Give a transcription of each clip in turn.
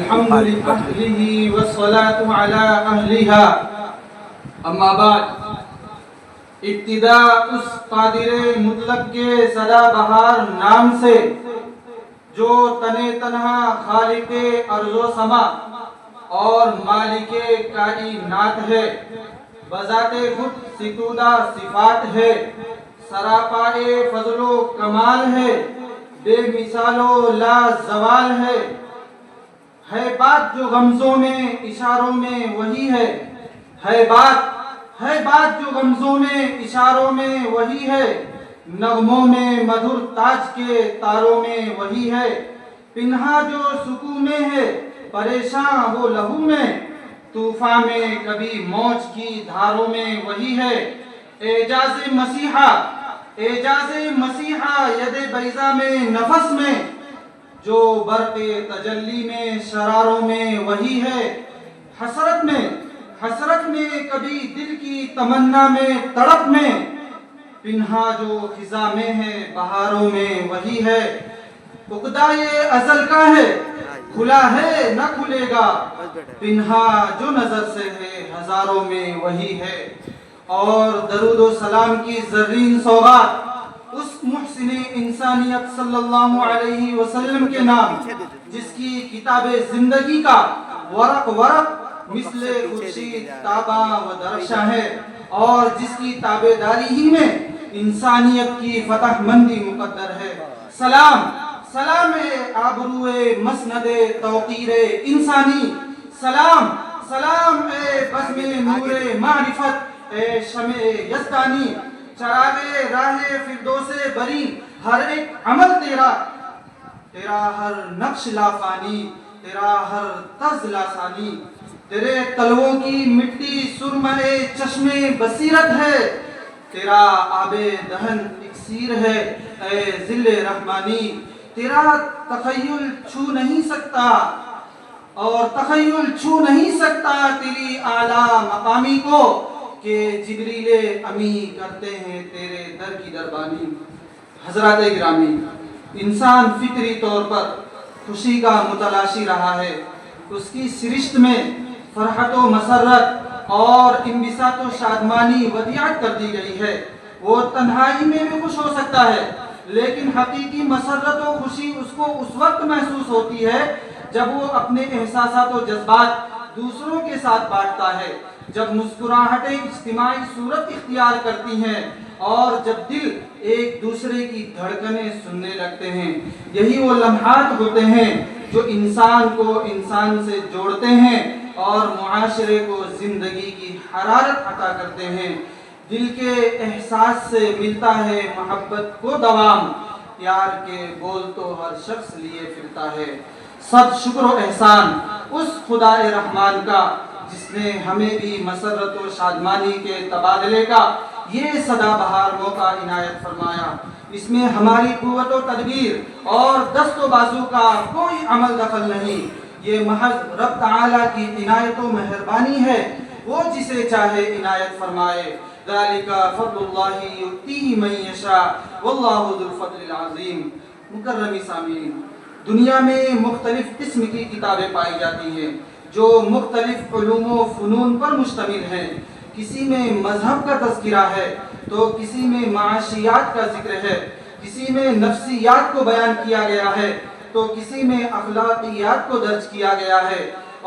الحمد لله والصلاة على أهلها اما بعد ابتدا اس قادر مطلق کے سدا بہار نام سے جو تنے تنہا خالق ارض و سما اور مالک کائنات ہے، بذات خود ستودہ صفات ہے، سراپائے فضل و کمال ہے، بے مثال و لا زوال ہے بات جو غمزوں میں اشاروں میں وہی ہے بات جو غمزوں میں اشاروں میں وہی ہے، نغموں میں مدھر تاج کے تاروں میں وہی ہے، پنہا جو سکوں میں ہے پریشاں وہ لہو میں، طوفان میں کبھی موج کی دھاروں میں وہی ہے، اعجاز مسیحا ید بیضا میں نفس میں، جو برق تجلی میں شراروں میں وہی ہے، حسرت میں کبھی دل کی تمنا میں تڑپ میں، پنہا جو خزاں میں ہے بہاروں میں وہی ہے، عقدۂ ازل کا ہے کھلا ہے نہ کھلے گا، پنہا جو نظر سے ہے ہزاروں میں وہی ہے، اور درود و سلام کی زرین سوغات اس محسن انسانیت صلی اللہ علیہ وسلم کے نام، جس کی کتاب زندگی کا ورق مثل خورشید تاباں و درخشاں ہے، اور جس کی تابعداری ہی میں انسانیت کی فتح مندی مقدر ہے۔ سلام آبرو مسند توقیر انسانی، سلام اے بزم نور معرفت، اے شمع یزدانی، چراغ راہ فردوس بری، ہر ایک عمل تیرا ہر نقش لافانی، تیرا ہر طرز لاسانی، تیرے تلووں کی مٹی سرمہ چشم بصیرت ہے، تیرا آب دہن اکسیر ہے اے ذل رحمانی، تیرا تخیل چھو نہیں سکتا تیری اعلیٰ مقامی کو، کہ جبریل امی کرتے ہیں تیرے در کی دربانی۔ حضرات گرامی، انسان فطری طور پر خوشی کا متلاشی رہا ہے، اس کی سرشت میں فرحت و مسرت اور انبساط و شادمانی ودیعت کر دی گئی ہے۔ وہ تنہائی میں بھی خوش ہو سکتا ہے، لیکن حقیقی مسرت و خوشی اس کو اس وقت محسوس ہوتی ہے جب وہ اپنے احساسات و جذبات دوسروں کے ساتھ بانٹتا ہے، جب مسکراہٹیں اجتماعی صورت اختیار کرتی ہیں، اور جب دل ایک دوسرے کی دھڑکنیں سننے لگتے ہیں۔ یہی وہ لمحات ہوتے ہیں جو انسان کو انسان سے جوڑتے ہیں اور معاشرے کو زندگی کی حرارت عطا کرتے ہیں۔ دل کے احساس سے ملتا ہے محبت کو دوام، پیار کے بول تو ہر شخص لیے پھرتا ہے۔ سب شکر و احسان اس خدا رحمان کا، جس نے ہمیں بھی مسرت و شادمانی کے تبادلے کا یہ سدا بہار موقع عنایت فرمایا۔ اس میں ہماری قوت و تدبیر اور دست و بازو کا کوئی عمل دخل نہیں، یہ محض رب تعالیٰ کی عنایت و مہربانی ہے، وہ جسے چاہے عنایت فرمائے۔ ذالک فضل اللہ یؤتیہ من یشاء واللہ ذو الفضل العظیم۔ مکرم سامعین، دنیا میں مختلف قسم کی کتابیں پائی جاتی ہیں جو مختلف علوم و فنون پر مشتمل ہیں۔ کسی میں مذہب کا تذکرہ ہے تو کسی میں معاشیات کا ذکر ہے، کسی میں نفسیات کو بیان کیا گیا ہے تو کسی میں اخلاقیات کو درج کیا گیا ہے،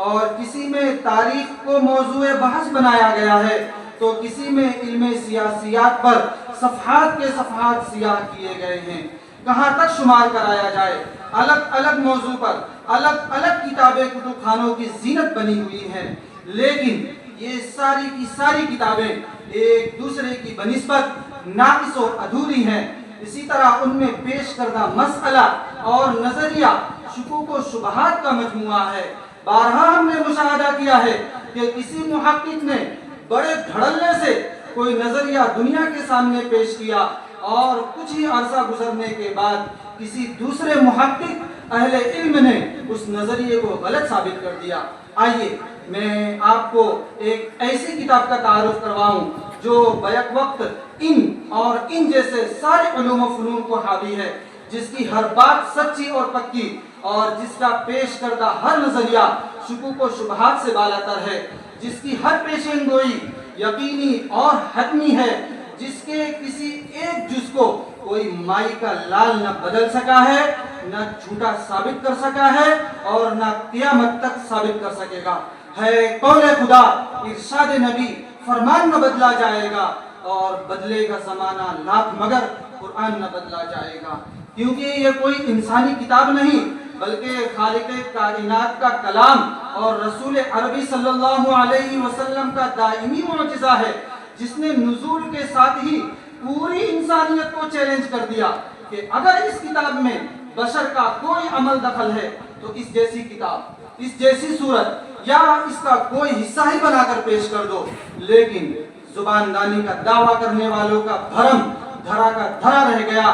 اور کسی میں تاریخ کو موضوع بحث بنایا گیا ہے تو کسی میں علم سیاسیات پر صفحات کے صفحات سیاہ کیے گئے ہیں۔ کہاں تک شمار کرایا جائے، الگ الگ موضوع پر الگ الگ کتابیں کتب خانوں کی زینت بنی ہوئی ہیں، لیکن یہ ساری کی ساری کتابیں ایک دوسرے کی بنسبت ناقص و ادھوری ہیں۔ اسی طرح ان میں پیش کردہ مسئلہ اور نظریہ شکوک و شبہات کا مجموعہ ہے۔ بارہا ہم نے مشاہدہ کیا ہے کہ کسی محقق نے بڑے دھڑلے سے کوئی نظریہ دنیا کے سامنے پیش کیا، اور کچھ ہی عرصہ گزرنے کے بعد کسی دوسرے محقق اہل علم نے اس نظریے کو غلط ثابت کر دیا۔ آئیے میں آپ کو ایک ایسی کتاب کا تعارف کرواؤں جو بیک وقت ان جیسے سارے علوم و فنون کو حاوی ہے، جس کی ہر بات سچی اور پکی اور جس کا پیش کردہ ہر نظریہ شکوک و شبہات سے بالاتر ہے، جس کی ہر پیشین گوئی یقینی اور حتمی ہے، جس کے کسی ایک جز کو کوئی مائی کا لال نہ بدل سکا ہے، نہ جھوٹا ثابت کر سکا ہے اور نہ قیامت تک ثابت کر سکے گا۔ ہے قول خدا، ارشاد نبی، فرمان نہ بدلا جائے گا اور بدلے گا زمانہ لاکھ مگر قرآن نہ بدلا جائے گا، کیونکہ یہ کوئی انسانی کتاب نہیں بلکہ خالق کائنات کا کلام اور رسول عربی صلی اللہ علیہ وسلم کا دائمی معجزہ ہے، جس نے نزول کے ساتھ ہی پوری انسانیت کو چیلنج کر دیا کہ اگر اس کتاب میں بشر کا کوئی عمل دخل ہے تو اس جیسی کتاب، اس جیسی صورت یا اس کا کوئی حصہ ہی بنا کر پیش کر دو۔ لیکن زبان دانی کا دعویٰ کرنے والوں کا بھرم دھرا کا دھرا رہ گیا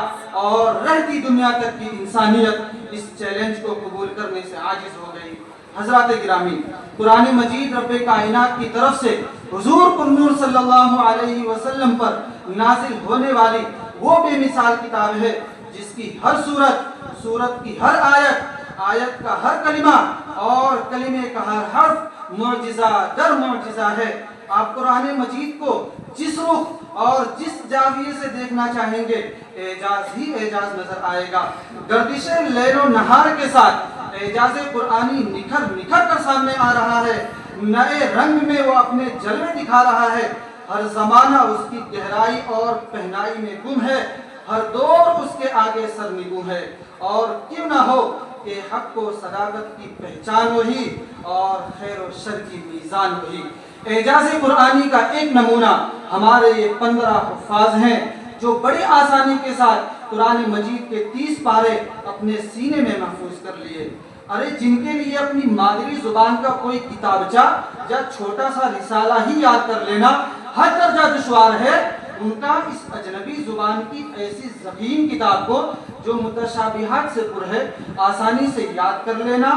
اور رہتی دنیا تک کی انسانیت اس چیلنج کو قبول کرنے سے عاجز ہو گئی۔ حضرات گرامی، قرآن مجید رب کائنات کی طرف سے حضور پرنور صلی اللہ علیہ وسلم پر نازل ہونے والی وہ بے مثال کتاب ہے جس کی ہر سورت کی ہر آیت کا ہر کلمہ اور کلمے کا ہر حرف معجزہ در معجزہ ہے۔ آپ قرآن مجید کو جس رخ اور جس زاویے سے دیکھنا چاہیں گے اعجاز ہی اعجاز نظر آئے گا۔ گردش لیل و نہار کے ساتھ اعجاز قرآنی نکھر کر سامنے آ رہا ہے، نئے رنگ میں وہ اپنے جلوے دکھا رہا ہے۔ ہر زمانہ اس کی گہرائی اور پہنائی میں گم ہے، ہر دور اس کے آگے سرنگوں ہے، اور کیوں نہ ہو کہ حق و صداقت کی پہچان وہی اور خیر و شر کی میزان وہی۔ اعجاز قرآنی کا ایک نمونہ ہمارے یہ 15 حفاظ ہیں جو بڑی آسانی کے ساتھ قرآن مجید کے 30 پارے اپنے سینے میں محفوظ کر لیے۔ ارے جن کے لیے اپنی مادری زبان کا کوئی کتابچہ یا چھوٹا سا رسالہ ہی یاد کر لینا ہر درجہ دشوار ہے، ان کا اس اجنبی زبان کی ایسی ضخیم کتاب کو جو متشابہات سے پر ہے آسانی سے یاد کر لینا،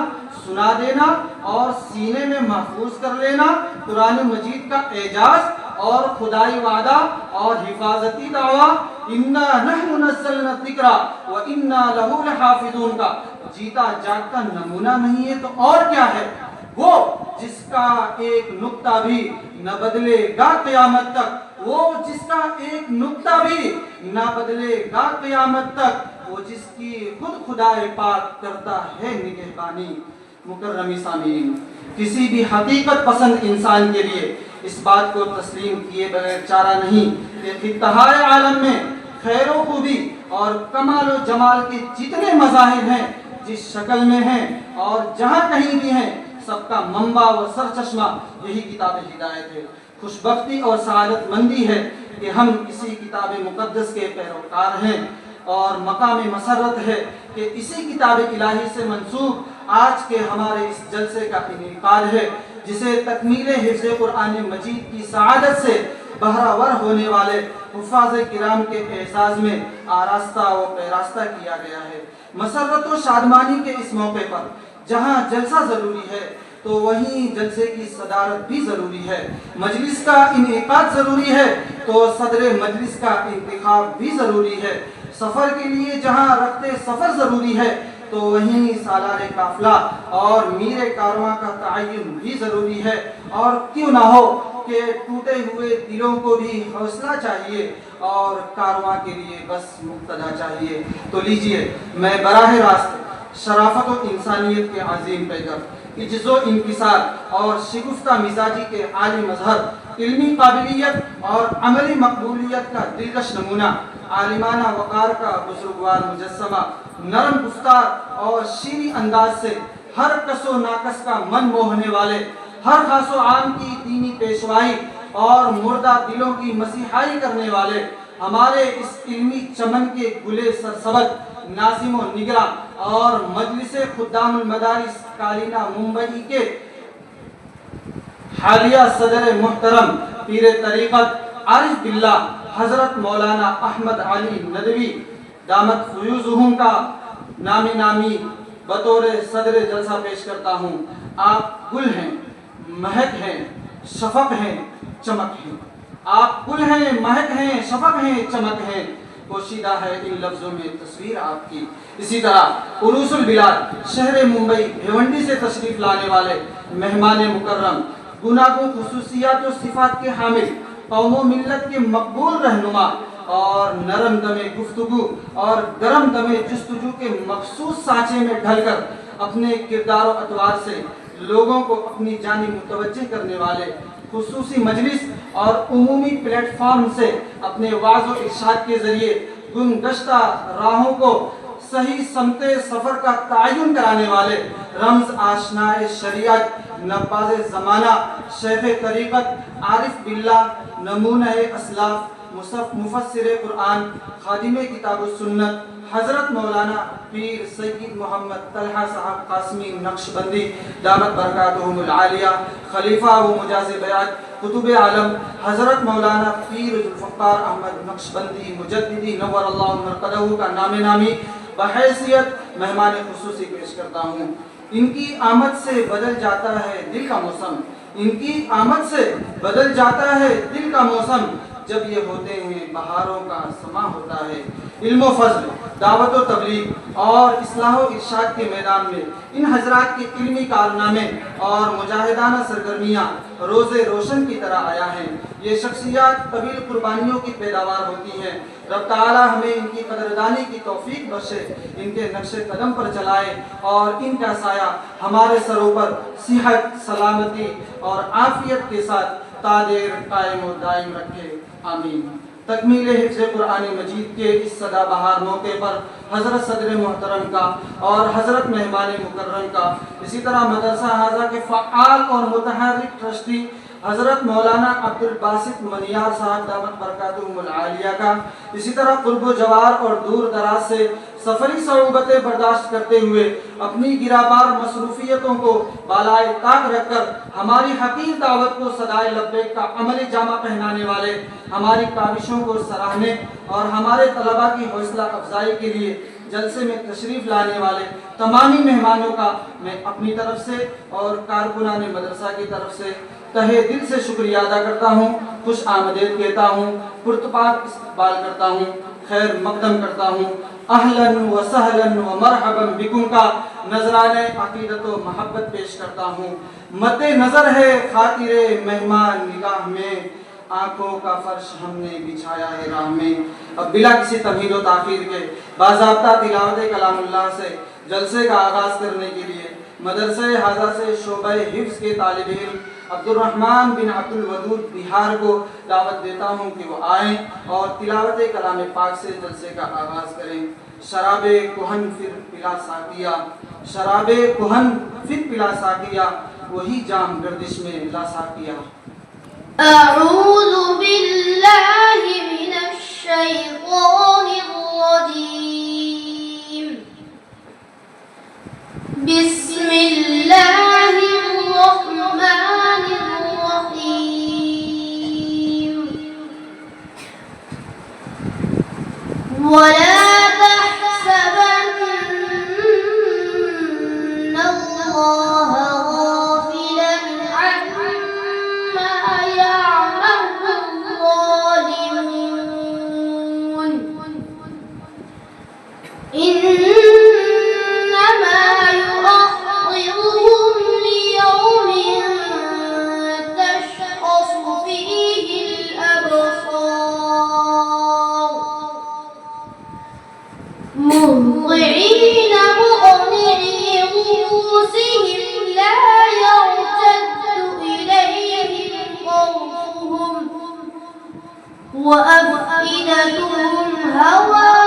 سنا دینا اور سینے میں محفوظ کر لینا قرآن مجید کا اعجاز اور خدائی وعدہ اور حفاظتی دعویٰ اِنَّا نَحْنُ نَزَّلْنَا الذِّكْرَ وَإِنَّا لَهُ لَحَافِظُونَ کا جیتا جاگتا نمونہ نہیں ہے تو اور کیا ہے؟ وہ جس کا ایک نقطہ بھی نہ بدلے گا قیامت تک، وہ جس کا ایک نقطہ بھی نہ بدلے گا قیامت تک، وہ جس کی خود خدائے پاک کرتا ہے نگہبانی۔ مکرمی سامعین، کسی بھی حقیقت پسند انسان کے لیے اس بات کو تسلیم کیے بغیر چارہ نہیں کہ خطۂ عالم میں خیر و خوبی اور کمال و جمال کے جتنے مظاہر ہیں، جس شکل میں ہیں اور جہاں کہیں بھی ہیں، سب کا منبع و سرچشمہ یہی کتاب ہدایت ہے۔ خوش بختی اور سعادت مندی ہے کہ ہم اسی کتاب مقدس کے پیروکار ہیں، اور مقام مسرت ہے کہ اسی کتاب الہی سے منسوب آج کے ہمارے اس جلسے کا انعقاد ہے، جسے تکمیل حفظ قرآن مجید کی سعادت سے بہرہ ہونے والے حفاظ کرام کے اعزاز میں آراستہ و پیراستہ کیا گیا ہے۔ مسرت و شادمانی کے اس موقع پر جہاں جلسہ ضروری ہے تو وہیں جلسے کی صدارت بھی ضروری ہے، مجلس کا انعقاد ضروری ہے تو صدر مجلس کا انتخاب بھی ضروری ہے، سفر کے لیے جہاں رخت سفر ضروری ہے تو وہیں سالار قافلہ اور میر کارواں کا تعین بھی ضروری ہے، اور کیوں نہ ہو کہ ٹوٹے ہوئے دلوں کو بھی حوصلہ چاہیے اور کارواں کے لیے بس مقتدا چاہیے۔ تو لیجئے میں براہ راست شرافت و انسانیت کے عظیم پیکر، عجز و انکسار اور شگفتہ مزاجی کے عالی مظہر، علمی قابلیت اور عملی مقبولیت کا دلکش نمونہ، عالمانہ وقار کا بزرگوار مجسمہ، نرم گفتار اور شیریں انداز سے ہر کس و ناکس کا من موہنے والے، ہر خاص و عام کی دینی پیشوائی اور مردہ دلوں کی مسیحائی کرنے والے، ہمارے اس علمی چمن کے گلے سرسبز، ناظم و نگراں اور مجلس خدام المدارس کالینہ ممبئی کے حالیہ صدر محترم پیر طریقت عارف باللہ حضرت مولانا احمد علی ندوی دامت فیوزہم کا نامی بطور صدر جلسہ پیش کرتا ہوں۔ آپ گل ہیں، مہک ہیں، شفق ہیں، چمک ہیں۔ آپ گل ہیں، مہک ہیں، شفق ہیں، چمک ہیں۔ پوشیدہ ہے ان لفظوں میں تصویر آپ کی۔ اسی طرح عروس البلاد شہر ممبئی بھیونڈی سے تشریف لانے والے مہمان مکرم، گوناگون خصوصیات و صفات کے حامل، قوم و ملت کے مقبول رہنما اور نرم دم گفتگو اور گرم دم جستجو کے مخصوص سانچے میں ڈھل کر اپنے کردار و اطوار سے لوگوں کو اپنی جانب متوجہ کرنے والے، خصوصی مجلس اور عمومی پلیٹ فارم سے اپنے وعظ و ارشاد کے ذریعے گمگشتہ راہوں کو صحیح سمت سفر کا تعین کرانے والے، رمز آشنائے شریعت، نباز زمانہ، شیخ طریقت، عارف باللہ، نمونہ اسلاف، مفسر قرآن، خادم کتاب السنت، حضرت مولانا پیر سید محمد طلحہ صاحب قاسمی نقشبندی دامت برکاتہم العالیہ، خلیفہ و مجاز بیعت قطب عالم حضرت مولانا پیر ذوالفقار احمد نقشبندی مجددی نور اللہ مرقدہ کا نام نامی بحیثیت مہمان خصوصی پیش کرتا ہوں۔ ان کی آمد سے بدل جاتا ہے دل کا موسم، ان کی آمد سے بدل جاتا ہے دل کا موسم، جب یہ ہوتے ہیں بہاروں کا سما ہوتا ہے۔ علم و فضل، دعوت و تبلیغ اور اصلاح و ارشاد کے میدان میں ان حضرات کے علمی کارنامے اور مجاہدانہ سرگرمیاں روز روشن کی طرح آیا ہیں۔ یہ شخصیات طویل قربانیوں کی پیداوار ہوتی ہیں۔ رب تعالی ہمیں ان کی قدردانی کی توفیق بخشے، ان کے نقش قدم پر چلائے اور ان کا سایہ ہمارے سروں پر صحت، سلامتی اور عافیت کے ساتھ تا دیر قائم و دائم رکھے، آمین۔ تکمیل حفظ قرآن مجید کے اس سدا بہار موقع پر حضرت صدر محترم کا اور حضرت مہمان مکرم کا، اسی طرح مدرسہ حاضہ کے فعال اور متحرک ٹرسٹی حضرت مولانا عبد الباسط منیار صاحب دامت برکاتہم العالیہ کا، اسی طرح قرب و جوار اور دور دراز سے سفری صعوبتیں برداشت کرتے ہوئے اپنی گرابار مصروفیتوں کو بالائے طاق رکھ کر ہماری حقیر دعوت کو صدائے لبیک کا عملی جامہ پہنانے والے، ہماری کاوشوں کو سراہنے اور ہمارے طلباء کی حوصلہ افزائی کے لیے جلسے میں تشریف لانے والے تمامی مہمانوں کا میں اپنی طرف سے اور کارکنان مدرسہ کی طرف سے تہہ دل سے شکریہ ادا کرتا ہوں، خوش آمدید کہتا ہوں، پرتپاک استقبال کرتا ہوں، خیر مقدم کرتا ہوں۔ اہلاً و سہلاً و مرحباً بکم کا نذرانے عقیدت و محبت پیش کرتا ہوں۔ مد نظر ہے خاطر مہمان نگاہ میں، آنکھوں کا فرش ہم نے بچھایا ہے راہ میں۔ اب بلا کسی تمہید و تاخیر کے باضابطہ تلاوت کلام اللہ سے جلسے کا آغاز کرنے کے لیے مدرسہ حاضہ سے شعبہ حفظ کے طالب علم عبد الرحمن بن عبد الودود بہار کو دعوت دیتا ہوں کہ وہ آئیں اور تلاوت کلام پاک سے جلسے کا آغاز کریں۔ شراب کہن پھر پلا ساقیہ، شراب کہن پھر پلا ساقیہ، وہی جام گردش میں لا ساقیہ۔ اعوذ باللہ من الشیطان الرجیم، بسم اللہ الرحمن الرحیم۔ ولا تحسبن اللہ غافلا عما يعمل الظالمون، إنما يؤخرهم ليوم تشخص فيه الأبصار، مهطعين مقنعي رؤوسهم لا يرتد إليهم طرفهم وأفئدتهم هواء،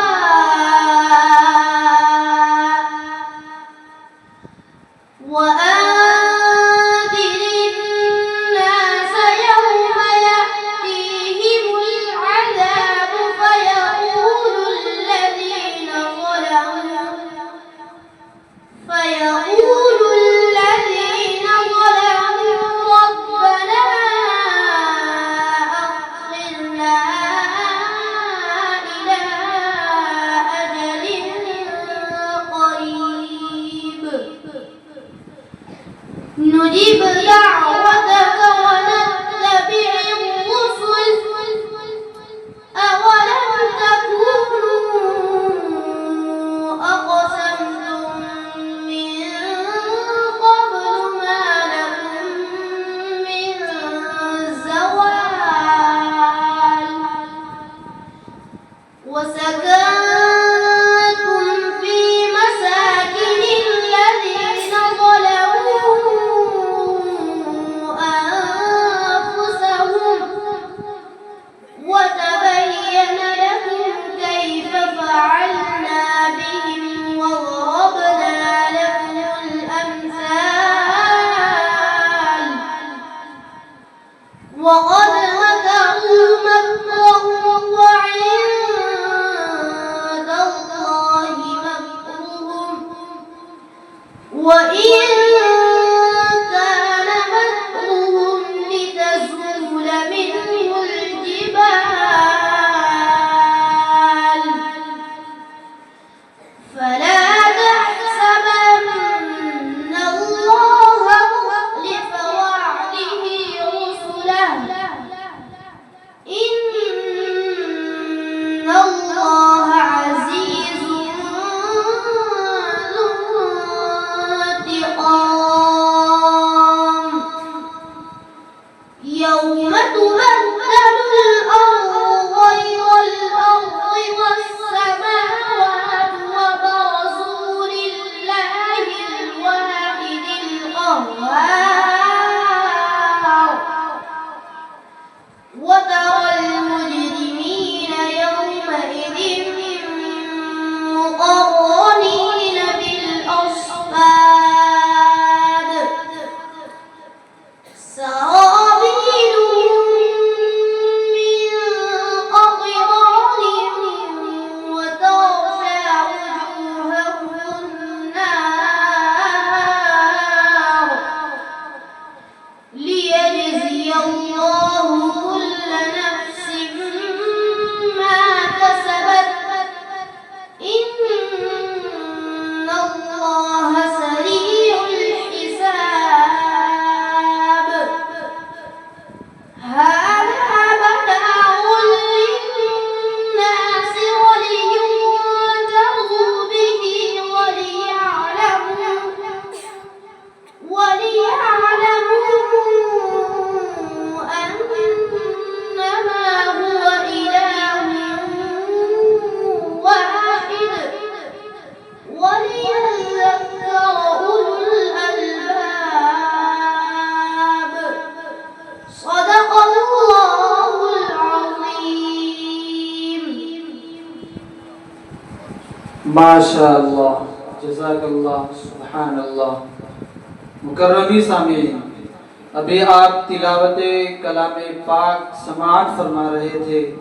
وأنذر الناس يوم يأتيهم العذاب فيقول الذين ظلموا ربنا أخرنا إلى أجل قريب نجب دعوتك ونتبع الرسل، أولم تكونوا ماشاء اللہ، جزاک اللہ، سبحان اللہ۔ مکرمی سامعین، ابھی آپ تلاوت کلام پاک سماعت فرما رہے تھے۔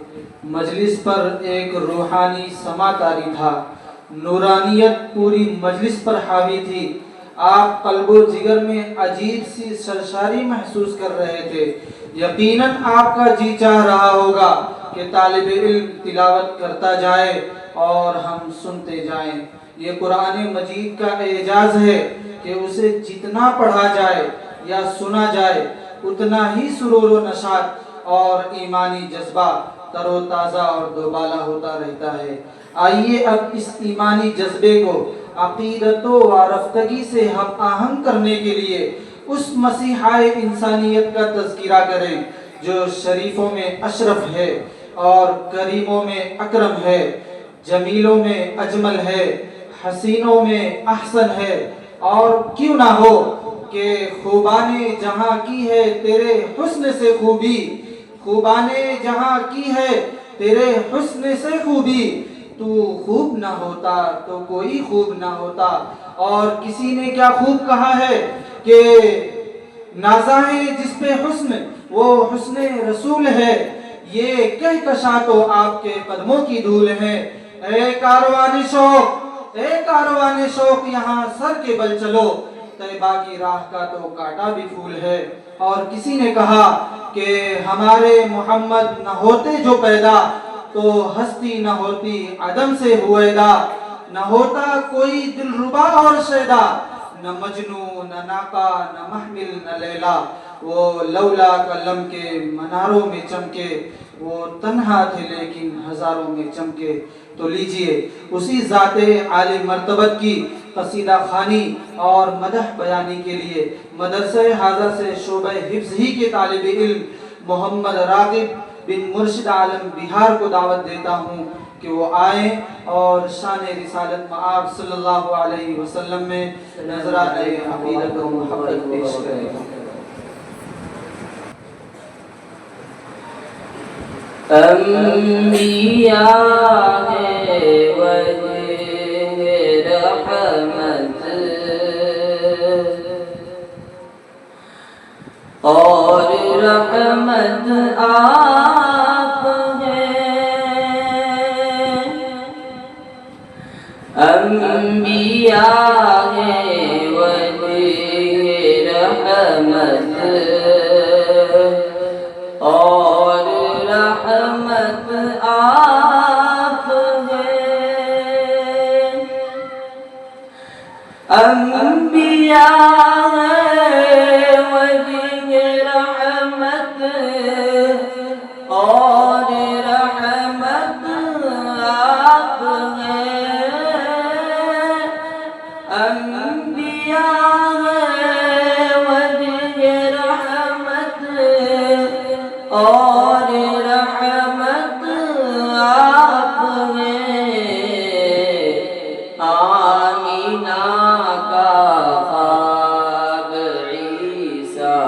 مجلس پر ایک روحانی سما طاری تھا، نورانیت پوری مجلس پر حاوی تھی۔ آپ قلب و جگر میں عجیب سی سرشاری محسوس کر رہے تھے۔ یقیناً آپ کا جی چاہ رہا ہوگا کہ طالب علم تلاوت کرتا جائے اور ہم سنتے جائیں۔ یہ قرآن مجید کا اعجاز ہے کہ اسے جتنا پڑھا جائے یا سنا جائے اتنا ہی سرور و نشاط اور ایمانی جذبہ تر و تازہ اور دوبالا ہوتا رہتا ہے۔ آئیے اب اس ایمانی جذبے کو عقیدت و وارفتگی سے ہم آہنگ کرنے کے لیے اس مسیحائے انسانیت کا تذکرہ کریں جو شریفوں میں اشرف ہے اور کریموں میں اکرم ہے، جمیلوں میں اجمل ہے، حسینوں میں احسن ہے۔ اور کیوں نہ ہو کہ خوبان جہاں کی ہے تیرے حسن سے خوبی، خوبان جہاں کی ہے تیرے حسن سے خوبی، تو خوب نہ ہوتا تو کوئی خوب نہ ہوتا۔ اور کسی نے کیا خوب کہا ہے کہ نازائیں جس پہ حسن وہ حسن رسول ہے، یہ کہکشاں تو آپ کے قدموں کی دھول ہے۔ اے کاروان شوق، اے کاروان شوق، یہاں سر کے بل چلو، طیبہ کی راہ کا تو کاٹا بھی پھول ہے۔ اور کسی نے کہا کہ ہمارے محمد نہ ہوتے جو پیدا تو ہستی نہ ہوتی عدم سے ہویدا، نہ ہوتا کوئی دلربا اور شیدا، نہ مجنوں نہ ناقہ نہ محمل نہ لیلا۔ وہ لولا کلم کے مناروں میں چمکے، وہ تنہا تھے لیکن ہزاروں میں چمکے۔ تو لیجئے اسی ذات عالی مرتبت کی قصیدہ خوانی اور مدح بیانی کے لیے مدرسہ حاضہ سے شعبہ حفظ ہی کے طالب علم محمد راغب بن مرشد عالم بہار کو دعوت دیتا ہوں کہ وہ آئیں اور شان رسالت مآب صلی اللہ علیہ وسلم میں نظرات عقیدت و محبت پیش کریں۔ انبیاء ہے وجہ رحمت اور رحمت آپ ہیں۔ انبیاء ہے وجہ رحمت اور رحمت آپ ہیں۔ انبیاء ہے وجہ رحمت اور رحمت آپ ہیں۔ انبیاء ہے وجہ رحمت اور رحمت آپ ہیں۔ آمینہ کا خواب عیسیٰ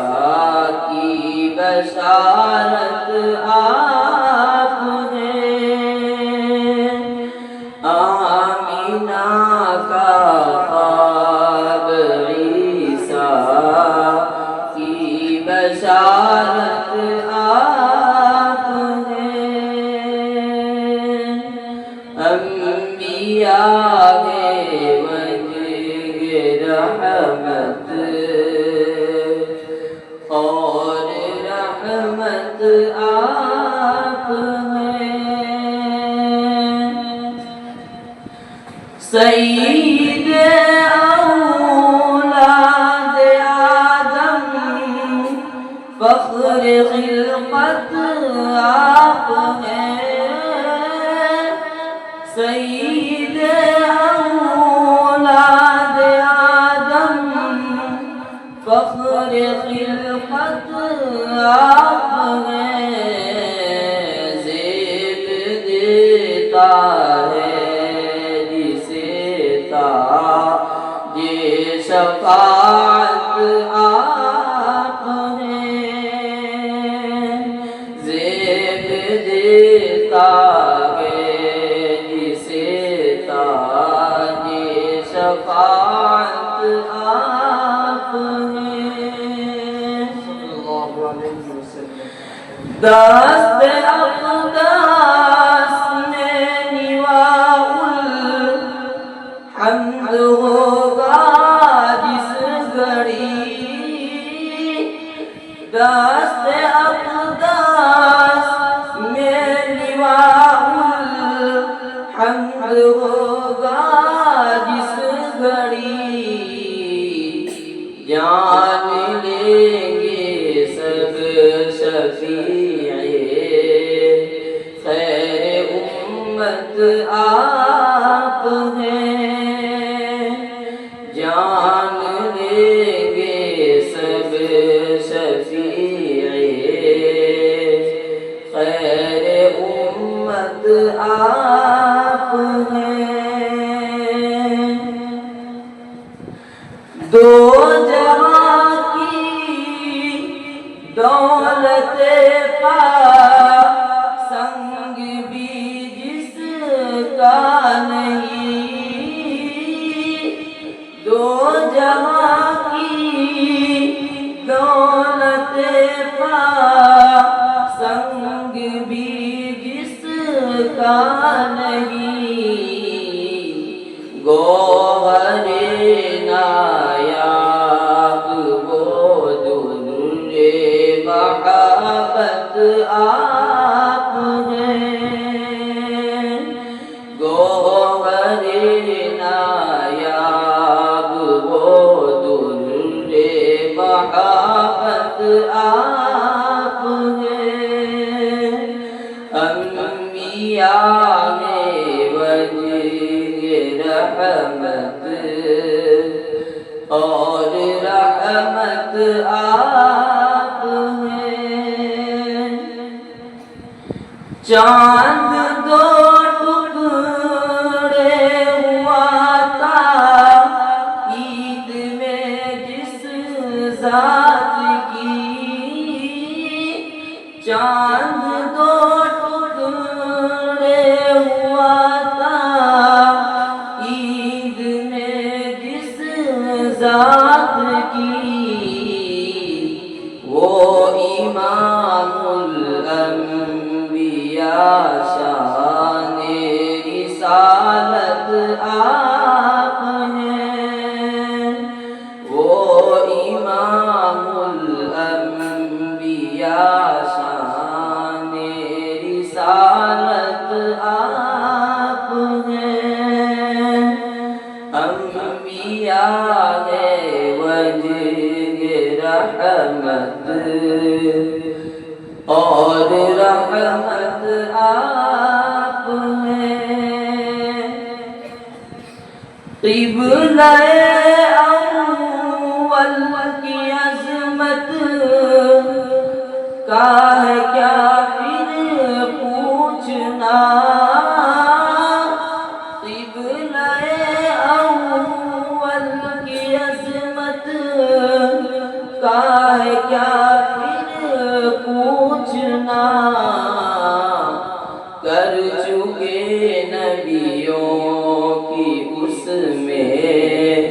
کی بشارت آپ ہیں۔ آمینہ کا خواب عیسیٰ کی بشارت آپ ہیں۔ انبیاء ہے وجہ رحمت اور رحمت آپ ہیں۔ سید اولاد آدم فخر خلقت آپ ہیں۔ سید اولاد آدم فخر خلقت آپ ہیں۔ زیب دیتا ہے جسے تاج شفاعت آپ ہیں۔ زیب دیتا ہے جسے تاج دست اقداس میں نواء الحمد ہوگا جس گھڑی دست اقداس میں نواء الحمد ہوگا جس گھڑی جان لیں گے سب شفیع خیر امت آپ ہیں جان لیں گے سب شفیع خیر امت آپ ہیں دو جہاں کی دولت پا سنگ بھی جس کا نہیں دو جہاں کی دولت پا سنگ بھی جس کا نہیں گوہر نایاب وہ در محبت آپ ہیں گوہر نایاب وہ در محبت آپ ہیں انبیاء میں وجہ رحمت اور رحمت آپ ہیں چاند دو ٹکڑے ہوا تھا عید میں جس ذات کی چاند دو ٹکڑے ہوا تھا عید میں جس ذات کی وہ امام الانبیاء شان رسالت آپ ہیں وہ امام الانبیاء شان رسالت آپ ہیں انبیاء ہے وجہ رحمت اور رحمت آپ ہیں قبلہ اول کی عظمت کا ہے کیا پھر پوچھنا قبلہ اول کی عظمت کا ہے کیا پھر پوچھنا کر چکے نبیوں کی اس میں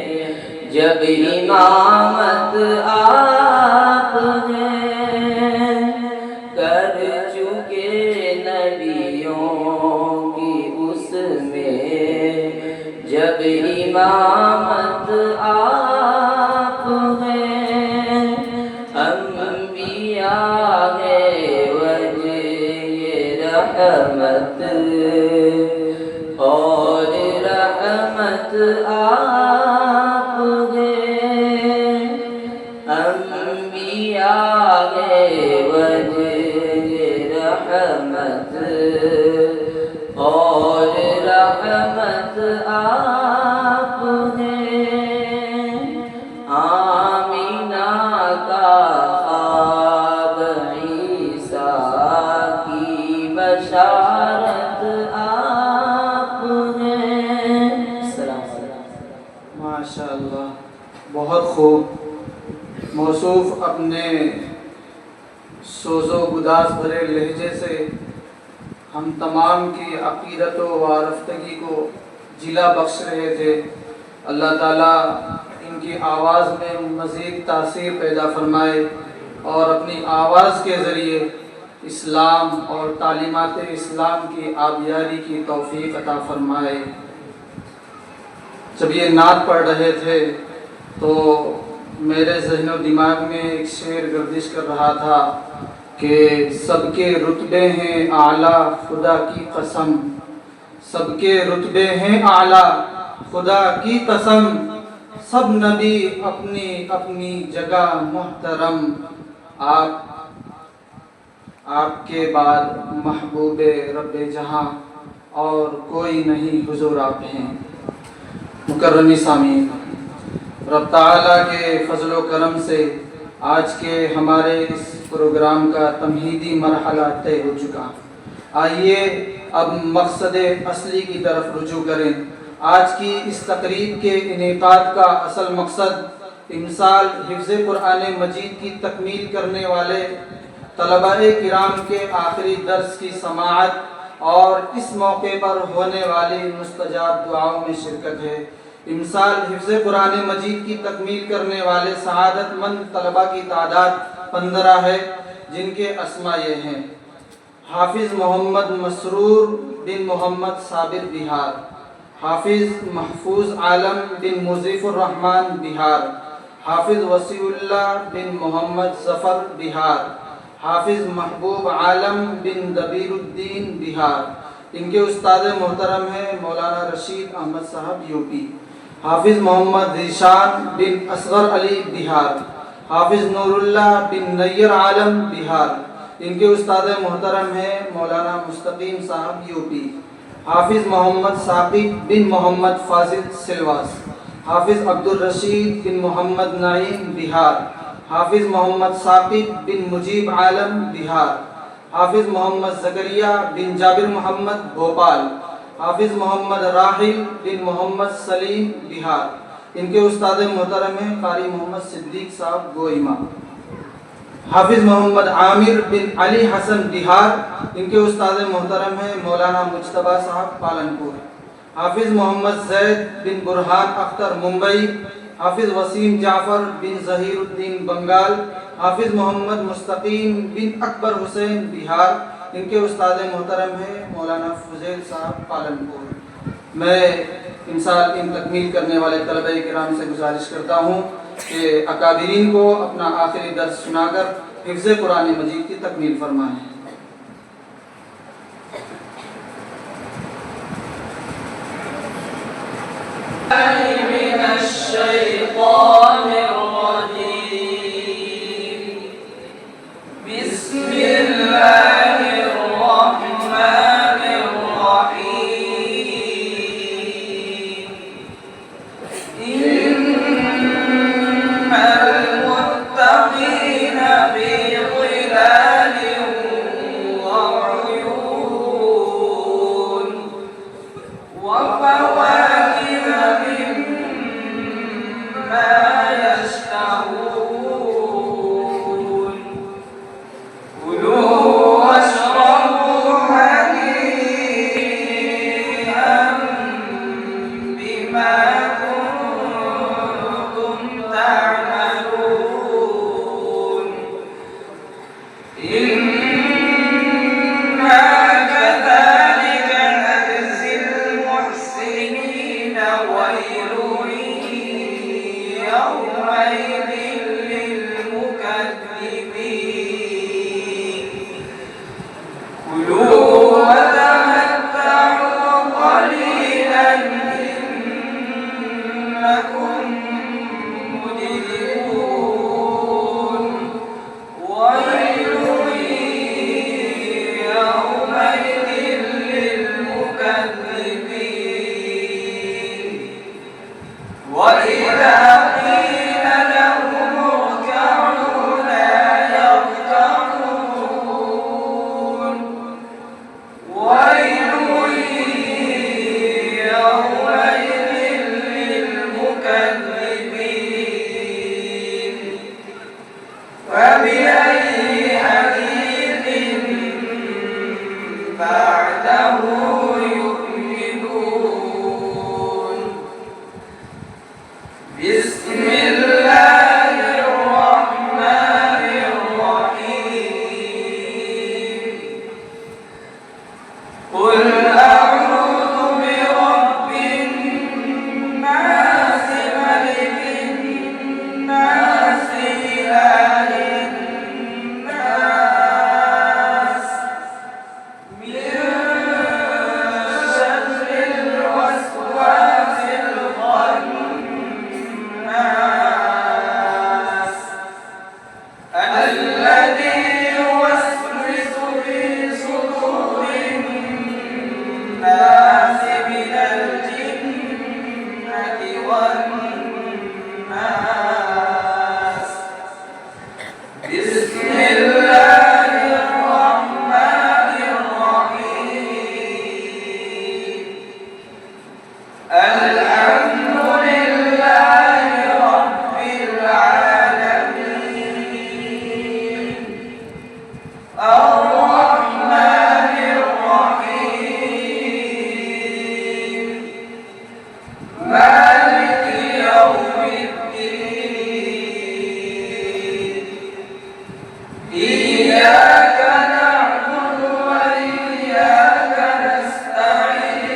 جب امامت آپ ہیں کر چکے نبیوں کی اس میں جب امامت آپ ہیں انبیاء ہے وجہ رحمت اور رحمت آپ ہیں انبیاء ہے وجہ رحمت اور رحمت آپ ہیں آمینہ کا خواب عیسیٰ کی بشارت آپ ہیں ماشاءاللہ بہت خوب موصوف اپنے سوز و گداز بھرے لہجے سے ہم تمام کی عقیدت و وارفتگی کو جلا بخش رہے تھے اللہ تعالیٰ ان کی آواز میں مزید تاثیر پیدا فرمائے اور اپنی آواز کے ذریعے اسلام اور تعلیمات اسلام کی آبیاری کی توفیق عطا فرمائے۔ جب یہ نعت پڑھ رہے تھے تو میرے ذہن و دماغ میں ایک شعر گردش کر رہا تھا کہ سب کے رتبے ہیں اعلیٰ خدا کی قسم، سب کے رتبے ہیں اعلیٰ خدا کی قسم، سب نبی اپنی اپنی جگہ محترم، آپ کے بعد محبوب رب جہاں اور کوئی نہیں حضور آپ ہیں۔ مکرمی سامعین، رب تعالیٰ کے فضل و کرم سے آج کے ہمارے اس پروگرام کا تمہیدی مرحلہ طے ہو چکا۔ آئیے اب مقصد اصلی کی طرف رجوع کریں۔ آج کی اس تقریب کے انعقاد کا اصل مقصد امسال حفظ قرآن مجید کی تکمیل کرنے والے طلباء کرام کے آخری درس کی سماعت اور اس موقع پر ہونے والی مستجاب دعاؤں میں شرکت ہے۔ امسال حفظ قرآن مجید کی تکمیل کرنے والے سعادت مند طلباء کی تعداد 15 ہے، جن کے اسماء یہ ہیں: حافظ محمد مسرور بن محمد صابر بہار، حافظ محفوظ عالم بن مضیف الرحمن بہار، حافظ وسیع اللہ بن محمد ظفر بہار، حافظ محبوب عالم بن دبیر الدین بہار۔ ان کے استاد محترم ہیں مولانا رشید احمد صاحب یوپی، حافظ محمد ذیشان بن اصغر علی بہار، حافظ نور اللہ بن نیر عالم بہار۔ ان کے استاد محترم ہیں مولانا مستقیم صاحب یوپی، حافظ محمد ثاقب بن محمد فاضل سلواس، حافظ عبد الرشید بن محمد نعیم بہار، حافظ محمد ثاقب بن مجیب عالم بہار، حافظ محمد زکریا بن جابر محمد بھوپال، حافظ محمد راحل بن محمد سلیم بہار۔ ان کے استاد محترم ہیں قاری محمد صدیق صاحب گوئیما، حافظ محمد عامر بن علی حسن بہار۔ ان کے استاد محترم ہیں مولانا مجتبیٰ صاحب پالنپور، حافظ محمد زید بن برہان اختر ممبئی، حافظ وسیم جعفر بن ظہیر الدین بنگال، حافظ محمد مستقیم بن اکبر حسین بہار۔ ان کے استاد محترم ہیں مولانا فضیل صاحب پالنپور۔ میں امسال ان تکمیل کرنے والے طلبہ کرام سے گزارش کرتا ہوں کہ اکابرین کو اپنا آخری درس سنا کر حفظ قرآن مجید کی تکمیل فرمائیں۔ من الشیطان الرجیم، بسم اللہ الرحمن الرحیم، ان المتقین فی ظلال وعیون وفواکہ مما یشتہون، کلوا واشربوا ہنیئا بما کنتم تعملون، إنا كذلك نجزي المحسنين، ويل يومئذ للمكذبين، كلوا وتمتعوا قليلا إنكم مجرمون، ويل يومئذ للمكذبين، وإذا قيل لهم اركعوا لا يركعون، ويل يومئذ للمكذبين، فبأي حديث بعده يؤمنون؟ بسم الله الرحمن الرحيم، الذي يوسوس في صدور الناس من الجنة والناس بسم الله الرحمن الرحيم الحمد لله رب العالمين الرحمن الرحيم مالك يوم الدين إياك نعبد وإياك نستعين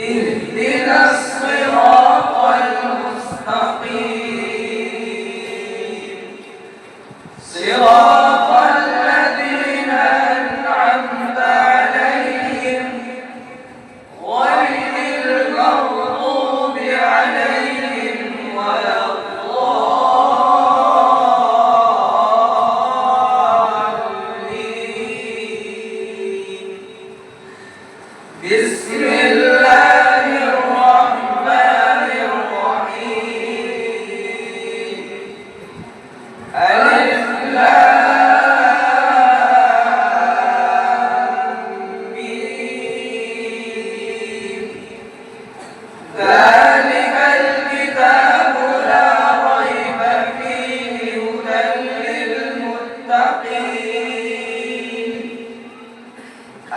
اهدنا الصراط المستقيم صراط الذين أنعمت عليهم غير المغضوب عليهم ولا الضالين بسم الله الرحمن الرحيم ألف لام ميم ذلك الكتاب لا ريب فيه هدى للمتقين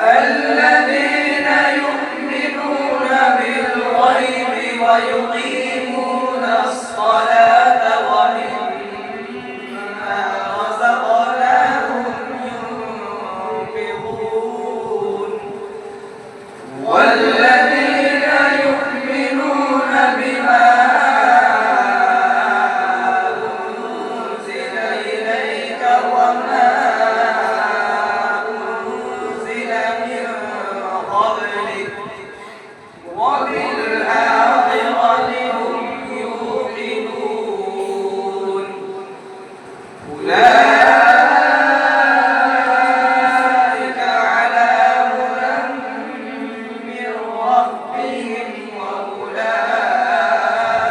الذين يؤمنون بالغيب ويقيمون الصلاة ومما رزقناهم ينفقون والذين يؤمنون بما أنزل إليك وما أنزل من قبلك وبالآخرة هم يوقنون أولئك على هدى من ربهم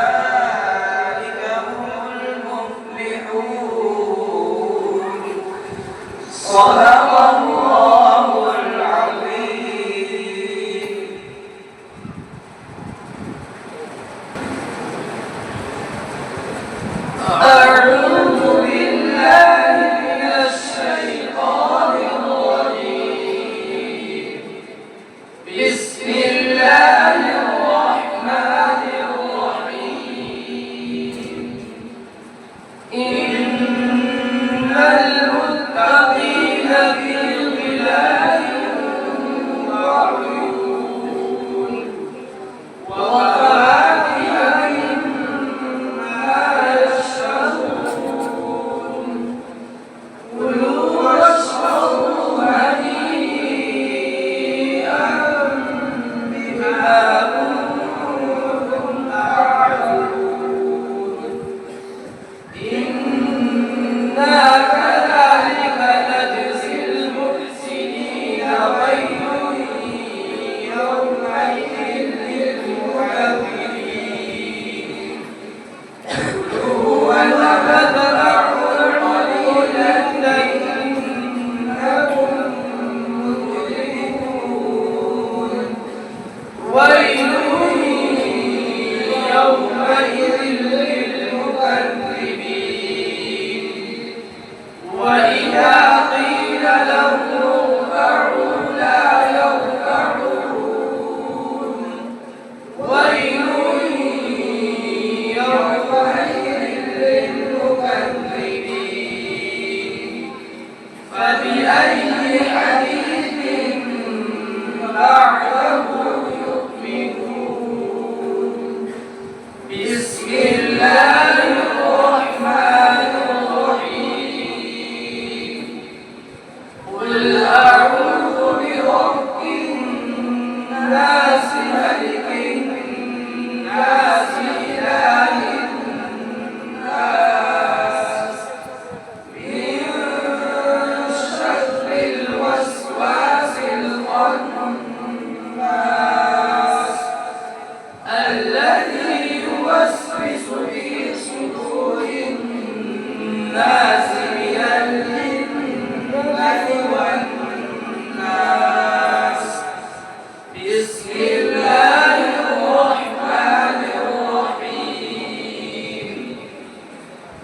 وأولئك هم المفلحون صدق الله العظيم أعوذ بالله من الشيطان الرجيم بسم الله الرحمن الرحيم إن المتقين في ظلال وعيون وفواكه مما يشتهون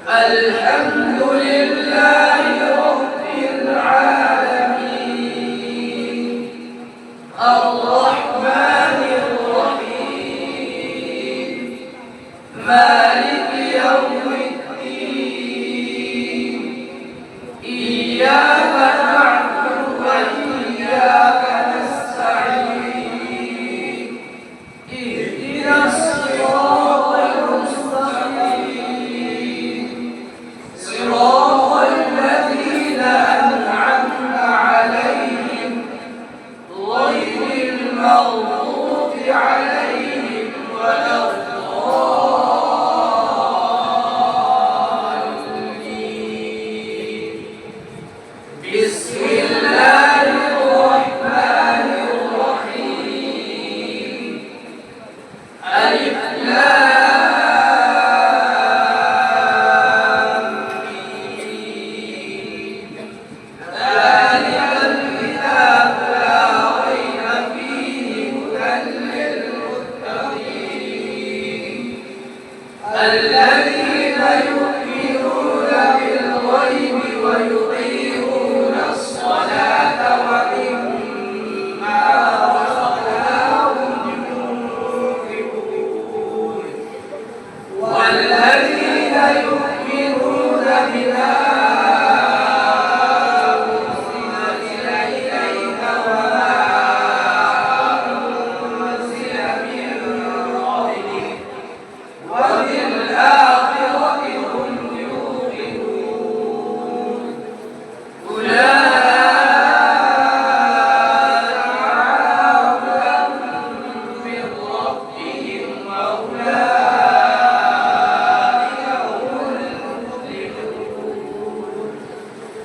الحمد لله رب العالمين الرحمن الرحيم مالك يوم الدين إياك نعبد وإياك نستعين اهدنا الصراط المستقيم صراط الذين أنعمت عليهم غير المغضوب عليهم ولا الضالين بسم الله الرحمن الرحيم ألف لام ميم ذلك الكتاب لا ريب فيه هدى للمتقين الذين يؤمنون بالغيب ويقيمون الصلاة ومما رزقناهم ينفقون والذين يؤمنون بما أنزل إليك وما أنزل من قبلك وبالآخرة هم يوقنون أولئك على هدى من ربهم وأولئك هم المفلحون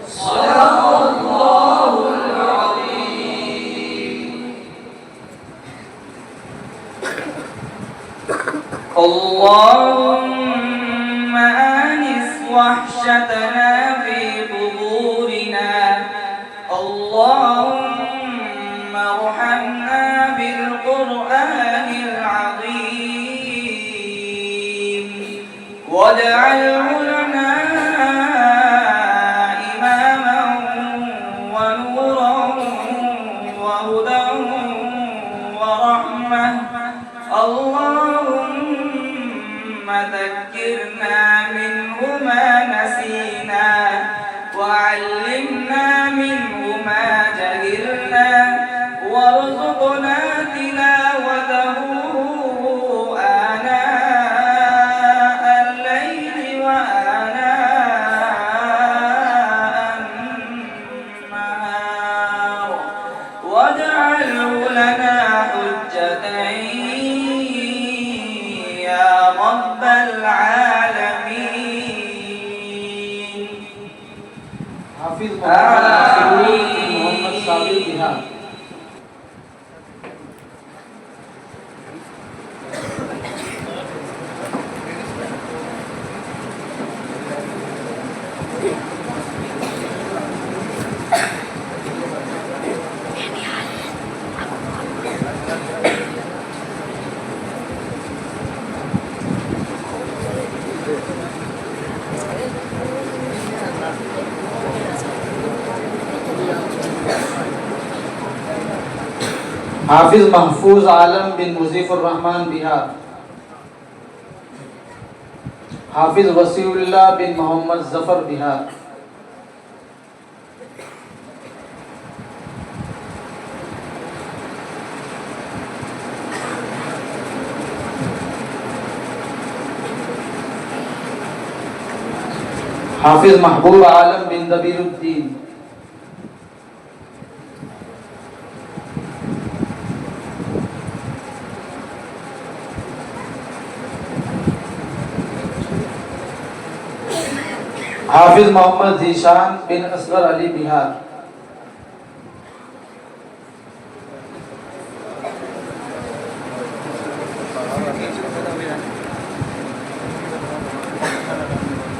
صدق الله العظيم اللهم آنس وحشتنا في قبورنا اللهم ارحمنا بالقرآن العظيم واجعله لنا إماما ونورا وهدى ورحمة اللهم ذكرنا منه ما نسينا وعلمنا منه ما جهلنا وارزقنا تلاوته آناء الليل وآناء النهار واجعله لنا حجة يا رب العالمين حافظ محمد صابر بہار حافظ محفوظ عالم بن مضیف الرحمن بہار حافظ وسیع اللہ بن محمد ظفر بہار حافظ محبوب عالم بن دبیر الدین حافظ محمد ذیشان بن اصغر علی بہار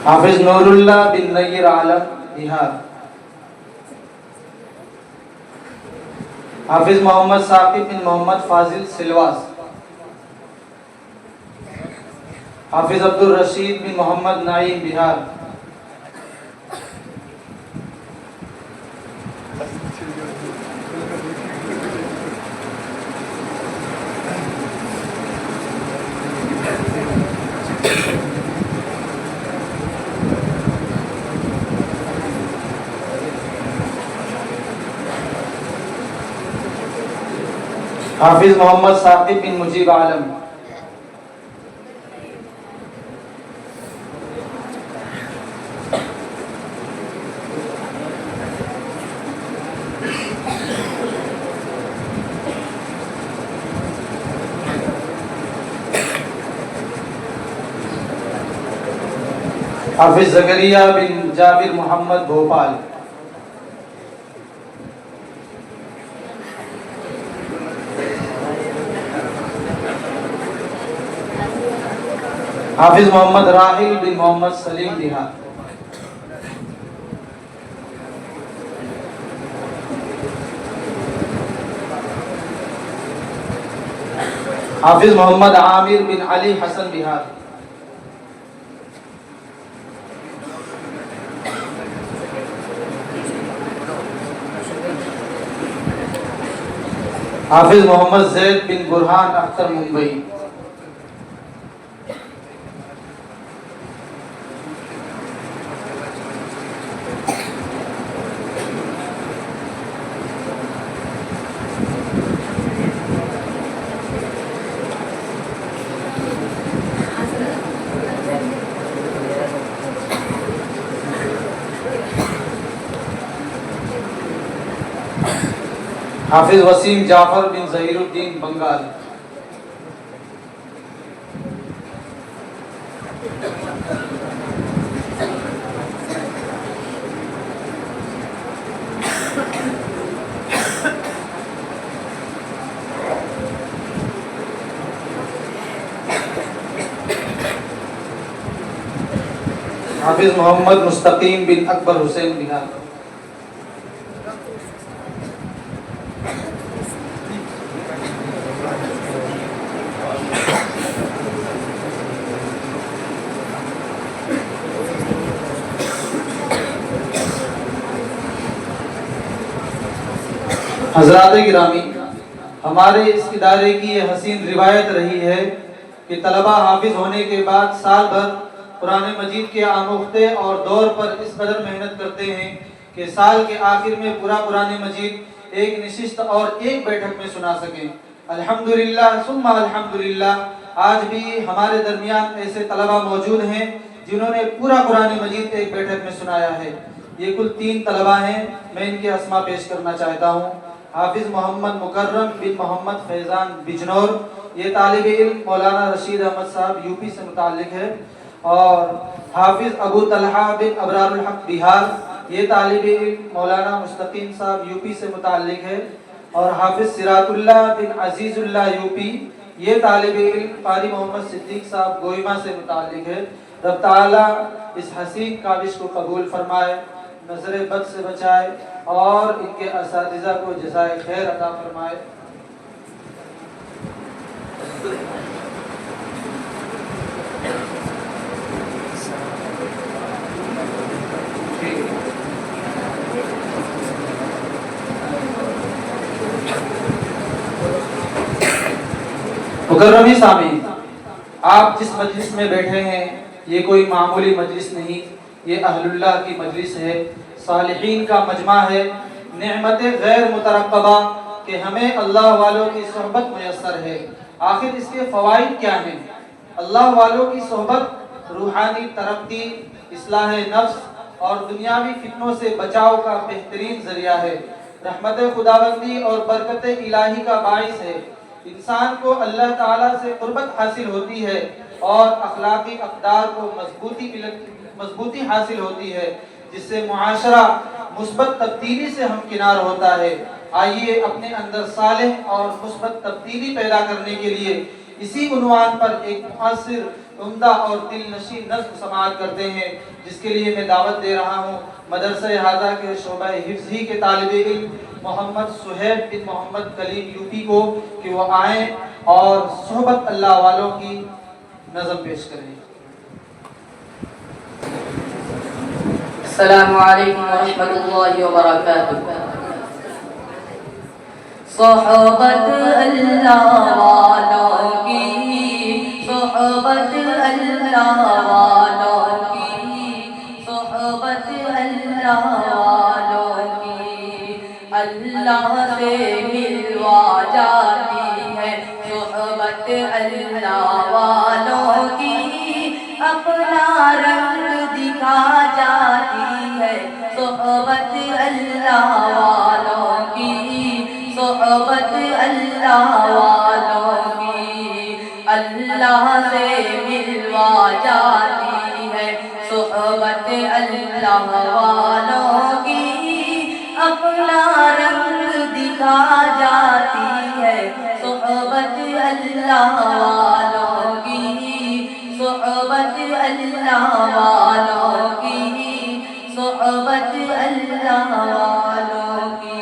حافظ نور اللہ بن نیر عالم بہار حافظ محمد ثاقب بن محمد فاضل سلواس حافظ عبد الرشید بن محمد نعیم بہار، حافظ محمد ثاقب بن مجیب عالم، حافظ زکریا بن جابر محمد بھوپال، حافظ محمد راحل بن محمد سلیم بہار، حافظ محمد عامر بن علی حسن بہار، حافظ محمد زید بن برہان اختر ممبئی، حافظ وسیم جعفر بن ظہیر الدین بنگال، حافظ محمد مستقیم بن اکبر حسین بہار، حضرات گرامی، ہمارے اس ادارے کی یہ حسین روایت رہی ہے کہ طلبہ حافظ ہونے کے بعد سال بھر قرآن مجید کے آموختے اور دور پر اس قدر محنت کرتے ہیں کہ سال کے آخر میں پورا قرآن مجید ایک نشست اور ایک بیٹھک میں سنا سکیں۔ الحمدللہ ثم الحمدللہ، آج بھی ہمارے درمیان ایسے طلبہ موجود ہیں جنہوں نے پورا قرآن مجید ایک بیٹھک میں سنایا ہے۔ یہ کل 3 طلبہ ہیں، میں ان کے اسماء پیش کرنا چاہتا ہوں۔ حافظ محمد مکرم بن محمد فیضان بجنور، یہ طالب علم مولانا رشید احمد صاحب یو پی سے متعلق ہے، اور حافظ ابو طلحہ بن ابرار الحق بہار، یہ طالب علم مولانا مستقیم صاحب یو پی سے متعلق ہے، اور حافظ سراط اللہ بن عزیز اللہ یو پی، یہ طالب علم قاری محمد صدیق صاحب گوئمہ سے متعلق ہے۔ رب تعالیٰ اس حسین کاوش کو قبول فرمائے، نظر بد سے بچائے، اور ان کے اساتذہ کو جزائے خیر عطا فرمائے۔ مکرمی سامعین، آپ جس مجلس میں بیٹھے ہیں یہ کوئی معمولی مجلس نہیں، یہ اہل اللہ کی مجلس ہے، صالحین کا مجمع ہے، نعمت غیر مترقبہ کہ ہمیں اللہ والوں کی صحبت میسر ہے۔ آخر اس کے فوائد کیا ہیں؟ اللہ والوں کی صحبت روحانی ترقی، اصلاح نفس اور دنیاوی فتنوں سے بچاؤ کا بہترین ذریعہ ہے، رحمت خداوندی اور برکت الہی کا باعث ہے، انسان کو اللہ تعالیٰ سے قربت حاصل ہوتی ہے اور اخلاقی اقدار کو مضبوطی حاصل ہوتی ہے، جس سے معاشرہ مثبت تبدیلی سے ہمکنار ہوتا ہے۔ آئیے اپنے اندر صالح اور مثبت تبدیلی پیدا کرنے کے لیے اسی عنوان پر ایک مؤثر، عمدہ اور دل نشین نظم سماعت کرتے ہیں، جس کے لیے میں دعوت دے رہا ہوں مدرسہ ہادہ کے شعبہ حفظ ہی کے طالب علم محمد سہیب بن محمد کلیم یو پی کو کہ وہ آئیں اور صحبت اللہ والوں کی نظم پیش کریں۔ السلام علیکم ورحمۃ اللہ وبرکاتہ. صحبت اللہ والوں کی، صحبت اللہ والوں کی، صحبت اللہ والوں کی اللہ سے ملوا جاتی ہے. صحبت اللہ والوں کی اپنا رنگ دکھا جاتی ہے. صحبت اللہ والوں کی، صحبت اللہ والوں کی اللہ سے ملوا جاتی ہے. صحبت اللہ والوں کی اپنا رنگ دکھا جاتی ہے. صحبت اللہ والوں کی، صحبت اللہ والوں کی، صحبت اللہ والوں کی.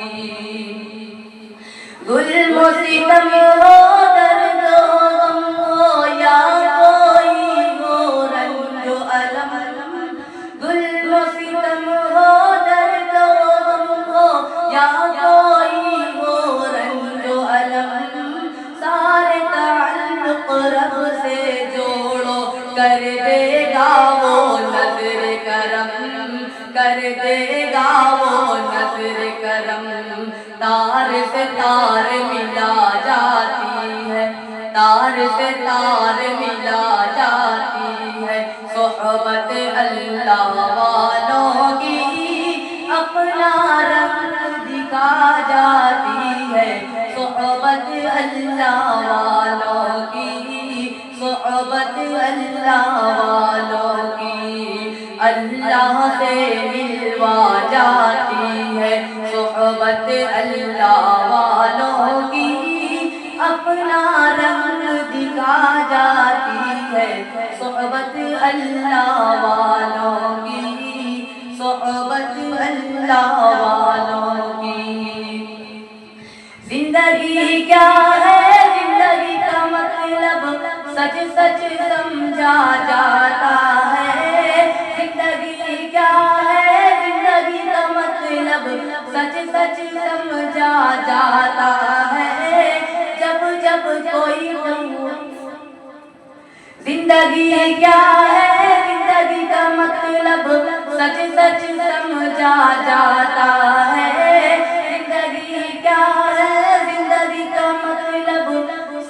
ظلم و ستم ہو، درد و غم ہو، یا کوئی ہو رنج و الم. ظلم و ستم ہو، درد و غم ہو، یا کوئی ہو رنج و الم. سارے تعلق رب سے جوڑو، کر دے گا وہ نظر کرم، کر دے گا وہ نظر کرم. تار سے تار ملا جاتی ہے، تار سے تار ملا جاتی ہے. صحبت اللہ والوں کی اپنا رنگ دکھا جاتی ہے. صحبت اللہ والوں کی، صحبت اللہ والوں کی اللہ سے ملوا جاتی ہے. صحبت اللہ والوں کی اپنا رنگ دکھا جاتی ہے. صحبت اللہ والوں کی، صحبت اللہ والوں کی. زندگی کیا ہے، زندگی کا مطلب سچ سچ سمجھا جاتا ہے. زندگی کیا ہے، زندگی کا مطلب سچ سچ سمجھا جاتا ہے. جب جب کوئی زندگی کیا ہے، زندگی کا مطلب سچ سچ سمجھا جاتا ہے. زندگی کیا ہے، زندگی کا مطلب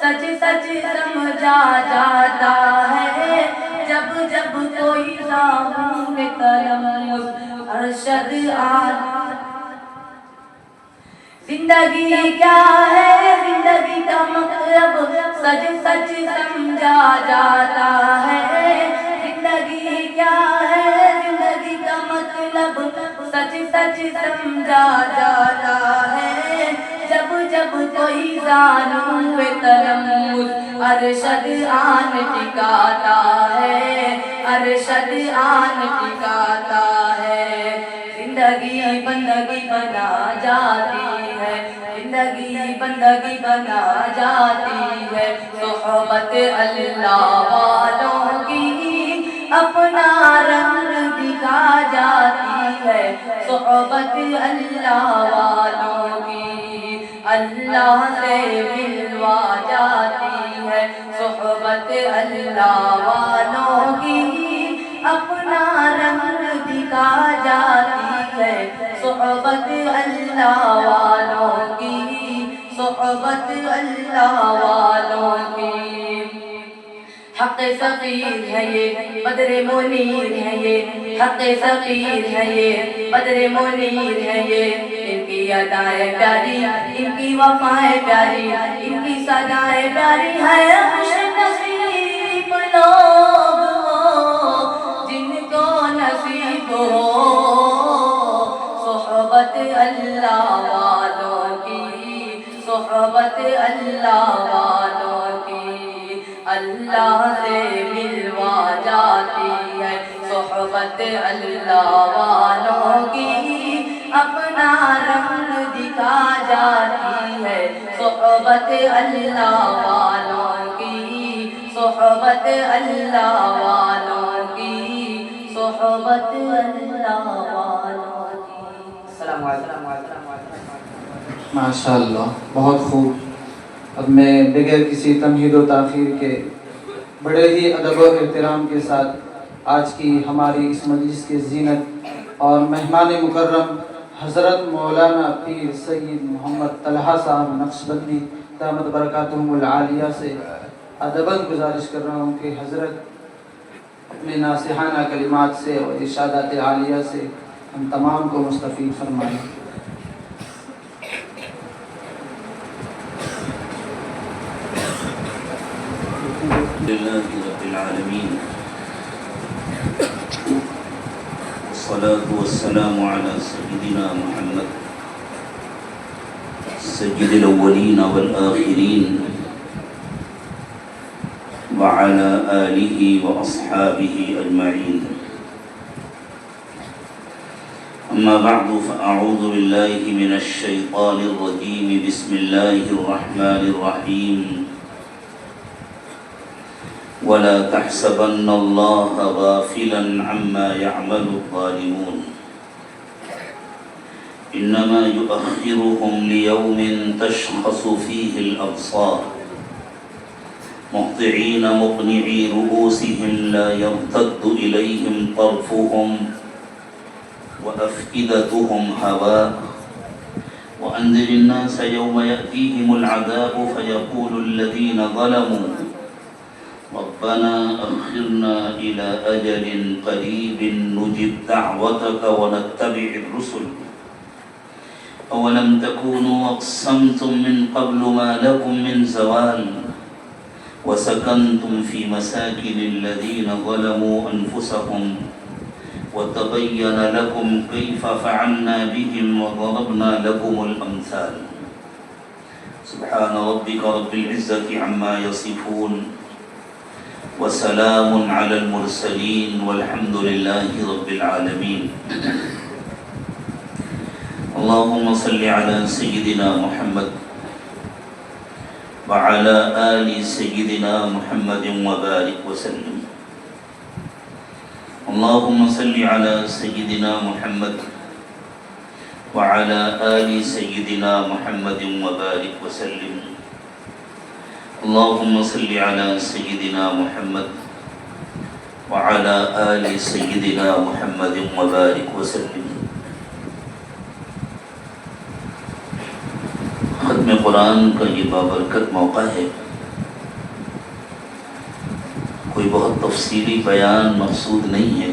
سچ سچ سمجھا جاتا ہے. جب جب کوئی راہوں میں کرم ارشد زندگی کیا ہے، زندگی کا مطلب سچ سچ سمجھا جاتا ہے. زندگی کیا ہے، زندگی کا مطلب سچ سچ سمجھا جاتا ہے. جب جب کوئی زانو تلمس ارشد آن ٹکاتا ہے، ارشد آن ٹکاتا ہے. زندگی بندگی بنا جاتی ہے، زندگی بندگی بنا جاتی ہے. صحبت اللہ والوں کی اپنا رنگ دکھا جاتی ہے. صحبت اللہ والوں کی اللہ سے ملوا جاتی ہے. صحبت اللہ والوں کی اپنا رنگ دکھا جاتی ہے. صحبت اللہ والوں کی، صحبت اللہ والوں کی. حق فقیر ہے یہ، بدر منیر ہے یہ. حق فقیر ہے یہ، بدر منیر ہے یہ. ان کی ادائیں پیاری، ان کی وفائیں پیاری، ان کی صدائیں پیاری ہے. خوش نصیب لوگ وہ جن کو نصیب ہو صحبت اللہ والوں کی، صحبت اللہ والوں کی اللہ سے ملوا جاتی ہے. صحبت اللہ والوں کی اپنا رنگ دکھا جاتی ہے. صحبت اللہ والوں کی، صحبت اللہ والوں کی. صحبت اللہ والوں کی۔ السلام علیکم۔ ماشاءاللہ، بہت خوب۔ اب میں بغیر کسی تمہید و تاخیر کے بڑے ہی ادب و احترام کے ساتھ آج کی ہماری اس مجلس کے زینت اور مہمان مکرم حضرت مولانا پیر سید محمد طلحہ صاحب نقشبندی دامت برکاتہم العالیہ سے ادباً گزارش کر رہا ہوں کہ حضرت اپنے ناصحانہ کلمات سے اور ارشادات عالیہ سے ہم تمام کو مستفید فرمائیں۔ لله رب العالمين والصلاة والسلام على سيدنا محمد سيد الأولين والآخرين وعلى آله وأصحابه أجمعين، أما بعد فأعوذ بالله من الشيطان الرجيم، بسم الله الرحمن الرحيم، ولا تحسبن الله غافلا عما يعمل الظالمون، إنما يؤخرهم ليوم تشخص فيه الأبصار، مهطعين مقنعي رؤوسهم لا يرتد إليهم طرفهم وأفئدتهم هواء، وأنذر الناس يوم يأتيهم العذاب فيقول الذين ظلموا ربنا أخرنا إلى أجل قريب نجب دعوتك ونتبع الرسل، أولم تكونوا أقسمتم من قبل ما لكم من زوال، وسكنتم في مساكن الذين ظلموا أنفسهم، وتبين لكم كيف فعلنا بهم وضربنا لكم الأمثال، سبحان ربك رب العزة عما يصفون، وسلام على المرسلين، والحمد لله رب العالمين۔ اللهم صل على سيدنا محمد وعلى آل سيدنا محمد وبارك وسلم۔ اللهم صل على سيدنا محمد وعلى آل سيدنا محمد وبارك وسلم۔ اللهم صل على سيدنا محمد وعلى آل سيدنا محمد وبارك وسلم۔ ختم قرآن کا یہ بابرکت موقع ہے، کوئی بہت تفصیلی بیان مقصود نہیں ہے،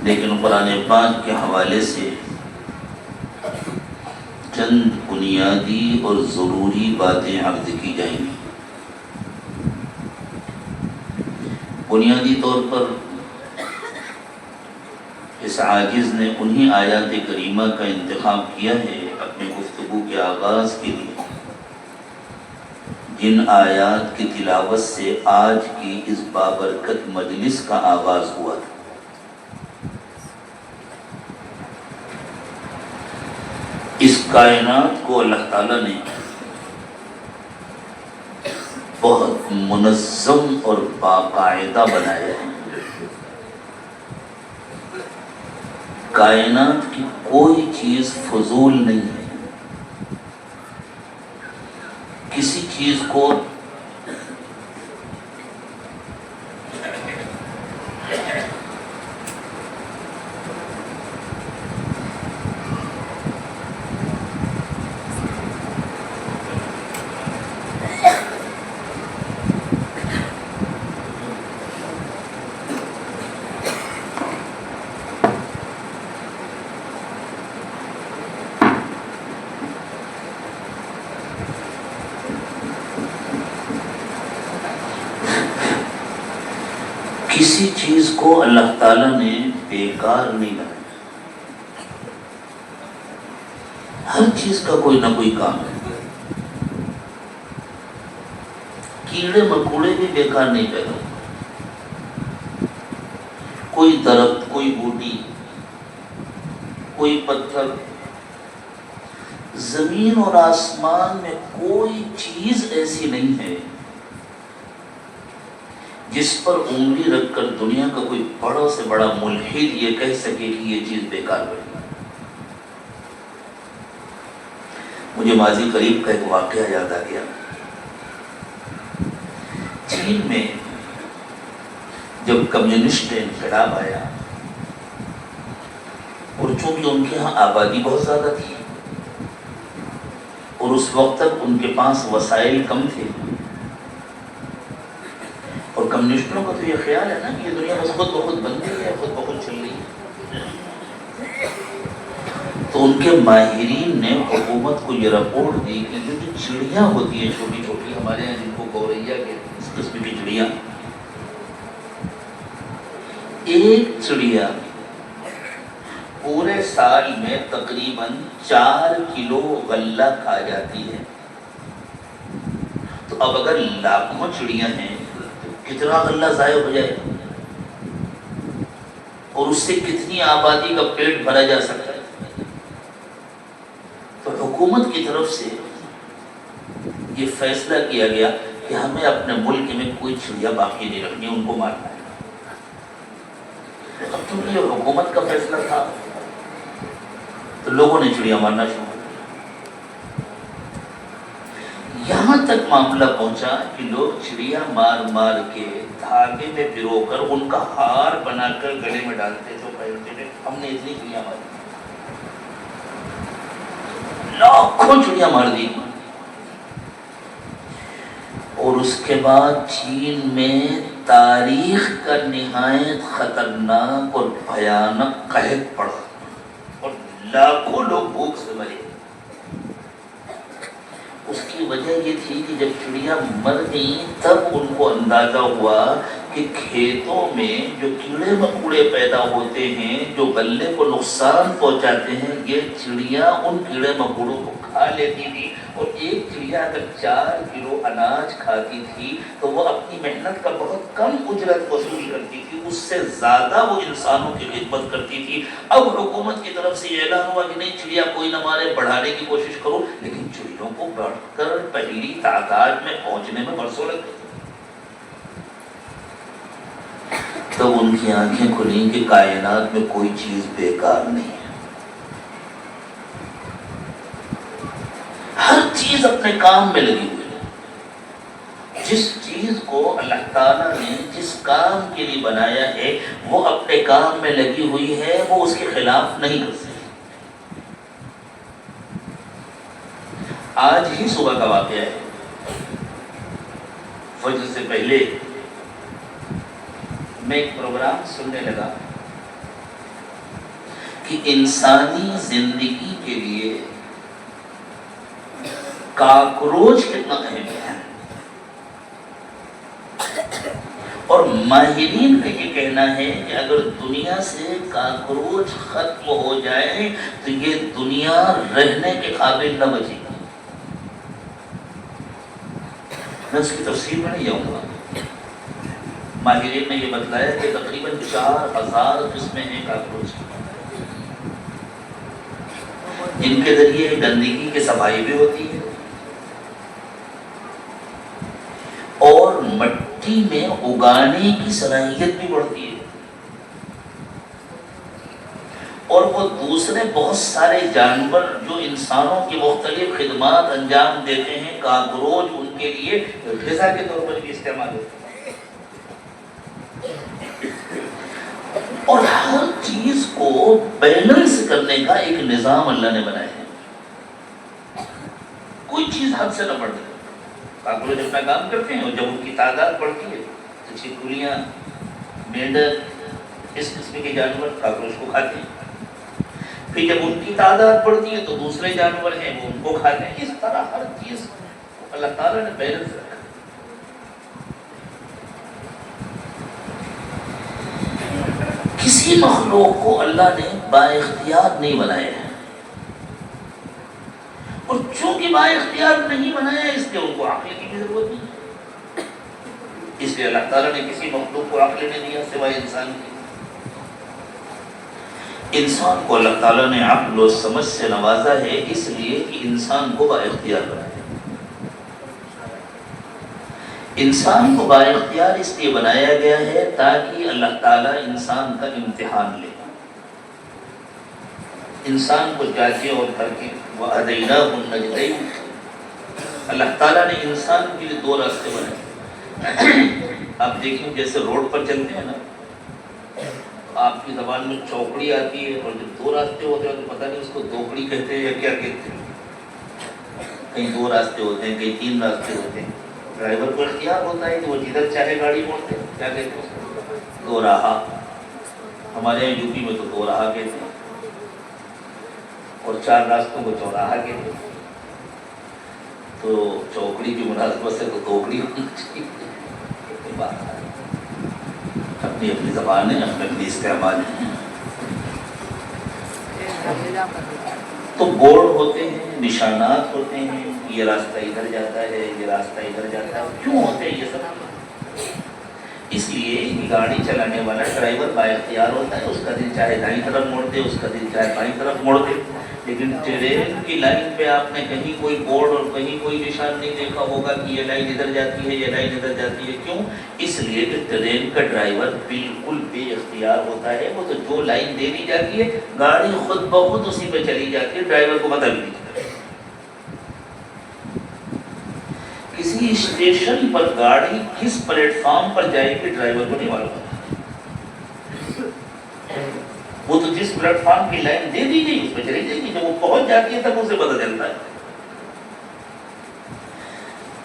لیکن قرآن پاک کے حوالے سے چند بنیادی اور ضروری باتیں عرض کی جائیں گی۔ بنیادی طور پر اس عاجز نے انہی آیات کریمہ کا انتخاب کیا ہے اپنی گفتگو کے آغاز کے لیے، جن آیات کی تلاوت سے آج کی اس بابرکت مجلس کا آغاز ہوا تھا۔ اس کائنات کو اللہ تعالیٰ نے بہت منظم اور باقاعدہ بنایا ہے۔ کائنات کی کوئی چیز فضول نہیں ہے، کسی چیز کو کسی چیز کو اللہ تعالیٰ نے بیکار نہیں بنایا، ہر چیز کا کوئی نہ کوئی کام ہے۔ کیڑے مکوڑے بھی بیکار نہیں پیدا ہوتے، کوئی درخت، کوئی بوٹی، کوئی پتھر، زمین اور آسمان میں کوئی چیز ایسی نہیں ہے جس پر انگلی رکھ کر دنیا کا کوئی بڑا سے بڑا ملحد یہ کہہ سکے کہ یہ چیز بیکار بنی. مجھے ماضی قریب کا ایک واقعہ یاد آ گیا. چین میں جب کمیونسٹ انقلاب آیا اور چونکہ ان کے ہاں آبادی بہت زیادہ تھی اور اس وقت تک ان کے پاس وسائل کم تھے، اور کمیونسٹوں کا تو یہ خیال ہے نا کہ یہ دنیا بس خود بخود بن گئی ہے، خود بخود چل رہی ہے، تو ان کے ماہرین نے حکومت کو یہ رپورٹ دی کہ جو چڑیاں ہوتی ہیں چھوٹی چھوٹی ہمارے یہاں جن کو گوریا کے اس قسم کی چڑیاں، ایک چڑیا پورے سال میں تقریباً 4 کلو غلہ کھا جاتی ہے. تو اب اگر لاکھوں چڑیاں ہیں تو کتنا غلہ ضائع ہو جائے اور اس سے کتنی آبادی کا پیٹ بھرا جا سکتا ہے. تو حکومت کی طرف سے یہ فیصلہ کیا گیا کہ ہمیں اپنے ملک میں کوئی چڑیا باقی نہیں رکھنی، ان کو مارنا ہے. اب چونکہ یہ حکومت کا فیصلہ تھا تو لوگوں نے چڑیا مارنا شروع کر دیا. یہاں تک معاملہ پہنچا کہ لوگ چڑیا مار مار کے دھاگے میں پرو کر ان کا ہار بنا کر گلے میں ڈالتے تھے، پہنتے تھے. ہم نے اتنی چڑیا ماری، لاکھوں چڑیا مار دی. اور اس کے بعد چین میں تاریخ کا نہایت خطرناک اور بھیانک قحط پڑا اور لاکھوں لوگ بھوک سے مرے. اس کی وجہ یہ تھی کہ جب چڑیا مر گئیں تب ان کو اندازہ ہوا کہ کھیتوں میں جو کیڑے مکوڑے پیدا ہوتے ہیں جو غلے کو نقصان پہنچاتے ہیں، یہ چڑیا ان کیڑے مکوڑوں کو کھا لیتی تھی. اور ایک چڑیا اگر 4 کلو اناج کھاتی تھی تو وہ اپنی محنت کا بہت کم اجرت وصول کرتی تھی، اس سے زیادہ وہ انسانوں کی خدمت کرتی تھی. اب حکومت کی طرف سے یہ اعلان ہوا کہ نہیں، چڑیا کوئی نہ مارے، بڑھانے کی کوشش کرو. لیکن چڑیوں کو بڑھ کر پہلی تعداد میں پہنچنے میں برسوں لگ گئے. تب ان کی آنکھیں کھلیں کہ کائنات میں کوئی چیز بیکار نہیں ہے، ہر چیز اپنے کام میں لگی ہوئی ہے. جس چیز کو اللہ تعالیٰ نے جس کام کے لیے بنایا ہے وہ اپنے کام میں لگی ہوئی ہے، وہ اس کے خلاف نہیں کر سکتی. آج ہی صبح کا واقعہ ہے. فجر سے پہلے میں ایک پروگرام سننے لگا کہ انسانی زندگی کے لیے کاکروچ کتنا اہم ہے. اور ماہرین کا یہ کہنا ہے کہ اگر دنیا سے کاکروچ ختم ہو جائے تو یہ دنیا رہنے کے قابل نہ بچے گی. میں اس کی تفصیل میں نہیں جاؤں گا. ماہرین نے یہ بتلایا کہ تقریباً 4000 قسمیں ہیں کاکروچ کی، جن کے ذریعے گندگی کی صفائی بھی ہوتی ہے اور مٹی میں اگانے کی صلاحیت بھی بڑھتی ہے. اور وہ دوسرے بہت سارے جانور جو انسانوں کی مختلف خدمات انجام دیتے ہیں، کاکروچ ان کے لیے غذا کے طور پر بھی استعمال ہوتے ہیں. اور ہر چیز کو بیلنس کرنے کا ایک نظام اللہ نے بنایا ہے. کوئی چیز حد سے نہ بڑھ جائے. کاکروچ اپنا کام کرتے ہیں اور جب ان کی تعداد بڑھتی ہے تو چھپکلیاں، مینڈک، اس قسم کے جانور کاکروچ کو کھاتے ہیں. پھر جب ان کی تعداد بڑھتی ہے تو دوسرے جانور ہیں وہ ان کو کھاتے ہیں. اس طرح ہر چیز کو اللہ تعالیٰ نے بیلنس رکھا. کسی مخلوق کو اللہ نے با اختیار نہیں بنایا ہے، اور چونکہ با اختیار نہیں بنایا ہے اس لیے ان کو عقل کی بھی ضرورت نہیں ہے. اس لیے اللہ تعالیٰ نے کسی مخلوق کو عقل نہیں دیا سوائے انسان کی. انسان کو اللہ تعالیٰ نے عقل و سمجھ سے نوازا ہے اس لیے کہ انسان کو با اختیار بنایا. انسان کو بااختیار اس لیے بنایا گیا ہے تاکہ اللہ تعالیٰ انسان کا امتحان لے. انسان کو جانچے اور پرکھے. وَهَدَيْنَاهُ النَّجْدَيْنِ. اللہ تعالیٰ نے انسان کے لیے دو راستے بنائے. آپ دیکھیں جیسے روڈ پر چلتے ہیں نا، آپ کی زبان میں چوکڑی آتی ہے، اور جب دو راستے ہوتے ہیں تو پتہ نہیں اس کو دوکڑی کہتے ہیں یا کیا کہتے ہیں. کہیں دو راستے ہوتے ہیں، کہیں تین راستے ہوتے ہیں. ڈرائیور کو اختیار ہوتا ہے کہ وہ جدھر چاہے گاڑی موڑتے ہیں. کیا کہتے ہیں؟ دو راہا. ہمارے یہاں یو پی میں تو دو راہا کہتے ہیں، اور چار راستوں کو چوراہا کہتے ہیں. تو چوکڑی کی مناسبت سے تو دوکڑی ہونی چاہیے. اپنی اپنی زبانیں، اپنے اپنی استعمال ہیں. تو بورڈ ہوتے ہیں، نشانات ہوتے ہیں، یہ راستہ ادھر جاتا ہے، یہ راستہ ادھر جاتا ہے. کیوں ہوتے ہیں یہ سب؟ اس لیے کہ گاڑی چلانے والا ڈرائیور بااختیار ہوتا ہے. اس کا دل چاہے دائیں طرف موڑ دے، اس کا دل چاہے بائیں طرف موڑ دے. لیکن ٹرین کی لائن پہ آپ نے کہیں کوئی بورڈ اور کہیں کوئی نشان نہیں دیکھا ہوگا کہ یہ لائن ادھر جاتی ہے، یہ لائن ادھر جاتی ہے. کیوں؟ اس لیے کہ ٹرین کا ڈرائیور بالکل بے اختیار ہوتا ہے. وہ تو جو لائن دے دی جاتی ہے گاڑی خود بخود اسی پہ چلی جاتی ہے، ڈرائیور کو پتہ بھی نہیں چلتا. کسی اسٹیشن پر گاڑی کس پلیٹ فارم پر جائے گی ڈرائیور کو نہیں معلوم ہوتا. وہ تو جس پلیٹ فارم کی لائن دے دی گئی اس پہ چلی جائے گی. جب وہ پہنچ جاتی ہے تب اسے پتہ چلتا ہے.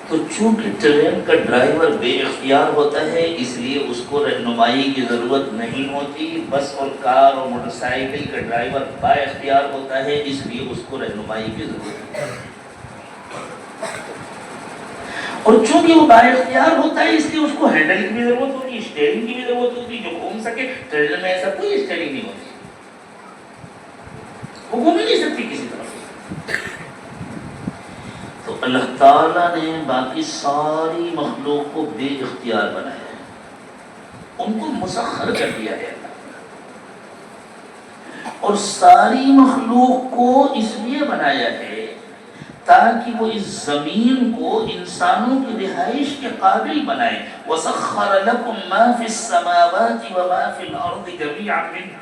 تو چونکہ ٹرین کا ڈرائیور بے اختیار ہوتا ہے اس لیے اس کو رہنمائی کی ضرورت نہیں ہوتی. بس اور کار اور موٹر سائیکل کا ڈرائیور با اختیار ہوتا ہے اس لیے اس کو رہنمائی کی ضرورت ہے. اور چونکہ وہ با اختیار ہوتا ہے اس لیے اس کو ہینڈل کی بھی ضرورت ہوتی ہے، اسٹیئرنگ کی بھی ضرورت ہوتی ہے. جو گھوم سکے. ٹرین میں ایسا کوئی اسٹیئرنگ نہیں ہوتی، وہ گھوم ہی نہیں سکتی کسی طرح. تو اللہ تعالیٰ نے باقی ساری مخلوق کو بے اختیار بنایا ہے، ان کو مسخر کر دیا ہے. اور ساری مخلوق کو اس لیے بنایا ہے تاکہ وہ اس زمین کو انسانوں کی رہائش کے قابل بنائے. وَسَخَّرَ لَكُم مَّا فِي السَّمَاوَاتِ وَمَا فِي الْأَرْضِ جَمِيعًا مِّنْهُ.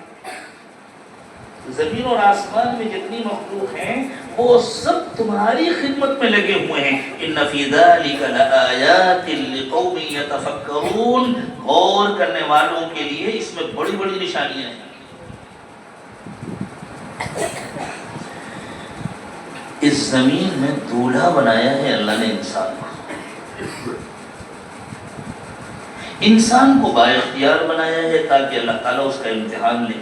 زمین اور آسمان میں جتنی مخلوق ہیں وہ سب تمہاری خدمت میں لگے ہوئے ہیں. إِنَّ فِي ذَلِكَ لَآيَاتٍ لِقَوْمٍ يَتَفَكَّرُونَ. غور کرنے والوں کے لیے اس میں بڑی بڑی نشانیاں ہیں. اس زمین میں دولہا بنایا ہے اللہ نے انسان کو. انسان کو با اختیار بنایا ہے تاکہ اللہ تعالیٰ اس کا امتحان لے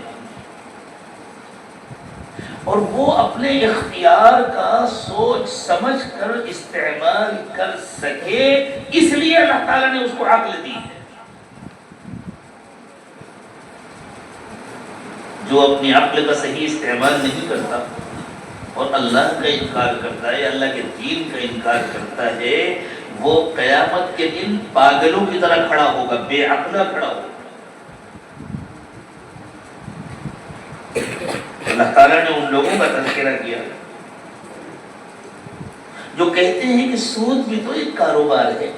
اور وہ اپنے اختیار کا سوچ سمجھ کر استعمال کر سکے. اس لیے اللہ تعالیٰ نے اس کو عقل دی ہے. جو اپنی عقل کا صحیح استعمال نہیں کرتا اور اللہ کا انکار کرتا ہے، اللہ کے دین کا انکار کرتا ہے، وہ قیامت کے دن پاگلوں کی طرح کھڑا ہوگا، بے عقلہ کھڑا ہوگا. اللہ تعالیٰ نے ان لوگوں کا تذکرہ کیا جو کہتے ہیں کہ سود بھی تو ایک کاروبار ہے.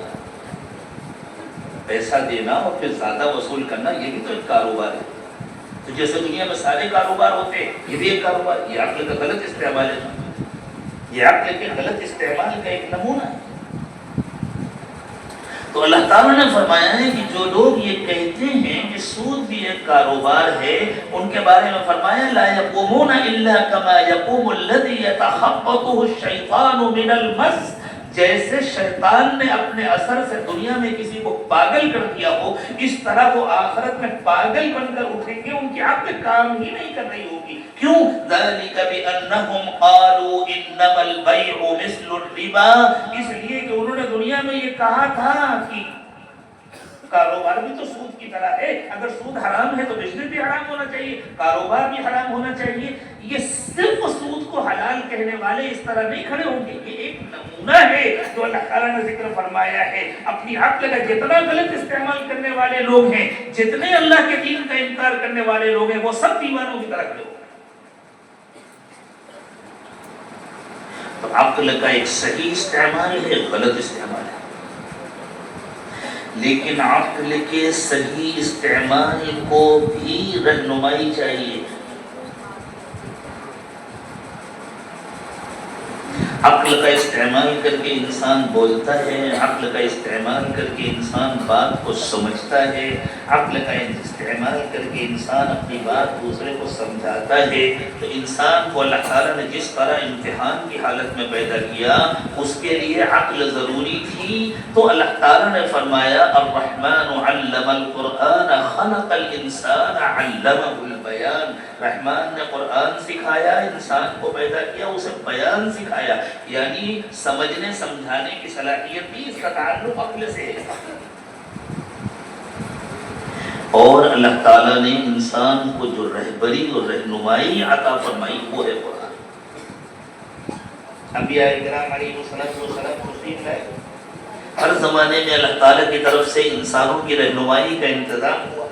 پیسہ دینا اور پھر زیادہ وصول کرنا یہ بھی تو ایک کاروبار ہے. تو جیسے دنیا میں سارے کاروبار ہوتے ہیں یہ بھی ایک کاروبار. یہ عقل کا غلط استعمال ہے، یہ عقل کے غلط استعمال کا ایک نمونہ ہے. تو اللہ تعالیٰ نے فرمایا ہے کہ جو لوگ یہ کہتے ہیں کہ سود بھی ایک کاروبار ہے ان کے بارے میں فرمایا لا يقومون الا كما يقوم الذي يتخبطه الشيطان من المس. جیسے شیطان نے اپنے اثر سے دنیا میں کسی کو پاگل کر دیا ہو اس طرح وہ آخرت میں پاگل بن کر اٹھیں گے. ان کی عقل کام ہی نہیں کر رہی ہوگی. کیوں؟ ذَلِكَ بِأَنَّهُمْ قَالُوا إِنَّمَا الْبَيْعُ مِثْلُ الرِّبَا. اس لیے کہ انہوں نے دنیا میں یہ کہا تھا کہ کاروبار بھی تو سود کی طرح ہے. اگر سود حرام ہے تو بزنس بھی حرام ہونا چاہیے، کاروبار بھی حرام ہونا چاہیے. یہ صرف سود کو حلال کہنے والے اس طرح نہیں کھڑے ہوں گے. یہ ایک نمونہ ہے جو اللہ تعالیٰ نے ذکر فرمایا ہے. اپنی عقل کا جتنا غلط استعمال کرنے والے لوگ ہیں، جتنے اللہ کے دین کا انکار کرنے والے لوگ ہیں، وہ سب دیوانوں کی طرح کھڑے ہوں گے. تو عقل کا ایک صحیح استعمال ہے، غلط استعمال ہے. لیکن عقل کے صحیح استعمال کو بھی رہنمائی چاہیے. عقل کا استعمال کر کے انسان بولتا ہے، عقل کا استعمال کر کے انسان بات کو سمجھتا ہے، عقل کا استعمال کر کے انسان اپنی بات دوسرے کو سمجھاتا ہے. تو انسان کو اللہ تعالیٰ نے جس طرح امتحان کی حالت میں پیدا کیا اس کے لیے عقل ضروری تھی. تو اللہ تعالیٰ نے فرمایا الرحمن علم القرآن خلق الانسان علمہ البیان. رحمان نے قرآن سکھایا، انسان کو پیدا کیا، اسے بیان سکھایا. یعنی سمجھنے سمجھانے کی صلاحیت بھی، اس کا تعلق عقل سے ہے. اور اللہ تعالیٰ نے انسان کو جو رہبری اور رہنمائی عطا فرمائی وہ ہے قرآن. انبیاء کرام علیہ السلام تشریف لائے. ہر زمانے میں اللہ تعالیٰ کی طرف سے انسانوں کی رہنمائی کا انتظام ہوا،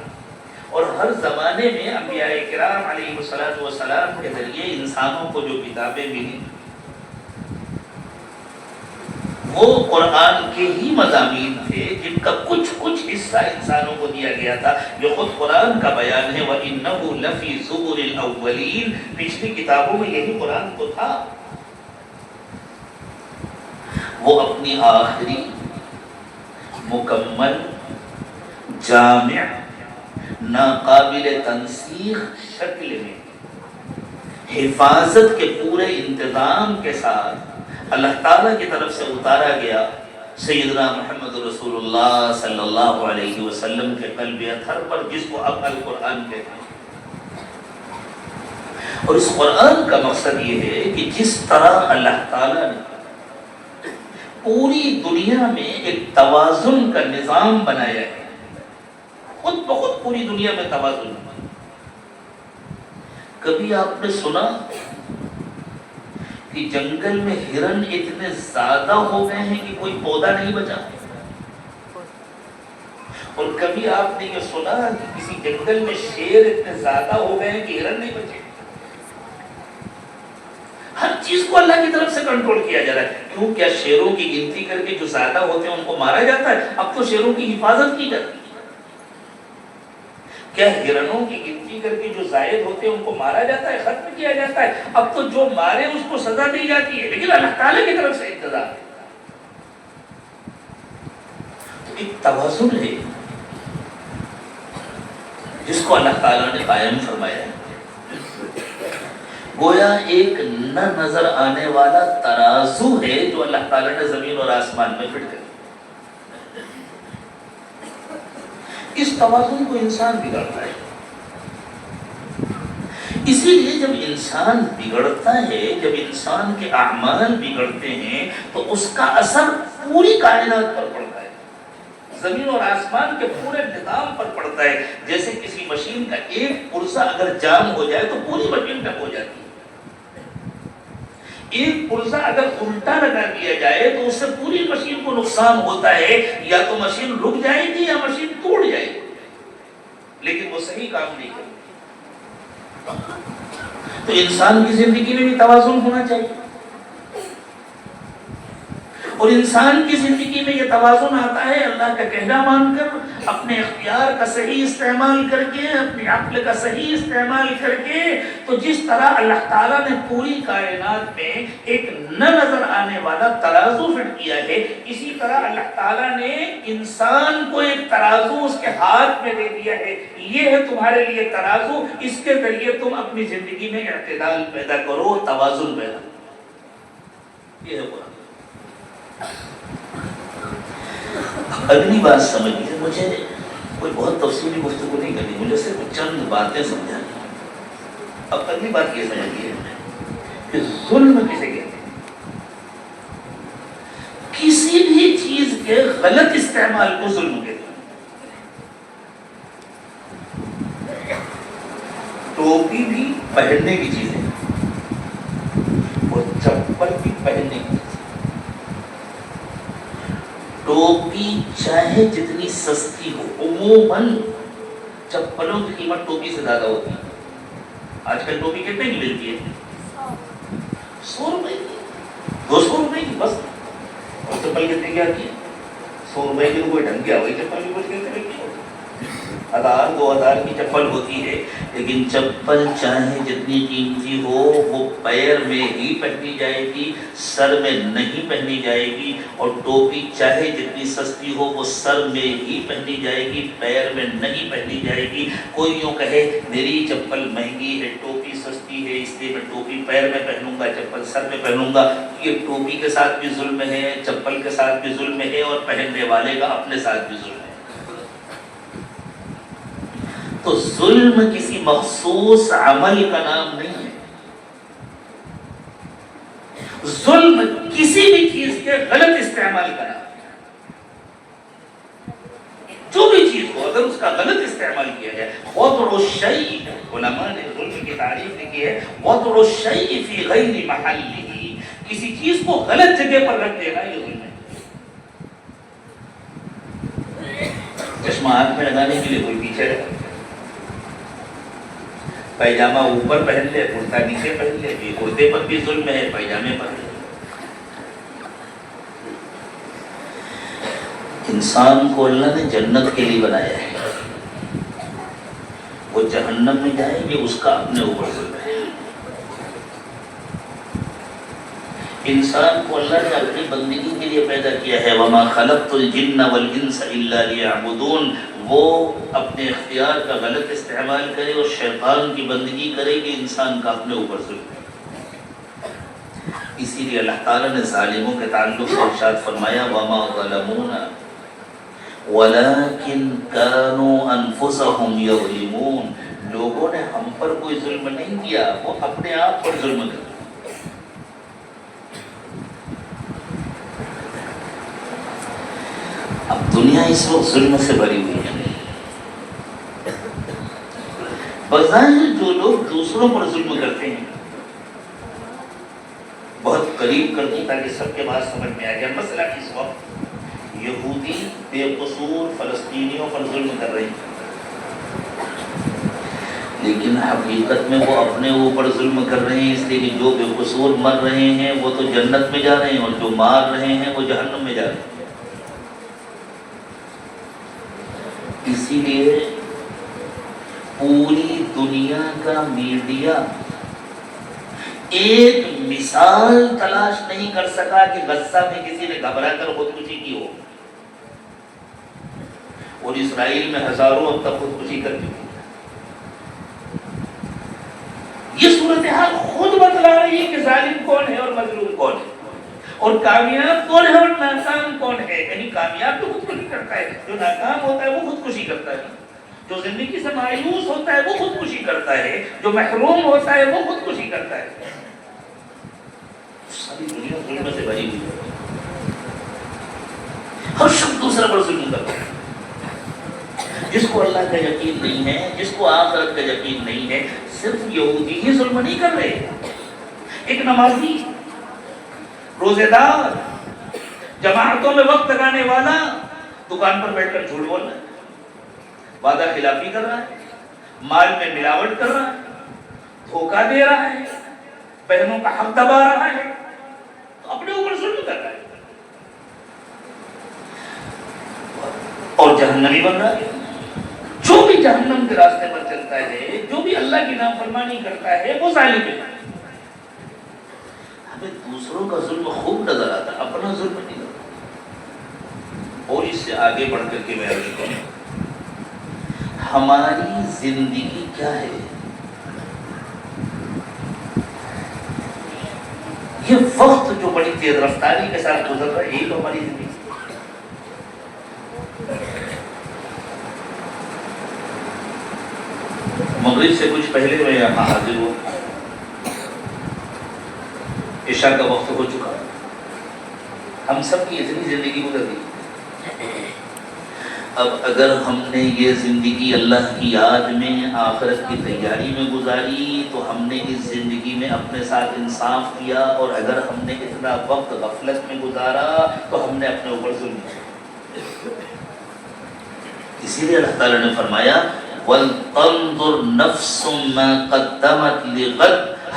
اور ہر زمانے میں انبیاء کرام علیہ السلام کے ذریعے انسانوں کو جو کتابیں ملی وہ قرآن کے ہی مضامین تھے، جن کا کچھ حصہ انسانوں کو دیا گیا تھا، جو خود قرآن کا بیان ہے. وَإِنَّهُ لَفِي زُبُرِ الْأَوَّلِينَ. پچھلی کتابوں میں یہی قرآن تو تھا. وہ اپنی آخری مکمل جامع ناقابل تنسیخ شکل میں حفاظت کے پورے انتظام کے ساتھ اللہ تعالیٰ کی طرف سے اتارا گیا سیدنا محمد رسول اللہ صلی اللہ علیہ وسلم کے قلب اطہر پر، جس کو اب القرآن کہتے ہیں. اور اس قرآن کا مقصد یہ ہے کہ جس طرح اللہ تعالیٰ نے پوری دنیا میں ایک توازن کا نظام بنایا ہے، خود بخود پوری دنیا میں توازن. کبھی آپ نے سنا کہ جنگل میں ہرن اتنے زیادہ ہو گئے ہیں کہ کوئی پودا نہیں بچا؟ اور کبھی آپ نے یہ سنا کہ کسی جنگل میں شیر اتنے زیادہ ہو گئے ہیں کہ ہرن نہیں بچے؟ ہر چیز کو اللہ کی طرف سے کنٹرول کیا جا رہا ہے. کیوں؟ کیا شیروں کی گنتی کر کے جو زیادہ ہوتے ہیں ان کو مارا جاتا ہے؟ اب تو شیروں کی حفاظت کی جاتی ہے. کیا ہرنوں کی گنتی کر کے جو زائد ہوتے ہیں ان کو مارا جاتا ہے، ختم کیا جاتا ہے؟ اب تو جو مارے اس کو سزا دی جاتی ہے. لیکن اللہ تعالیٰ کی طرف سے انتظام ہے. تو ایک توازن ہے جس کو اللہ تعالیٰ نے قائم فرمایا ہے. گویا ایک نہ نظر آنے والا ترازو ہے جو اللہ تعالیٰ نے زمین اور آسمان میں فٹ کر. اس توازن کو انسان بگڑتا ہے. اسی لیے جب انسان بگڑتا ہے، جب انسان کے اعمال بگڑتے ہیں تو اس کا اثر پوری کائنات پر پڑتا ہے، زمین اور آسمان کے پورے نظام پر پڑتا ہے. جیسے کسی مشین کا ایک پرزہ اگر جام ہو جائے تو پوری مشین ٹپ ہو جاتی ہے. ایک پرزہ اگر الٹا لگا دیا جائے تو اس سے پوری مشین کو نقصان ہوتا ہے. یا تو مشین رک جائے گی یا مشین ٹوٹ جائے گی، لیکن وہ صحیح کام نہیں کرے. تو انسان کی زندگی میں بھی توازن ہونا چاہیے، اور انسان کی زندگی میں یہ توازن آتا ہے اللہ کا کہنا مان کر، اپنے اختیار کا صحیح استعمال کر کے، اپنے عقل کا صحیح استعمال کر کے. تو جس طرح اللہ تعالیٰ نے پوری کائنات میں ایک نہ نظر آنے والا ترازو فٹ کیا ہے، اسی طرح اللہ تعالیٰ نے انسان کو ایک ترازو اس کے ہاتھ میں دے دیا ہے. یہ ہے تمہارے لیے ترازو، اس کے ذریعے تم اپنی زندگی میں اعتدال پیدا کرو، توازن پیدا کرو. یہ ہے قرآن. اگلی بات سمجھیے، مجھے کوئی بہت تفصیلی گفتگو نہیں کرنی، مجھے صرف چند باتیں سمجھانی. اب اگلی بات یہ سمجھیے کہ ظلم کسے کہتے ہیں. کسی بھی چیز کے غلط استعمال کو ظلم کہتے ہیں. ٹوپی بھی پہننے کی چیز ہے اور چپل بھی پہننے کی چیز. ٹوپی چاہے جتنی سستی ہو، عموماً چپلوں کی قیمت ٹوپی سے زیادہ ہوتی ہے. آج کل ٹوپی کتنے کی ملتی ہے؟ 100 روپے کی، 200 روپے کی بس. اور چپل کتنے کی آتی ہے؟ 100 روپے کی تو کوئی ڈھنگ کیا وہی چپل بھی بچ گئی 1000 2000 کی چپل ہوتی ہے، لیکن چپل چاہے جتنی قیمتی ہو وہ پیر میں ہی پہنی جائے گی، سر میں نہیں پہنی جائے گی، اور ٹوپی چاہے جتنی سستی ہو وہ سر میں ہی پہنی جائے گی، پیر میں نہیں پہنی جائے گی۔ کوئی یوں کہے میری چپل مہنگی ہے، ٹوپی سستی ہے، اس لیے میں ٹوپی پیر میں پہنوں گا، چپل سر میں پہنوں گا، یہ ٹوپی کے ساتھ بھی ظلم ہے، چپل کے ساتھ بھی ظلم ہے، اور پہننے والے کا اپنے ساتھ بھی ظلم ہے۔ تو ظلم کسی مخصوص عمل کا نام نہیں ہے، ظلم کسی بھی چیز کے غلط استعمال کا نام ہے۔ جو بھی چیز ہو اگر اس کا غلط استعمال کیا جائے، وضع الشیء، علماء نے ظلم کی تعریف لکھی ہے وضع الشیء فی غیر محلہ، کسی چیز کو غلط جگہ پر رکھ دینا یہ ظلم ہے۔ چشمہ آنکھ میں لگانے کے لیے کوئی پیچھے رہتا، پیجامہ اوپر پہن لے، کرتا نیچے پہن لے، یہ کرتے پر بھی ظلم ہے، پیجامے پر بھی۔ انسان کو اللہ نے جنت کے لیے بنایا ہے، وہ جہنم میں جائے گی اس کا اپنے اوپر ظلم ہے۔ انسان کو اللہ نے اپنی بندگی کے لیے پیدا کیا ہے، وما خلقت الجن والانس الا لیعبدون، وہ اپنے اختیار کا غلط استعمال کرے اور شیطان کی بندگی کرے گی، انسان کا اپنے اوپر ظلم ہے۔ اسی لیے اللہ تعالیٰ نے ظالموں کے تعلق سے ارشاد فرمایا وما ظلمونا ولكن كانوا انفسهم يظلمون، لوگوں نے ہم پر کوئی ظلم نہیں کیا، وہ اپنے آپ پر ظلم کر۔ اب دنیا اس وقت ظلم سے بھری ہوئی ہے، بظاہر جو لوگ دوسروں پر ظلم کرتے ہیں بہت قریب کر دوں تاکہ سب کے بات سمجھ میں آ جائے۔ مثلا اس وقت یہودی بے قصور فلسطینیوں پر ظلم کر رہے ہیں، لیکن حقیقت میں وہ اپنے اوپر ظلم کر رہے ہیں، اس لیے کہ جو بے قصور مر رہے ہیں وہ تو جنت میں جا رہے ہیں، اور جو مار رہے ہیں وہ جہنم میں جا رہے ہیں۔ اسی لیے پوری دنیا کا میڈیا ایک مثال تلاش نہیں کر سکا کہ غزہ میں کسی نے گھبرا کر خودکشی کی ہو، اور اسرائیل میں ہزاروں اب تک خودکشی کر چکی۔ یہ صورتحال خود بتلا رہی ہے کہ ظالم کون ہے اور مظلوم کون ہے، اور کامیاب کون ہے اور ناکام کون ہے۔ یعنی کامیاب تو خودکشی کرتا ہے، جو ناکام ہوتا ہے وہ خودکشی کرتا ہے، جو زندگی سے مایوس ہوتا ہے وہ خودکشی کرتا ہے، جو محروم ہوتا ہے وہ خودکشی کرتا ہے۔ ساری دنیا ظلم سے بھری ہوئی ہے، ہر شخص دوسرے پر ظلم کرتا ہے۔ جس کو اللہ کا یقین نہیں ہے، جس کو آخرت کا یقین نہیں ہے، صرف یہودی ہی ظلم نہیں کر رہے، ایک نمازی، روزے دار، جماعتوں میں وقت لگانے والا دکان پر بیٹھ کر جھوٹ بول رہا ہے، وعدہ خلافی کر رہا ہے، مال میں ملاوٹ کر رہا ہے، دھوکہ دے رہا ہے، بہنوں کا حق دبا رہا ہے، تو اپنے اوپر ظلم کر رہا ہے اور جہنمی بن رہا ہے۔ جو بھی جہنم کے راستے پر چلتا ہے، جو بھی اللہ کی نافرمانی کرتا ہے وہ ظالم ہے۔ ہمیں دوسروں کا ظلم خوب نظر آتا ہے، اپنا ظلم نہیں نظر۔ اور اس سے آگے بڑھ کر کے میں عرض کروں، ہماری زندگی کیا ہے؟ یہ وقت جو بڑی تیز رفتاری کے ساتھ گزر رہا ہے، یہی تو ہماری زندگی۔ مغرب سے کچھ پہلے میں یہاں حاضر ہوں، عشاء کا وقت ہو چکا، ہم سب کی اتنی زندگی گزر گئی۔ اب اگر ہم نے یہ زندگی اللہ کی یاد میں، آخرت کی تیاری میں گزاری، تو ہم نے اس زندگی میں اپنے ساتھ انصاف کیا، اور اگر ہم نے اتنا وقت غفلت میں گزارا تو ہم نے اپنے اوپر ظلم کیا۔ اسی لیے اللہ تعالیٰ نے فرمایا وَلْتَنْظُرْ نَفْسٌ مَا قَدَّمَتْ لِغَدٍ،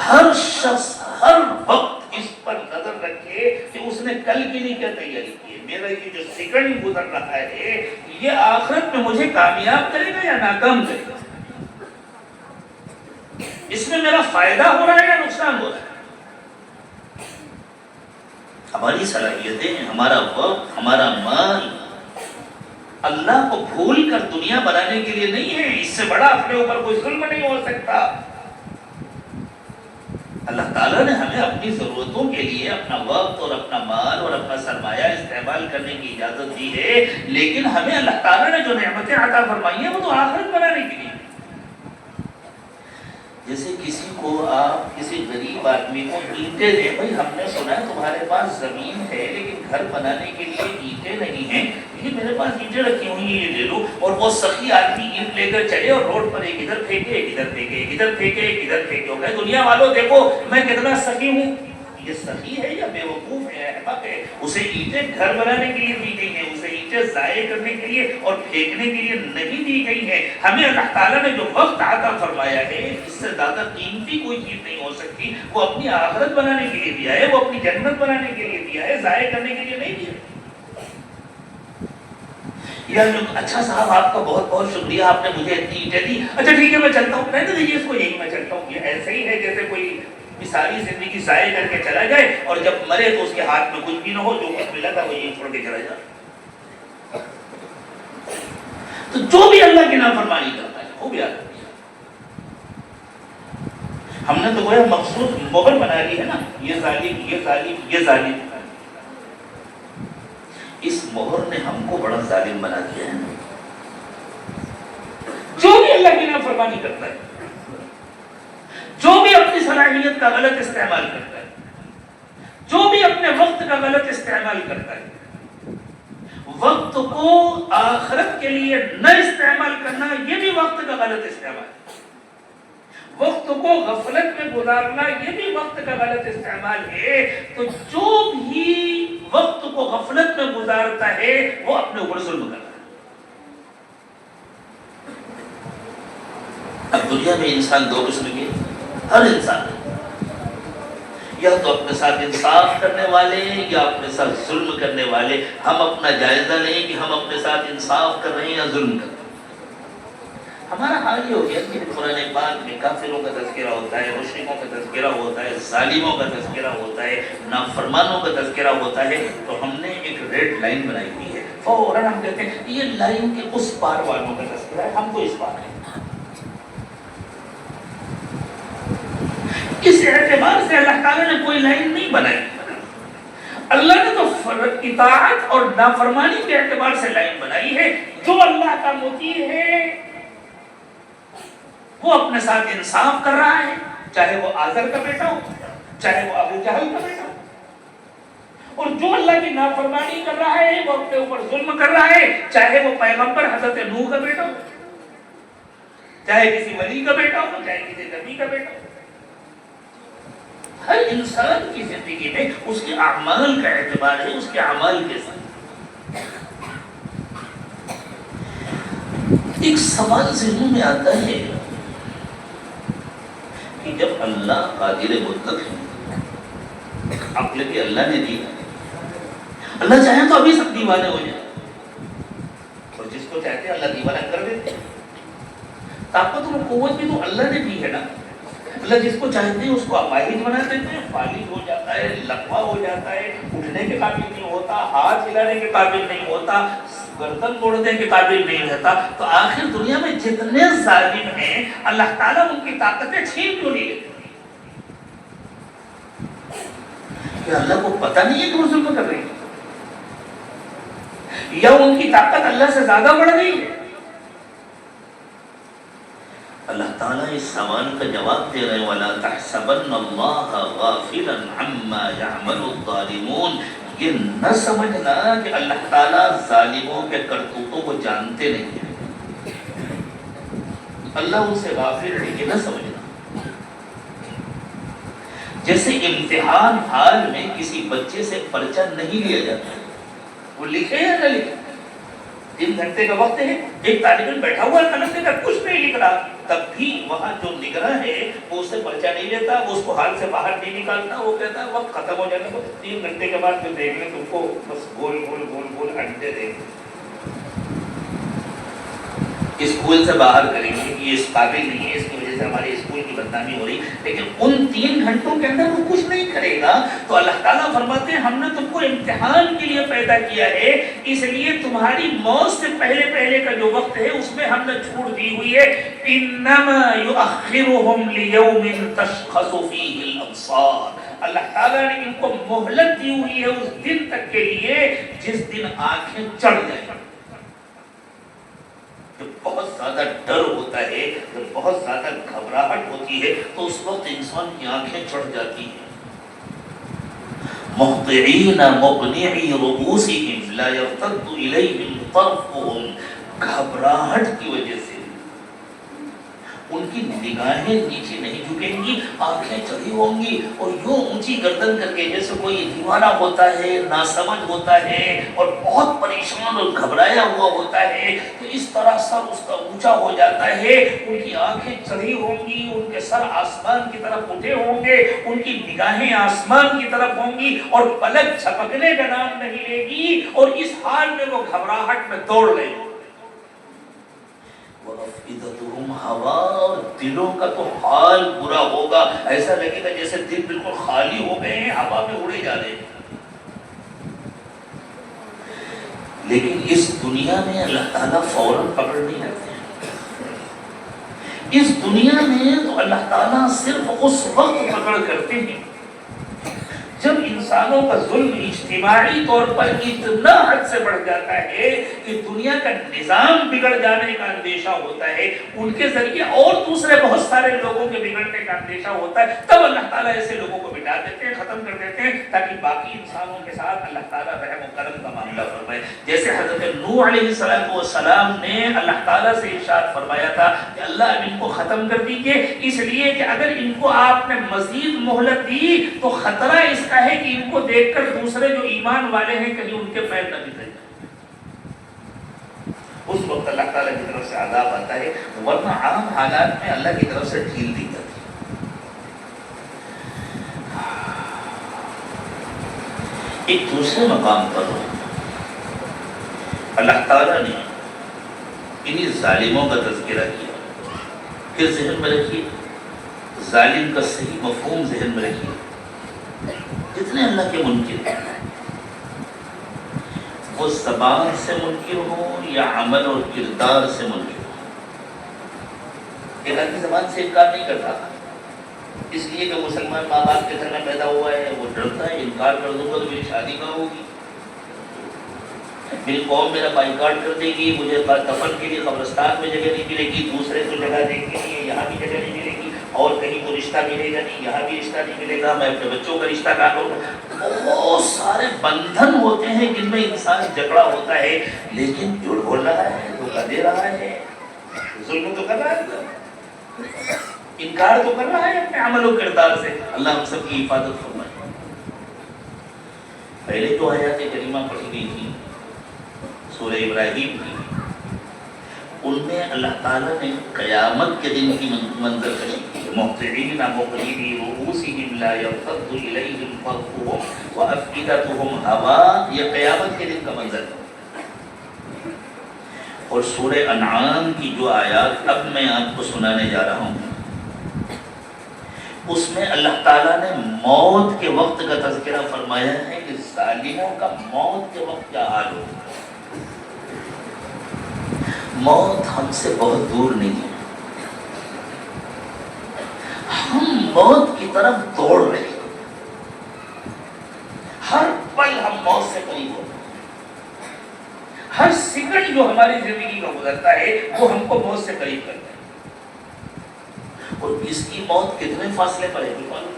ہر شخص ہر وقت اس پر نظر رکھے کہ اس نے کل کے لیے کیا تیاری کی ہے۔ میرا یہ جو سیکنڈ گزر رہا ہے یہ آخرت میں مجھے کامیاب کرے گا یا ناکام کرے گا؟ اس میں میرا فائدہ ہو رہا ہے یا نقصان ہو رہا ہے؟ ہماری صلاحیتیں، ہمارا وقت، ہمارا مال اللہ کو بھول کر دنیا بنانے کے لیے نہیں ہے. اس سے بڑا اپنے اوپر کوئی ظلم نہیں ہو سکتا. اللہ تعالیٰ نے ہمیں اپنی ضرورتوں کے لیے اپنا وقت اور اپنا مال اور اپنا سرمایہ استعمال کرنے کی اجازت دی ہے، لیکن ہمیں اللہ تعالیٰ نے جو نعمتیں عطا فرمائی ہیں وہ تو آخرت بنانے کے لیے. جیسے کسی کو آپ کسی غریب آدمی کو اینٹیں دیں، بھائی ہم نے سنا ہے تمہارے پاس زمین ہے لیکن گھر بنانے کے لیے اینٹیں نہیں ہیں، یہ میرے پاس اینٹیں رکھی ہوئی ہیں، یہ لے لو. اور وہ سخی آدمی اینٹ لے کر چلے اور روڈ پر ایک ادھر پھینکے ایک ادھر پھینکے ایک ادھر پھینکے ایک ادھر پھینکے. ہو گئے دنیا والوں دیکھو میں کتنا سخی ہوں. یہ سخی ہے یا بیوقوف ہے، احمق ہے؟ اسے اینٹیں گھر بنانے کے لیے دی گئی ہیں، اسے اینٹیں ضائع کرنے کے لیے اور پھینکنے کے لیے نہیں دی گئی ہیں. ہمیں اللہ تعالیٰ نے جو وقت عطا فرمایا ہے اس سے زیادہ قیمتی کوئی چیز نہیں ہو سکتی. وہ اپنی آخرت بنانے کے لیے دیا ہے، وہ اپنی جنت بنانے کے لیے دیا ہے، ضائع کرنے کے لیے نہیں دیا. یا اچھا صاحب آپ کا بہت بہت شکریہ، آپ نے مجھے اتنی اینٹیں دی، اچھا ٹھیک ہے میں چلتا ہوں. رہنے دیجیے اس کو، یہی میں چلتا ہوں. یہ ایسے ہی ہے جیسے کوئی ساری زندگی ضائع کر کے چلا جائے اور جب مرے تو اس کے ہاتھ میں کچھ بھی نہ ہو، جو کچھ ملا تھا وہ یہی چھوڑ کے چلا جائے. تو جو بھی اللہ کی نافرمانی کرتا ہے وہ بھی آتا ہے. ہم نے تو گویا مخصوص مہر بنا لی ہے نا، یہ ظالم یہ ظالم یہ ظالم. اس مہر نے ہم کو بڑا ظالم بنا دیا ہے. جو بھی اللہ کی نافرمانی کرتا ہے، جو بھی اپنی صلاحیت کا غلط استعمال کرتا ہے، جو بھی اپنے وقت کا غلط استعمال کرتا ہے، وقت کو آخرت کے لیے نہ استعمال کرنا یہ بھی وقت کا غلط استعمال ہے. وقت کو غفلت میں گزارنا یہ بھی وقت کا غلط استعمال ہے. تو جو بھی وقت کو غفلت میں گزارتا ہے وہ اپنے اوپر ظلم کرتا ہے. اب دنیا میں انسان دو قسم کے، ہر انسان یا تو اپنے ساتھ انصاف کرنے والے یا اپنے ساتھ ظلم کرنے والے. ہم اپنا جائزہ لیں کہ ہم اپنے ساتھ انصاف کر رہے ہیں یا ظلم کر رہے ہیں. ہمارا حال یہ ہو گیا کہ قرآن پاک میں کافروں کا تذکرہ ہوتا ہے، مشرکوں کا تذکرہ ہوتا ہے، ظالموں کا تذکرہ ہوتا ہے، نافرمانوں کا تذکرہ ہوتا ہے. تو ہم نے ایک ریڈ لائن بنائی ہوئی ہے، فوراً ہم کہتے ہیں یہ لائن کے اس پار والوں کا تذکرہ ہے، ہم کو اس پار ہے. اس اعتبار سے اللہ تعالیٰ نے کوئی لائن نہیں بنائی. اللہ نے تو اطاعت اور نافرمانی کے اعتبار سے لائن بنائی ہے. جو اللہ کا مطیع ہے وہ اپنے ساتھ انصاف کر رہا ہے، چاہے وہ آزر کا بیٹا ہو، چاہے وہ ابو جہل کا بیٹا ہو. اور جو اللہ کی نافرمانی کر رہا ہے وہ اپنے اوپر ظلم کر رہا ہے، چاہے وہ پیغمبر حضرت نوح کا بیٹا ہو، چاہے کسی ولی کا بیٹا ہو، چاہے کسی نبی کا بیٹا ہو. ہر انسان کی زندگی میں اس کے اعمال کا اعتبار ہے، اس کے اعمال کے ساتھ. ایک سوال ذہن میں آتا ہے کہ جب اللہ قادر مطلق ہے، عقل بھی اللہ نے دی، اللہ چاہے تو ابھی سب دیوانے ہو جائیں اور جس کو چاہتے ہیں اللہ دیوانہ کر دیتے. طاقت اور قوت بھی تو اللہ نے دی ہے نا. اللہ جس کو چاہتے ہیں اس کو اپاہج بنا دیتے ہیں، فالج ہو جاتا ہے، لقوا ہو جاتا ہے، اٹھنے کے قابل نہیں ہوتا، ہاتھ ہلانے کے قابل نہیں ہوتا، گردن توڑنے کے قابل نہیں رہتا. تو آخر دنیا میں جتنے ظالم ہیں اللہ تعالیٰ ان کی طاقتیں چھین کیوں نہیں لیتے؟ کہ اللہ کو پتہ نہیں ہے کہ وہ ظلم کر رہے ہیں، یا ان کی طاقت اللہ سے زیادہ بڑھ گئی ہے؟ اللہ تعالیٰ اس سوال کا جواب دے رہے وَلَا تَحْسَبَنَّ اللَّهَ غَافِلًا عَمَّا يَعْمَلُ الظَّالِمُونَ. یہ نہ سمجھنا کہ اللہ تعالیٰ ظالموں کے کرتوتوں کو جانتے نہیں ہیں. اللہ ان سے غافل ہے، یہ نہ سمجھنا. جیسے امتحان حال میں کسی بچے سے پرچہ نہیں لیا جاتا، وہ لکھے یا نہ لکھے. 3 گھنٹے کا وقت ہے، ایک طالب علم بیٹھا ہوا ہے قلم لے کر کچھ نہیں لکھ رہا، تب بھی وہاں جو نگراں ہے وہ اس سے پرچہ نہیں لیتا، وہ اس کو حال سے باہر نہیں نکالتا، وہ کہتا ہے وقت ختم ہو جانے کو 3 گھنٹے کے بعد جو دیکھ لیں تم کو بس گول گول گول گول انڈے دیں گے، اسکول سے باہر کریں گے، یہ اس قابل نہیں ہے، اس کی وجہ سے ہمارے اسکول کی بدنامی ہو رہی، لیکن ان 3 گھنٹوں کے اندر وہ کچھ نہیں کرے گا۔ تو اللہ تعالیٰ فرماتے ہیں ہم نے تم کو امتحان کے لیے پیدا کیا ہے، اس لیے تمہاری موت سے پہلے کا جو وقت ہے اس میں ہم نے چھوٹ دی ہوئی ہے۔ انما یؤخرهم لیوم تشخص فیہ الابصار، اللہ تعالیٰ نے ان کو مہلت دی ہوئی ہے اس دن تک کے لیے جس دن آنکھیں چڑھ جائیں، جب بہت زیادہ ڈر ہوتا ہے، جب بہت زیادہ گھبراہٹ ہوتی ہے تو اس وقت انسان کی آنکھیں چڑھ جاتی ہیں۔ مہطعین مقنعی رؤوسہم لا یرتد الیہم طرفہم، گھبراہٹ کی وجہ سے ان کی نگاہیں نیچے نہیں جھکیں گی، آنکھیں چڑھی ہوں گی اور یوں اونچی گردن کر کے جیسے کوئی دیوانہ ہوتا ہے، ناسمجھ ہوتا ہے اور بہت پریشان اور گھبرایا ہوا ہوتا ہے، تو اس طرح سر اس کا اونچا ہو جاتا ہے، ان کی آنکھیں چڑھی ہوں گی، ان کے سر آسمان کی طرف اٹھے ہوں گے، ان کی نگاہیں آسمان کی طرف ہوں گی اور پلک جھپکنے کا نام نہیں لے گی، اور اس حال میں وہ گھبراہٹ میں دوڑ لیں گے۔ وَأَفْئِدَتُهُمْ هَوَاءٌ، اور دلوں کا تو حال برا ہوگا، ایسا لگے گا جیسے دل بالکل خالی ہو گئے ہیں، ہوا میں اڑے جا رہے ہیں۔ لیکن اس دنیا میں اللہ تعالیٰ فوراً پکڑ نہیں لیتے ہیں، اس دنیا میں تو اللہ تعالیٰ صرف اس وقت پکڑ کرتے ہیں جب انسانوں کا ظلم اجتماعی طور پر اتنا حد سے بڑھ جاتا ہے کہ دنیا کا نظام بگڑ جانے کا اندیشہ ہوتا ہے، ان کے ذریعے اور دوسرے بہت سارے لوگوں کے بگڑنے کا اندیشہ ہوتا ہے، تب اللہ تعالیٰ ایسے لوگوں کو مٹا دیتے ہیں، ختم کر دیتے ہیں، تاکہ باقی انسانوں کے ساتھ اللہ تعالیٰ رحم و کرم کا معاملہ فرمائے۔ جیسے حضرت نوح علیہ السلام نے اللہ تعالیٰ سے ارشاد فرمایا تھا کہ اللہ اب ان کو ختم کر دیجئے، اس لیے کہ اگر ان کو آپ نے مزید مہلت دی تو خطرہ اس کا ہے کہ ان کو دیکھ کر دوسرے جو ایمان والے ہیں کہیں ان کے پیر نہ پھسل جائیں۔ اس وقت اللہ تعالیٰ کی طرف سے عذاب آتا ہے، ورنہ عام حالات میں اللہ کی طرف سے ڈھیل دی جاتی ہے۔ ایک دوسرے مقام پر اللہ تعالیٰ نے انہی ظالموں کا تذکرہ کیا، پھر ذہن میں رکھیے ظالم کا صحیح مفہوم ذہن میں رکھیے، کتنے اللہ کے منکر ہیں، وہ زبان سے منکر ہوں یا عمل اور کردار سے منکر ہوں۔ ایک آدمی زبان سے انکار نہیں کرتا، اس لیے کہ مسلمان ماں باپ کے گھر میں پیدا ہوا ہے، وہ ڈرتا ہے انکار کر دوں گا تو میری شادی کہاں ہوگی، میری قوم میرا بائیکاٹ کر دے گی، مجھے دفن کے لیے قبرستان میں جگہ نہیں ملے گی، دوسرے کو جگہ دیکھنے کے لیے یہاں بھی جگہ نہیں ملے گی، اور کہیں تو رشتہ ملے گا نہیں، یہاں بھی رشتہ نہیں ملے گا، میں اپنے بچوں کا رشتہ کہاں کروں گا۔ بہت سارے بندھن ہوتے ہیں جن میں انسان جھگڑا ہوتا ہے، لیکن جھوٹ بول رہا ہے، دھوکہ دے رہا ہے، ظلم تو کر رہا ہے، انکار تو کر رہا ہے اپنے عمل و کردار سے۔ اللہ ہم سب کی حفاظت فرمائے۔ پہلے جو آیات کریمہ پڑھی گئی تھی سورہ ابراہیم کی، ان میں اللہ تعالیٰ نے قیامت کے دن کی منظر کشی کی، مہطعین مقنعی رؤوسہم لا یرتد الیہم طرفہم وافئدتہم ہواء، یہ قیامت کے دن کا منظر ہے۔ اور سورہ انعام کی جو آیات اب میں آپ کو سنانے جا رہا ہوں، اس میں اللہ تعالیٰ نے موت کے وقت کا تذکرہ فرمایا ہے کہ ظالموں کا موت کے وقت کیا حال ہوگا۔ موت ہم سے بہت دور نہیں ہے، ہم موت کی طرف دوڑ رہے ہیں، ہر پل ہم موت سے قریب ہوتے ہیں، ہر سیکنڈ جو ہماری زندگی کا گزرتا ہے وہ ہم کو موت سے قریب کرتا ہے۔ اور اس کی موت کتنے فاصلے پر ہے معلوم،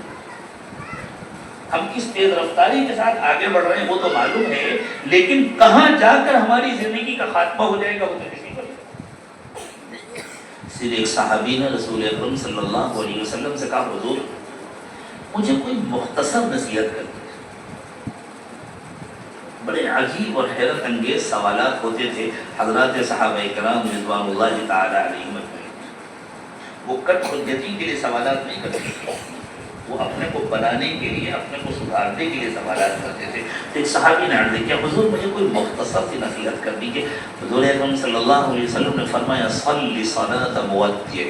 ہم کس تیز رفتاری کے ساتھ آگے بڑھ رہے ہیں وہ تو معلوم ہے، لیکن کہاں جا کر ہماری زندگی کا خاتمہ ہو جائے گا وہ تو کسی کو نہیں۔ صرف ایک صحابی نے رسول اکرم صلی اللہ علیہ وسلم سے کہا حضور مجھے کوئی مختصر نصیحت کر دیں۔ بڑے عجیب اور حیرت انگیز سوالات ہوتے تھے حضرات صحابہ کرام رضوان اللہ تعالی علیہم۔ وہ کٹھوجتی کے لیے سوالات نہیں کرتے، وہ اپنے کو بنانے کے لیے، اپنے کو سدھارنے کے لیے سوالات کرتے تھے. تو ایک صحابی نے عرض کیا حضور مجھے کوئی مختصر سی نصیحت کر دیجیے. حضور اکرم صلی اللہ علیہ وسلم نے فرمایا صلی صلاۃ مودع.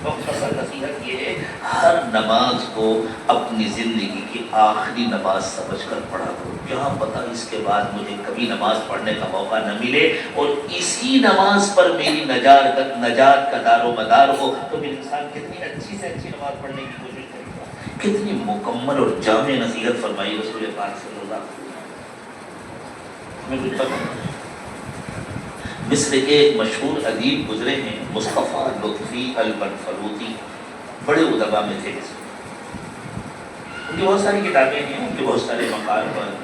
مختصر نصیحت یہ ہے ہر نماز کو اپنی زندگی کی آخری نماز سمجھ کر پڑھا کرو. کیا پتہ اس کے بعد مجھے کبھی نماز پڑھنے کا موقع نہ ملے اور اسی نماز پر میری نجات کا دار و مدار ہو. تو پھر انسان کتنی اچھی سے اچھی نماز پڑھنے کی کوشش کرے گا. کتنی مکمل اور جامع نصیحت فرمائی رسول پاک صلی اللہ علیہ وسلم. مصر کے ایک مشہور ادیب گزرے ہیں مصطفیٰ لطفی البنفلوطی، بڑے ادبا میں تھے. ان کی بہت ساری کتابیں ہیں، ان کے بہت سارے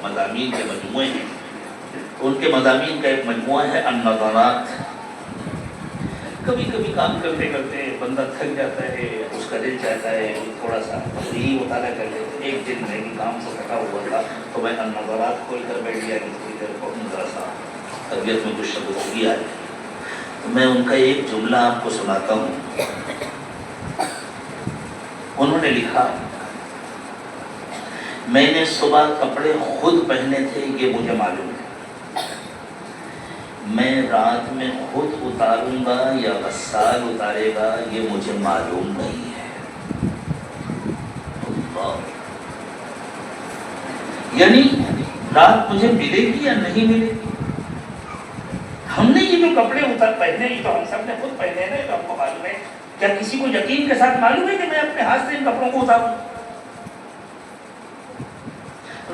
مضامین کے مجموعے ہیں. ان کے مضامین کا ایک مجموعہ ہے النظرات. کبھی کبھی کام کرتے کرتے بندہ تھک جاتا ہے، اس کا دل چاہتا ہے تھوڑا سا تفریحی مطالعہ کر لے. ایک دن میں بھی کام سے تھکا ہوا تھا تو میں النظرات کھول کر بیٹھ گیا کہ تھوڑی دیر کو ذرا سا طبیعت میں کچھ شگفتگی آئی. تو میں ان کا ایک جملہ آپ کو سناتا ہوں. انہوں نے لکھا میں نے صبح کپڑے خود پہنے تھے یہ مجھے معلوم ہے، میں رات میں خود اتاروں گا یا غسال اتارے گا یہ مجھے معلوم نہیں ہے. اللہ. یعنی رات مجھے ملے گی یا نہیں ملے گی. ہم نے یہ جو کپڑے پہنے یہ تو ہم سب نے خود پہنے ہیں تو ہم کو معلوم ہے. کیا کسی کو یقین کے ساتھ معلوم ہے کہ میں اپنے ہاتھ سے ان کپڑوں کو اتاروں؟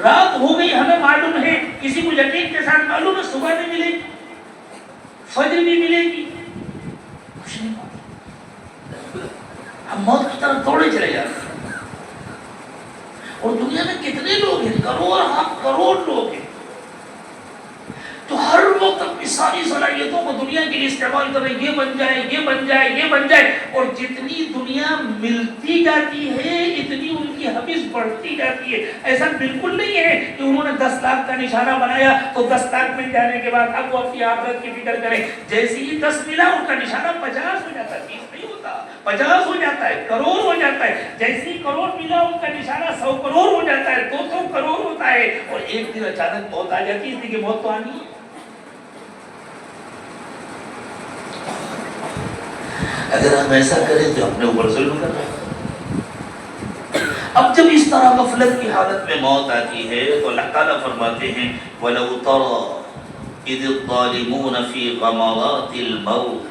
رات ہو گئی ہمیں معلوم ہے، کسی کو یقین کے ساتھ معلوم ہے صبح نہیں ملے گی، فجر بھی ملے گی؟ کچھ نہیں معلوم. ہم موت کی طرف دوڑے چلے جاتے ہیں. اور دنیا میں کتنے لوگ ہیں؟ کروڑ لوگ ہیں. تو ہر وقت اپنی ساری صلاحیتوں کو دنیا کے لیے استعمال کر رہے ہیں، یہ بن جائے یہ بن جائے یہ بن جائے. اور جتنی دنیا ملتی جاتی ہے اتنی ان کی حوث بڑھتی جاتی ہے. ایسا بالکل نہیں ہے کہ انہوں نے 10 لاکھ کا نشانہ بنایا تو 10 لاکھ مل جانے کے بعد اب وہ اپنی آخرت کی فکر کریں. جیسے ہی 10 ملا ان کا نشانہ 50 ہو جاتا ہے، 20 نہیں ہوتا، 50 ہو جاتا ہے، کروڑ ہو جاتا ہے. جیسے ہی کروڑ ملا ان کا نشانہ 100 کروڑ ہو جاتا ہے، 200 کروڑ ہوتا ہے. اور ایک دن اچانک موت آ جاتی ہے، اس لیے کہ موت تو آنی ہے. اگر ہم ایسا کریں تو اپنے اوپر ظلم کر رہے ہیں. اب جب اس طرح غفلت کی حالت میں موت آتی ہے تو اللہ تعالیٰ فرماتے ہیں وَلَوْ تَرَى إِذِ الظَّالِمُونَ فِي غَمَرَاتِ الْمَوْتِ.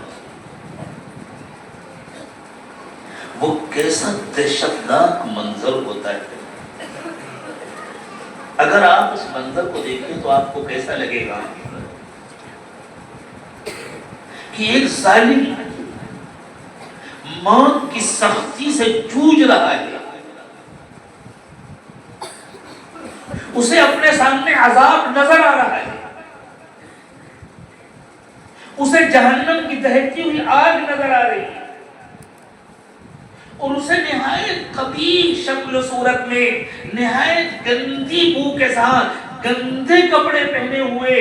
وہ کیسا دہشتناک منظر ہوتا ہے. اگر آپ اس منظر کو دیکھیں تو آپ کو کیسا لگے گا کہ ایک ظالم موت کی سختی سے جوجھ رہا ہے، اسے اپنے سامنے عذاب نظر آ رہا ہے، اسے جہنم کی دہتی ہوئی آگ نظر آ رہی ہے، اور اسے نہایت قبیح شکل و صورت میں نہایت گندی بو کے ساتھ گندے کپڑے پہنے ہوئے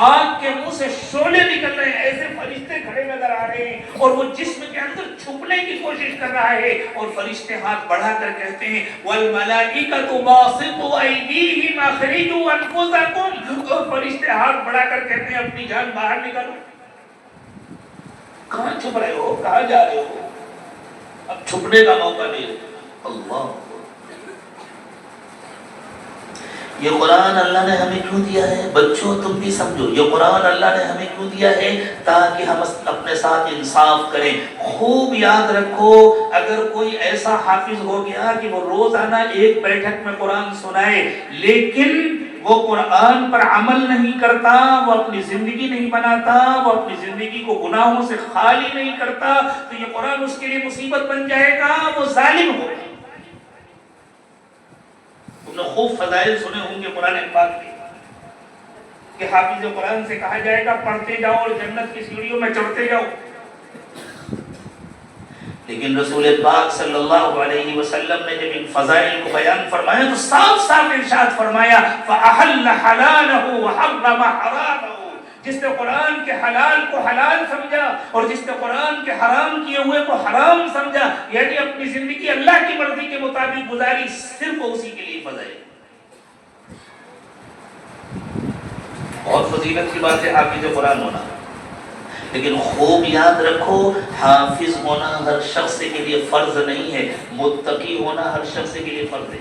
آگ کے منہ سے شعلے نکل رہے ہیں، ایسے فرشتے کھڑے نظر آ رہے ہیں اور وہ جسم کے اندر چھپنے کی کوشش کر رہا ہے. اور فرشتے ہاتھ بڑھا کر کہتے ہیں وَالْمَلَائِكَةُ بَاسِطُو أَيْدِيهِمْ أَخْرِجُوا أَنفُسَكُمْ. اور فرشتے ہاتھ بڑھا کر کہتے ہیں اپنی جان باہر نکالو. کہاں چھپ رہے ہو؟ کہاں جا رہے ہو؟ اب چھپنے کا موقع نہیں. اللہ. یہ قرآن اللہ نے ہمیں کیوں دیا ہے؟ بچوں تم بھی سمجھو، یہ قرآن اللہ نے ہمیں کیوں دیا ہے؟ تاکہ ہم اپنے ساتھ انصاف کریں. خوب یاد رکھو اگر کوئی ایسا حافظ ہو گیا کہ وہ روزانہ ایک بیٹھک میں قرآن سنائے لیکن وہ قرآن پر عمل نہیں کرتا، وہ اپنی زندگی نہیں بناتا، وہ اپنی زندگی کو گناہوں سے خالی نہیں کرتا، تو یہ قرآن اس کے لیے مصیبت بن جائے گا، وہ ظالم ہوگا. تم نے خوب فضائل سنے ہوں گے قرآن پاک کے کہ حافظ قرآن سے کہا جائے گا پڑھتے جاؤ اور جنت کی سیڑھیوں میں چڑھتے جاؤ. لیکن رسول پاک صلی اللہ علیہ وسلم نے جب ان فضائل کو بیان فرمایا تو صاف صاف ارشاد فرمایا فَأَحَلَّ حَلَالَهُ وَحَرَّمَ حَرَامَهُ. جس نے قرآن کے حلال کو حلال سمجھا اور جس نے قرآن کے حرام کیے ہوئے کو حرام سمجھا، یعنی اپنی زندگی اللہ کی مرضی کے مطابق گزاری، صرف اسی کے لیے فضائل۔ بہت فضیلت کی بات ہے حافظ قرآن ہونا، لیکن خوب یاد رکھو حافظ ہونا ہر شخص کے لیے فرض نہیں ہے، متقی ہونا ہر شخص کے لیے فرض ہے،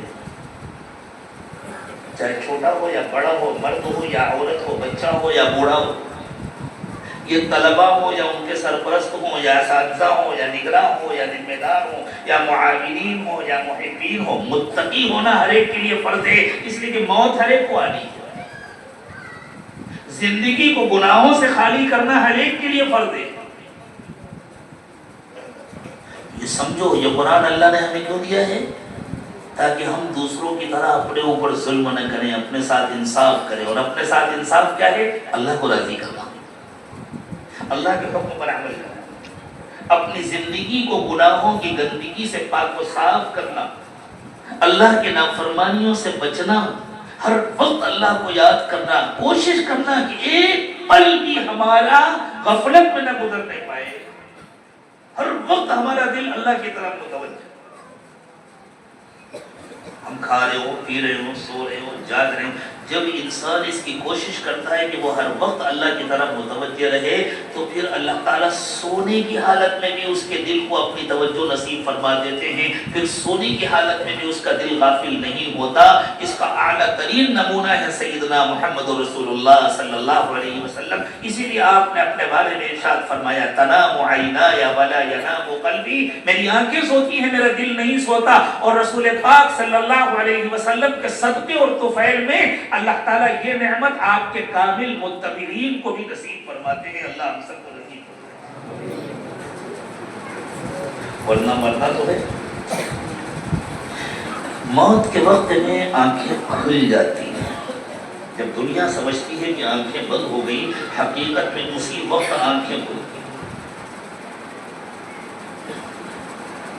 چاہے چھوٹا ہو یا بڑا ہو، مرد ہو یا عورت ہو، بچہ ہو یا بوڑھا ہو، یہ طلبہ ہو یا ان کے سرپرست ہوں یا اساتذہ ہو یا نگراں ہو یا ذمہ دار ہو یا معاونین ہو یا محبین ہو، متقی ہونا ہر ایک کے لیے فرض ہے، اس لیے کہ موت ہر ایک کو آنی ہے، زندگی کو گناہوں سے خالی کرنا ہر ایک کے لیے فرض ہے۔ یہ سمجھو یہ قرآن اللہ نے ہمیں کیوں دیا ہے؟ تاکہ ہم دوسروں کی طرح اپنے اوپر ظلم نہ کریں، اپنے ساتھ انصاف کریں، اور اپنے ساتھ انصاف کیا ہے؟ اللہ کو راضی کرنا، اللہ کے حکم پر عمل کرنا، اپنی زندگی کو گناہوں کی گندگی سے پاک و صاف کرنا، اللہ کے نافرمانیوں سے بچنا، ہر وقت اللہ کو یاد کرنا، کوشش کرنا کہ ایک پل بھی ہمارا غفلت میں نہ گزرنے پائے، ہر وقت ہمارا دل اللہ کی طرف متوجہ، ہم کھا رہے ہو، پی رہے ہو، سو رہے ہو، جاگ رہے ہو، جب انسان اس کی کوشش کرتا ہے کہ وہ ہر وقت اللہ کی طرف متوجہ رہے تو پھر اللہ تعالیٰ سونے کی حالت میں بھی اس کے دل کو اپنی توجہ نصیب فرما دیتے ہیں، پھر سونے کی حالت میں بھی اس کا دل غافل نہیں ہوتا۔ اس کا اعلیٰ ترین نمونہ ہے سیدنا محمد رسول اللہ صلی اللہ علیہ وسلم، اسی لیے آپ نے اپنے بارے میں ارشاد فرمایا تنام عینایا ولا ینام قلبی، میری آنکھیں سوتی ہیں میرا دل نہیں سوتا، اور رسول پاک صلی اللہ علیہ وسلم کے صدقے اور طفیل میں اللہ تعالیٰ یہ نعمت آپ کے کامل متقین کو بھی نصیب فرماتے ہیں، اللہ ہم سب کو نصیب فرمائے، ورنہ مرنا تو ہے۔ موت کے وقت میں آنکھیں کھل جاتی ہیں، جب دنیا سمجھتی ہے کہ آنکھیں بند ہو گئی، حقیقت میں اسی وقت آنکھیں کھلتی ہیں۔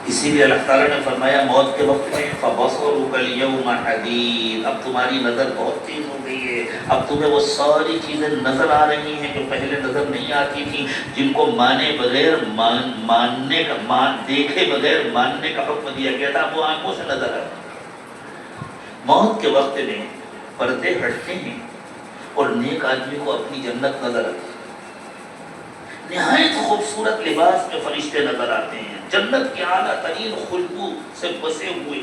اسی لیے اللہ تعالیٰ نے فرمایا موت کے وقت میں فَبَصَرُكَ الْيَوْمَ حَدِيدٌ، اب تمہاری نظر بہت تیز ہو گئی ہے، اب تمہیں وہ ساری چیزیں نظر آ رہی ہیں جو پہلے نظر نہیں آتی تھی، جن کو مانے بغیر ماننے کا دیکھے بغیر ماننے کا حکم دیا گیا تھا، وہ آنکھوں سے نظر آتی۔ موت کے وقت میں پردے ہٹتے ہیں اور نیک آدمی کو اپنی جنت نظر آتی ہے، نہایت خوبصورت لباس میں فرشتے نظر آتے ہیں، جنت کے اعلیٰ ترین خوشبو سے بسے ہوئے،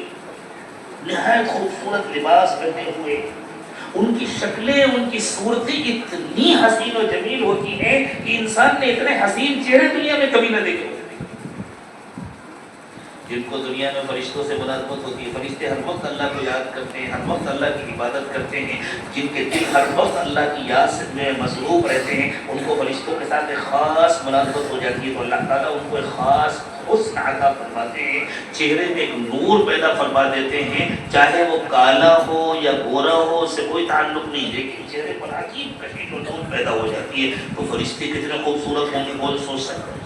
نہایت خوبصورت لباس پہنے ہوئے، ان کی شکلیں ان کی صورتیں اتنی حسین و جمیل ہوتی ہیں کہ انسان نے اتنے حسین چہرے دنیا میں کبھی نہ دیکھے، جن کو دنیا میں فرشتوں سے مناسبت ہوتی ہے، فرشتے ہر وقت اللہ کو یاد کرتے ہیں، ہر وقت اللہ کی عبادت کرتے ہیں، جن کے دل ہر وقت اللہ کی یاد میں مصروف رہتے ہیں، ان کو فرشتوں کے ساتھ ایک خاص مناسبت ہو جاتی ہے، تو اللہ تعالیٰ ان کو ایک خاص حسن عطا فرماتے ہیں، چہرے میں ایک نور پیدا فرما دیتے ہیں، چاہے وہ کالا ہو یا گورا ہو اس سے کوئی تعلق نہیں، لیکن چہرے پر عجیب کشش و نور پیدا ہو جاتی ہے، تو فرشتے کتنے خوبصورت ہوں گے کون سوچ سکتا ہے۔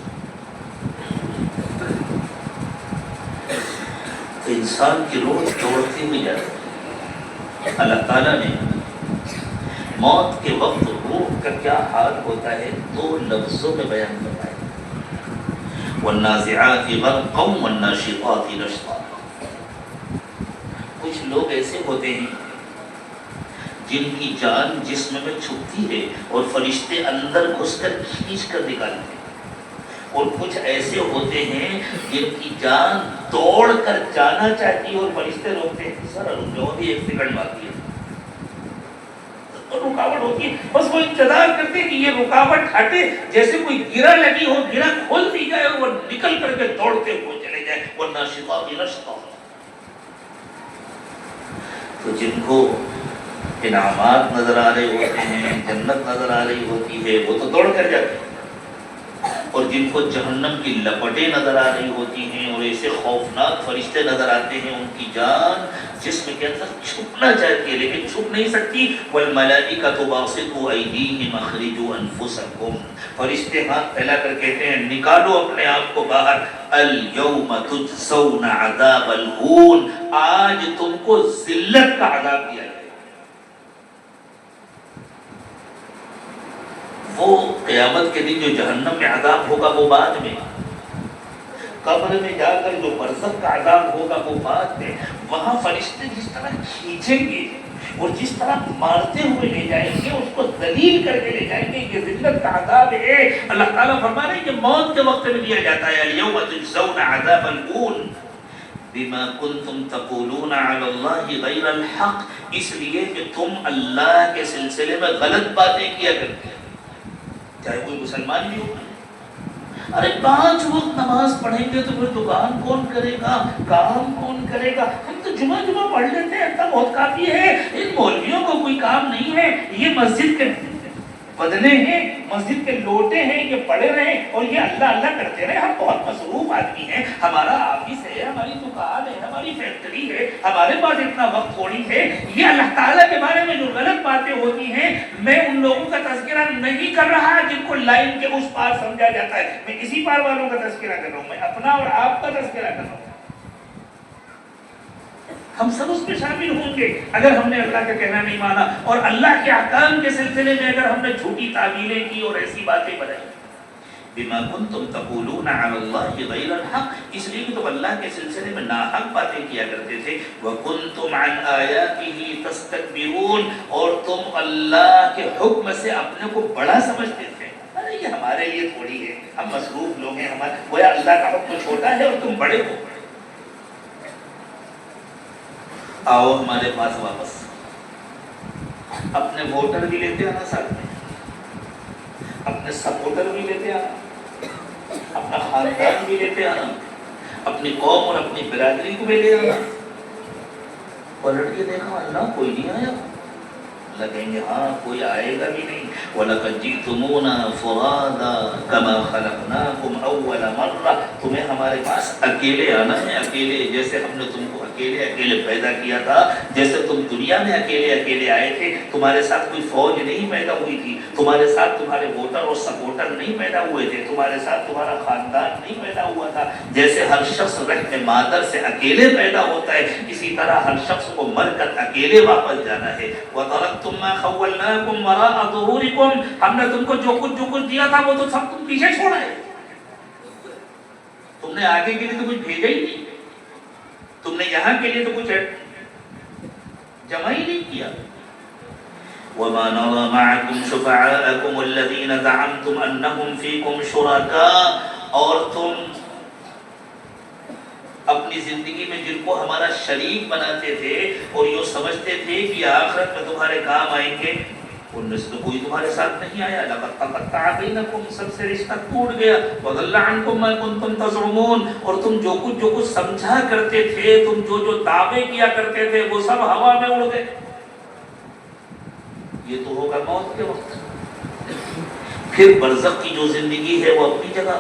تو انسان کی روح دوڑتی ہوئی جاتی ہے۔ اللہ تعالیٰ نے موت کے وقت روح کا کیا حال ہوتا ہے دو لفظوں میں بیان کروایا، وَالنَّازِعَاتِ غَرْقًا وَالنَّاشِطَاتِ نَشْطًا۔ کچھ لوگ ایسے ہوتے ہیں جن کی جان جسم میں چھپتی ہے اور فرشتے اندر گھس کر کھینچ کر نکالتے ہیں، اور کچھ ایسے ہوتے ہیں جن کی جان دوڑ کر جانا چاہتی ہے اور فرشتے روکتے ہیں، سر رک جاؤ بھی، ایک سیکنڈ باقی ہے، رکاوٹ ہوتی ہے، بس وہ انتظار کرتے ہیں کہ یہ رکاوٹ ہٹے، جیسے کوئی گرہ لگی ہو، گرہ کھول دی جائے اور وہ نکل کر کے دوڑتے ہوئے چلے جائے، وَالنَّاشِطَاتِ نَشْطًا۔ تو جن کو انعامات نظر آ رہے ہوتے ہیں، جنت نظر آ رہی ہوتی ہے، وہ تو دوڑ کر جاتے ہیں، اور جن کو جہنم کی لپٹیں نظر آ رہی ہوتی ہیں اور ایسے خوفناک فرشتے نظر آتے ہیں، ان کی جان جسم کے اندر چھپنا چاہتی ہے لیکن چھپ نہیں سکتی۔ وَالْمَلَائِكَةُ بَاسِطُو أَيْدِيهِمْ أَخْرِجُوا أَنفُسَكُمْ، فرشتے ہاتھ پھیلا کر کہتے ہیں نکالو اپنے آپ کو باہر، الْيَوْمَ تُجْزَوْنَ عَذَابَ الْهُونِ، آج تم کو ذلت کا عذاب دیا جائے، قیامت کے دن جو جہنم میں عذاب ہوگا وہ بعد میں، قبر میں جا کر جو برزخ کا عذاب ہوگا وہ بعد میں. وہاں فرشتے جس طرح کھینچیں گے اور جس طرح مارتے ہوئے لے جائیں گے، اس کو ذلیل کر کے لے جائیں گے. یہ ذلت کا عذاب ہے. اللہ تعالیٰ فرما رہے ہیں کہ موت کے وقت میں دیا جاتا ہے الیوم تجزون عذاب الہون بما کنتم تقولون علی اللہ غیر الحق، اس لیے کہ تم اللہ کے سلسلے میں غلط باتیں کیا کرتے ہیں. چاہے کوئی مسلمان بھی ہو. ارے 5 وقت نماز پڑھیں گے تو پھر دکان کون کرے گا، کام کون کرے گا؟ ہم تو جمعہ پڑھ لیتے ہیں، اتنا بہت کافی ہے. ان مولویوں کو کوئی کام نہیں ہے، یہ مسجد کے بدنے ہیں، مسجد کے لوٹے ہیں، یہ پڑے رہے اور یہ اللہ اللہ کرتے رہے. ہم بہت مصروف آدمی ہیں، ہمارا آفس ہے، ہماری دکان ہے، ہماری فیکٹری ہے، ہمارے پاس اتنا وقت تھوڑی ہے. یہ اللہ تعالیٰ کے بارے میں جو غلط باتیں ہوتی ہیں، میں ان لوگوں کا تذکرہ نہیں کر رہا جن کو لائن کے اس پار سمجھا جاتا ہے. میں اسی پار والوں کا تذکرہ کر رہا ہوں، میں اپنا اور آپ کا تذکرہ کر رہا ہوں. ہم سب اس میں شامل ہوں گے اگر ہم نے اللہ کا کہنا نہیں مانا اور اللہ کے احکام کے سلسلے میں اگر ہم نے جھوٹی تعویلیں کی اور ایسی باتیں بنائی. بما کنتم تقولون علی اللہ غیر الحق، اس لیے کہ تم اللہ کے سلسلے میں ناحق باتیں کیا کرتے تھے. وکنتم عن آیاتہ تستکبرون، اور تم اللہ کے حکم سے اپنے کو بڑا سمجھتے تھے. ارے یہ ہمارے لیے تھوڑی ہے، ہم مصروف لوگ ہیں، ہمارا گویا اللہ کا حکم چھوٹا ہے اور تم بڑے ہو. آؤ ہمارے پاس واپس، اپنے ووٹر بھی لیتے آنا، ساتھ میں اپنے سپورٹر بھی لیتے آنا، اپنا خاندان بھی لیتے آنا، اپنی قوم اور اپنی برادری کو بھی لے آنا. پلٹ کے دیکھا اللہ کوئی نہیں آیا. لگیں گے ہاں کوئی آئے گا بھی نہیں. وَلَقَدْ جِئْتُمُونَا فُرَادًا كَمَا خَلَقْنَاكُمْ أَوَّلَ مَرَّةٍ، تمہیں ہمارے پاس اکیلے آنا ہے، اکیلے، جیسے ہم نے تم کو اکیلے پیدا کیا تھا، جیسے تم دنیا میں اکیلے آئے تھے. تمہارے ساتھ کوئی فوج نہیں پیدا ہوئی تھی، تمہارے ساتھ تمہارے ووٹر اور سپورٹر نہیں پیدا ہوئے تھے، تمہارے ساتھ تمہارا خاندان نہیں پیدا ہوا تھا. جیسے ہر شخص رحم مادر سے اکیلے پیدا ہوتا ہے، اسی طرح ہر شخص کو مر کر اکیلے واپس جانا ہے. وَتَرَكْتُم مَّا خَوَّلْنَاكُمْ وَرَاءَ ظُهُورِكُمْ، ہم نے تم کو جو کچھ دیا تھا وہ تو سب تم پیچھے چھوڑا ہے. تم نے آگے کے لیے تو کچھ بھیجا ہی نہیں، تم نے یہاں کے لیے تو کچھ جمع ہی نہیں کیا. وَمَا نَرَىٰ مَعَكُمْ شُفَعَاءَكُمُ الَّذِينَ زَعَمْتُمْ أَنَّهُمْ فِيكُمْ شُرَكَاءُ، اور تم اپنی زندگی میں جن کو ہمارا شریک بناتے تھے اور یہ سمجھتے تھے کہ آخرت میں تمہارے کام آئیں گے، ان میں سے تو کوئی تمہارے ساتھ نہیں آیا. لَقَدْ تَقَطَّعَ بَيْنَكُمْ، سب سے رشتہ ٹوٹ گیا. وَضَلَّ عَنْكُمْ مَا كُنْتُمْ تَزْعُمُونَ، اور تم جو کچھ سمجھا کرتے تھے، تم جو دعوے کیا کرتے تھے، وہ سب ہوا میں اڑ گئے. یہ تو ہوگا موت کے وقت. پھر برزخ کی جو زندگی ہے وہ اپنی جگہ.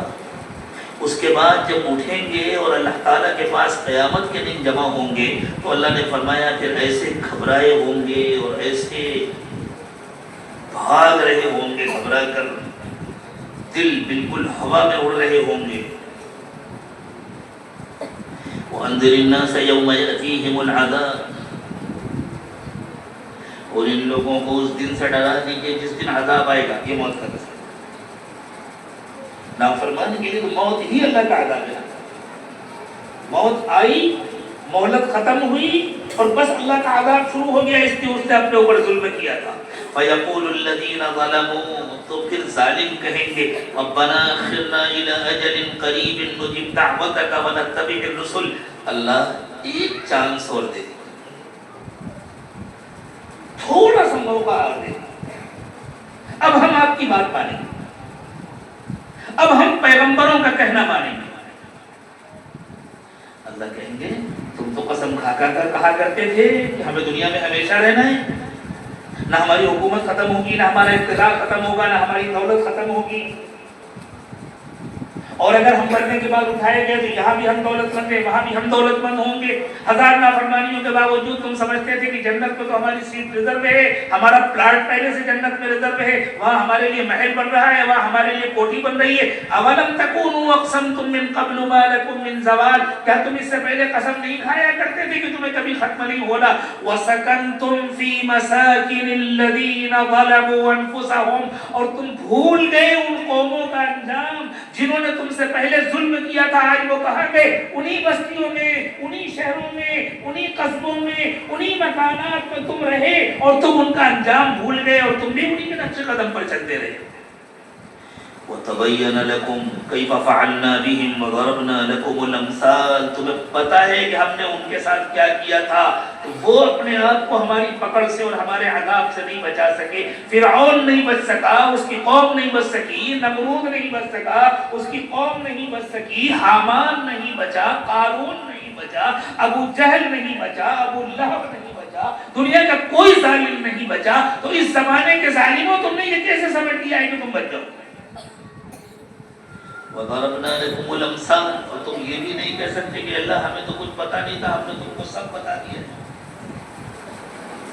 اس کے بعد جب اٹھیں گے اور اللہ تعالیٰ کے پاس قیامت کے دن جمع ہوں گے تو اللہ نے فرمایا پھر ایسے گھبرائے ہوں گے اور ایسے بھاگ رہے ہوں گے، گھبرا کر دل بالکل ہوا میں اڑ رہے ہوں گے. وَأَنذِرِ النَّاسَ يَوْمَ يَأْتِيهِمُ الْعَذَابُ، اور ان لوگوں کو اس دن سے ڈرا دیجیے جس دن عذاب آئے گا. یہ موت کا قصہ، نافرمانی کے لیے تو موت ہی اللہ کا عذاب ہے. موت آئی، مہلت ختم ہوئی اور بس اللہ کا عذاب شروع ہو گیا. اس نے اپنے اوپر ظلم کیا تھا. فَيَقُولُ الَّذِينَ ظَلَمُوا، تو پھر ظالم کہیں گے رَبَّنَا أَخِّرْنَا إِلَىٰ أَجَلٍ قَرِيبٍ نُجِبْ دَعْوَتَكَ وَنَتَّبِعِ الرُّسُلَ. اللہ ایک چانس اور دے دے، تھوڑا سا موقع اور دے، اب ہم آپ کی بات مانیں گے، اب ہم پیغمبروں کا کہنا مانیں گے. اللہ کہیں گے تم تو قسم کھا کر کہا کرتے تھے کہ ہمیں دنیا میں ہمیشہ رہنا ہے، نہ ہماری حکومت ختم ہوگی، نہ ہمارا اقتدار ختم ہوگا، نہ ہماری دولت ختم ہوگی، اور اگر ہم مرنے کے بعد اٹھائے گئے تو یہاں بھی ہم دولت مند ہیں، وہاں بھی ہم دولت مند ہوں گے. ہزار نافرمانیوں کے باوجود تم سمجھتے تھے کہ جنت میں تو ہماری سیٹ ریزرو ہے، ہمارا پلاٹ پہلے سے جنت میں ریزرو ہے، وہاں ہمارے لیے محل بن رہا ہے، وہاں ہمارے لیے کوٹھی بن رہی ہے. اولم تکونوا اقسمتم من قبل ما لکم من زوال، کیا تم اس سے پہلے قسم نہیں کھایا کرتے تھے کہ تمہیں کبھی ختم نہیں ہونا. وسکنتم فی مساکن الذین ظلموا انفسهم، اور تم بھول گئے ان قوموں کا انجام جنہوں نے تم سے پہلے ظلم کیا تھا. آج وہ کہاں گئے؟ انہی بستیوں میں، انہی شہروں میں، انہی قصبوں میں، انہی مکانات میں تم رہے اور تم ان کا انجام بھول گئے اور تم بھی انہی کے نقش قدم پر چلتے رہے. وَتَبَيَّنَ لَكُمْ كَيْفَ فَعَلْنَا بِهِمْ وَضَرَبْنَا لَكُمُ الْأَمْثَالَ، تمہیں پتہ ہے کہ ہم نے ان کے ساتھ کیا کیا تھا. وہ اپنے آپ کو ہماری پکڑ سے اور ہمارے عذاب سے نہیں بچا سکے. فرعون نہیں بچ سکا، اس کی قوم نہیں بچ سکی، نمرود نہیں بچ سکا، اس کی قوم نہیں بچ سکی، حامان نہیں بچا، قارون نہیں بچا، ابو جہل نہیں بچا، ابو لہب نہیں بچا، دنیا کا کوئی ظالم نہیں بچا. تو اس زمانے کے ظالموں تم نے یہ کیسے سمجھ لیا ہے کہ تم بچ جاؤ؟ وَضَرَبْنَا لَكُمُ الْأَمْثَالَ، اور تم یہ بھی نہیں کہہ سکتے کہ اللہ ہمیں تو کچھ پتا نہیں تھا، ہم نے تم کو سب بتا دیا ہے.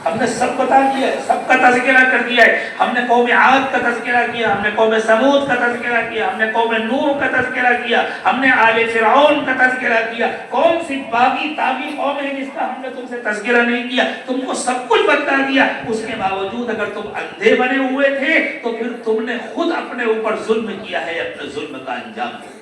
ہم نے سب بتا دیا ہے، سب کا تذکرہ کر دیا ہے. ہم نے قوم عاد کا تذکرہ کیا، ہم نے قوم سمود کا تذکرہ کیا، ہم نے قوم نوح کا تذکرہ کیا، ہم نے آل فرعون کا تذکرہ کیا. کون سی باغی تابی قوم ہے جس کا ہم نے تم سے تذکرہ نہیں کیا؟ تم کو سب کچھ بتا دیا. اس کے باوجود اگر تم اندھے بنے ہوئے تھے تو پھر تم نے خود اپنے اوپر ظلم کیا ہے، اپنے ظلم کا انجام دیا.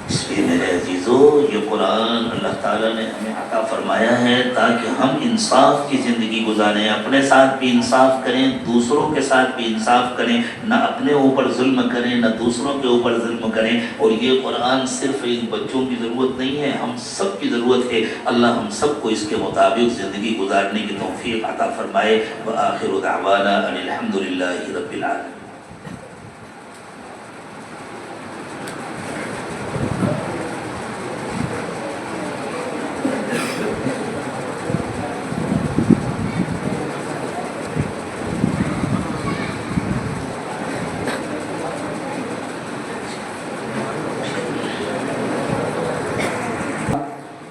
اس لیے میرے عزیزو، یہ قرآن اللہ تعالیٰ نے ہمیں عطا فرمایا ہے تاکہ ہم انصاف کی زندگی گزاریں، اپنے ساتھ بھی انصاف کریں، دوسروں کے ساتھ بھی انصاف کریں، نہ اپنے اوپر ظلم کریں نہ دوسروں کے اوپر ظلم کریں. اور یہ قرآن صرف ان بچوں کی ضرورت نہیں ہے، ہم سب کی ضرورت ہے. اللہ ہم سب کو اس کے مطابق زندگی گزارنے کی توفیق عطا فرمائے. وآخر دعوانا ان الحمد للہ رب العالمین.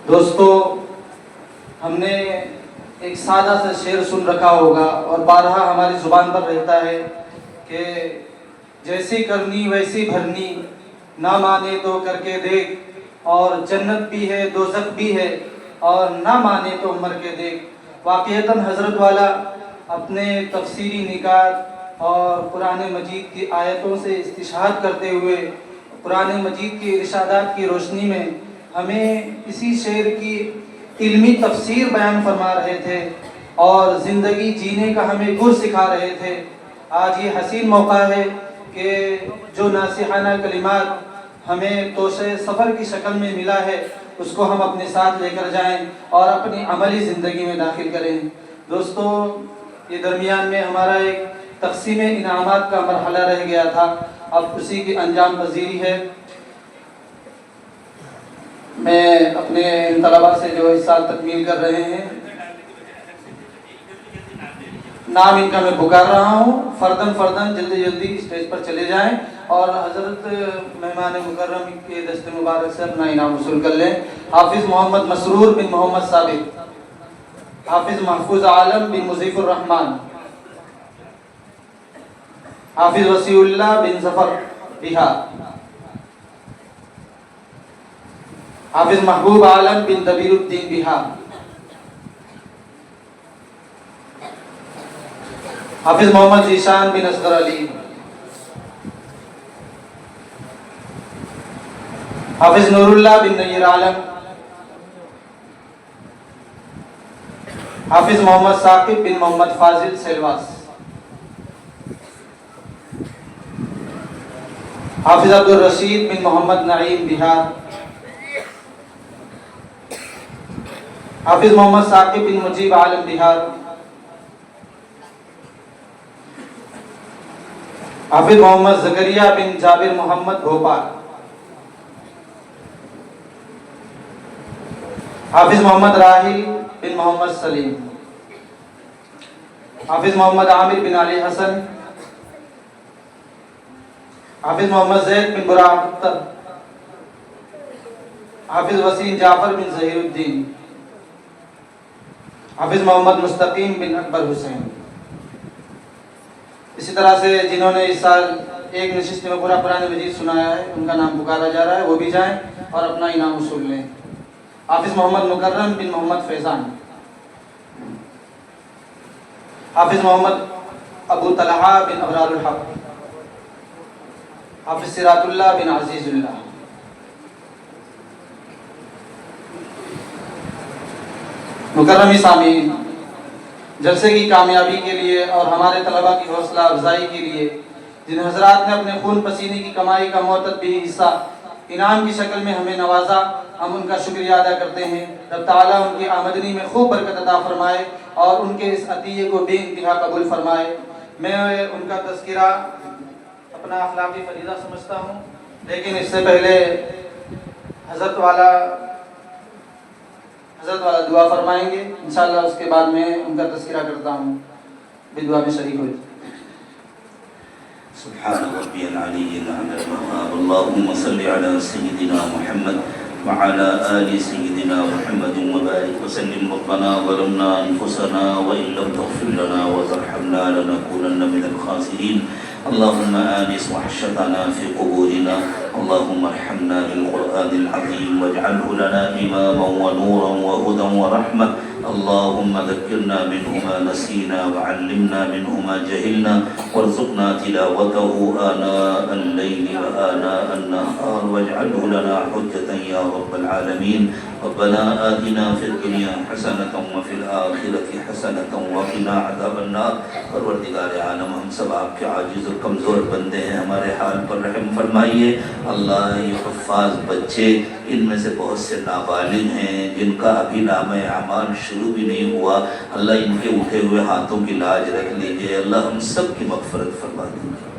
دوستو، ہم نے ایک سادہ سا شعر سن رکھا ہوگا اور بارہا ہماری زبان پر رہتا ہے کہ جیسی کرنی ویسی بھرنی، نہ مانے تو کر کے دیکھ، اور جنت بھی ہے دوزخ بھی ہے، اور نہ مانے تو مر کے دیکھ. واقعتاً حضرت والا اپنے تفسیری نکات اور قرآن مجید کی آیتوں سے استشہاد کرتے ہوئے قرآن مجید کی ارشادات کی روشنی میں ہمیں اسی شعر کی علمی تفسیر بیان فرما رہے تھے اور زندگی جینے کا ہمیں گر سکھا رہے تھے. آج یہ حسین موقع ہے کہ جو ناصحانہ کلمات ہمیں توشہ سفر کی شکل میں ملا ہے اس کو ہم اپنے ساتھ لے کر جائیں اور اپنی عملی زندگی میں داخل کریں. دوستو، یہ درمیان میں ہمارا ایک تقسیم انعامات کا مرحلہ رہ گیا تھا، اب اسی کی انجام پذیری ہے. میں اپنے طلباء سے جو اس سال تکمیل کر رہے ہیں، نام ان کا میں پکار رہا ہوں. فردن جلدی اسٹیج پر چلے جائیں اور حضرت مہمان مکرم کے دست مبارک سے اپنا انعام وصول کر لیں. حافظ محمد مسرور بن محمد ثابت، حافظ محفوظ عالم بن مضیف الرحمن، حافظ وسیع اللہ بن ظفر بہار، حافظ محبوب عالم بن دبیر الدین بہار، حافظ محمد ذیشان بن اصغر علی، حافظ نور اللہ بن نیر عالم، حافظ محمد ثاقب بن محمد فاضل سیلواس، حافظ عبد الرشید بن محمد نعیم بہار، حافظ محمد ثاقب بن مجیب عالم بہار، حافظ محمد زکریا بن جابر محمد بھوپال، حافظ محمد راحل بن محمد سلیم، حافظ محمد عامر بن علی حسن، حافظ محمد زید بن برا اختر، حافظ وسیم جعفر بن ظہیر الدین، حافظ محمد مستقیم بن اکبر حسین۔ اسی طرح سے جنہوں نے اس سال ایک نشست میں پورا قرآن مجید سنایا ہے ان کا نام پکارا جا رہا ہے، وہ بھی جائیں اور اپنا انعام وصول لیں۔ حافظ محمد مکرم بن محمد فیضان، حافظ محمد ابو طلحہ بن ابرار الحق، حافظ صراط اللہ بن عزیز اللہ۔ مکرمی سامعین، جلسے کی کامیابی کے لیے اور ہمارے طلباء کی حوصلہ افزائی کے لیے جن حضرات نے اپنے خون پسینے کی کمائی کا معتد بھی حصہ انعام کی شکل میں ہمیں نوازا، ہم ان کا شکریہ ادا کرتے ہیں۔ رب تعالیٰ ان کی آمدنی میں خوب برکت عطا فرمائے اور ان کے اس عطیے کو بے انتہا قبول فرمائے۔ میں ان کا تذکرہ اپنا اخلاقی فریضہ سمجھتا ہوں، لیکن اس سے پہلے حضرت والا دعا فرمائیں گے، انشاءاللہ اس کے بعد میں ان کا تذکرہ کرتا ہوں، بھی دعا میں شریک ہوئے۔ سبحان ربی العلی الاعلی الوهاب اللهم صل على سيدنا محمد وعلى آل سيدنا محمد وبارك وسلم ربنا ظلمنا أنفسنا وإن لم تغفر لنا وترحمنا لنكونن من الخاسرين اللهم آنس وحشتنا في قبورنا اللهم ارحمنا بالقرآن العظيم واجعله لنا إماما ونورا وهدى ورحمة اللهم ذكرنا منه ما نسينا وعلمنا منه ما جهلنا وارزقنا تلاوته آناء الليل وآناء النهار واجعله لنا حجة يا رب العالمين ربنا آتنا في الدنيا حسنة وفي الآخرة حسنة وقنا عذاب النار پروردگار عالم ہم سب آپ کے عاجز اور کمزور بندے ہیں، ہمارے حال پر رحم فرمائیے۔ اللہ یہ حفاظ بچے ان میں سے بہت سے نابالغ ہیں جن کا ابھی نامہ اعمال شروع بھی نہیں ہوا، اللہ ان کے اٹھے ہوئے ہاتھوں کی لاج رکھ لیجئے۔ اللہ ہم سب کی مغفرت فرما دیجئے،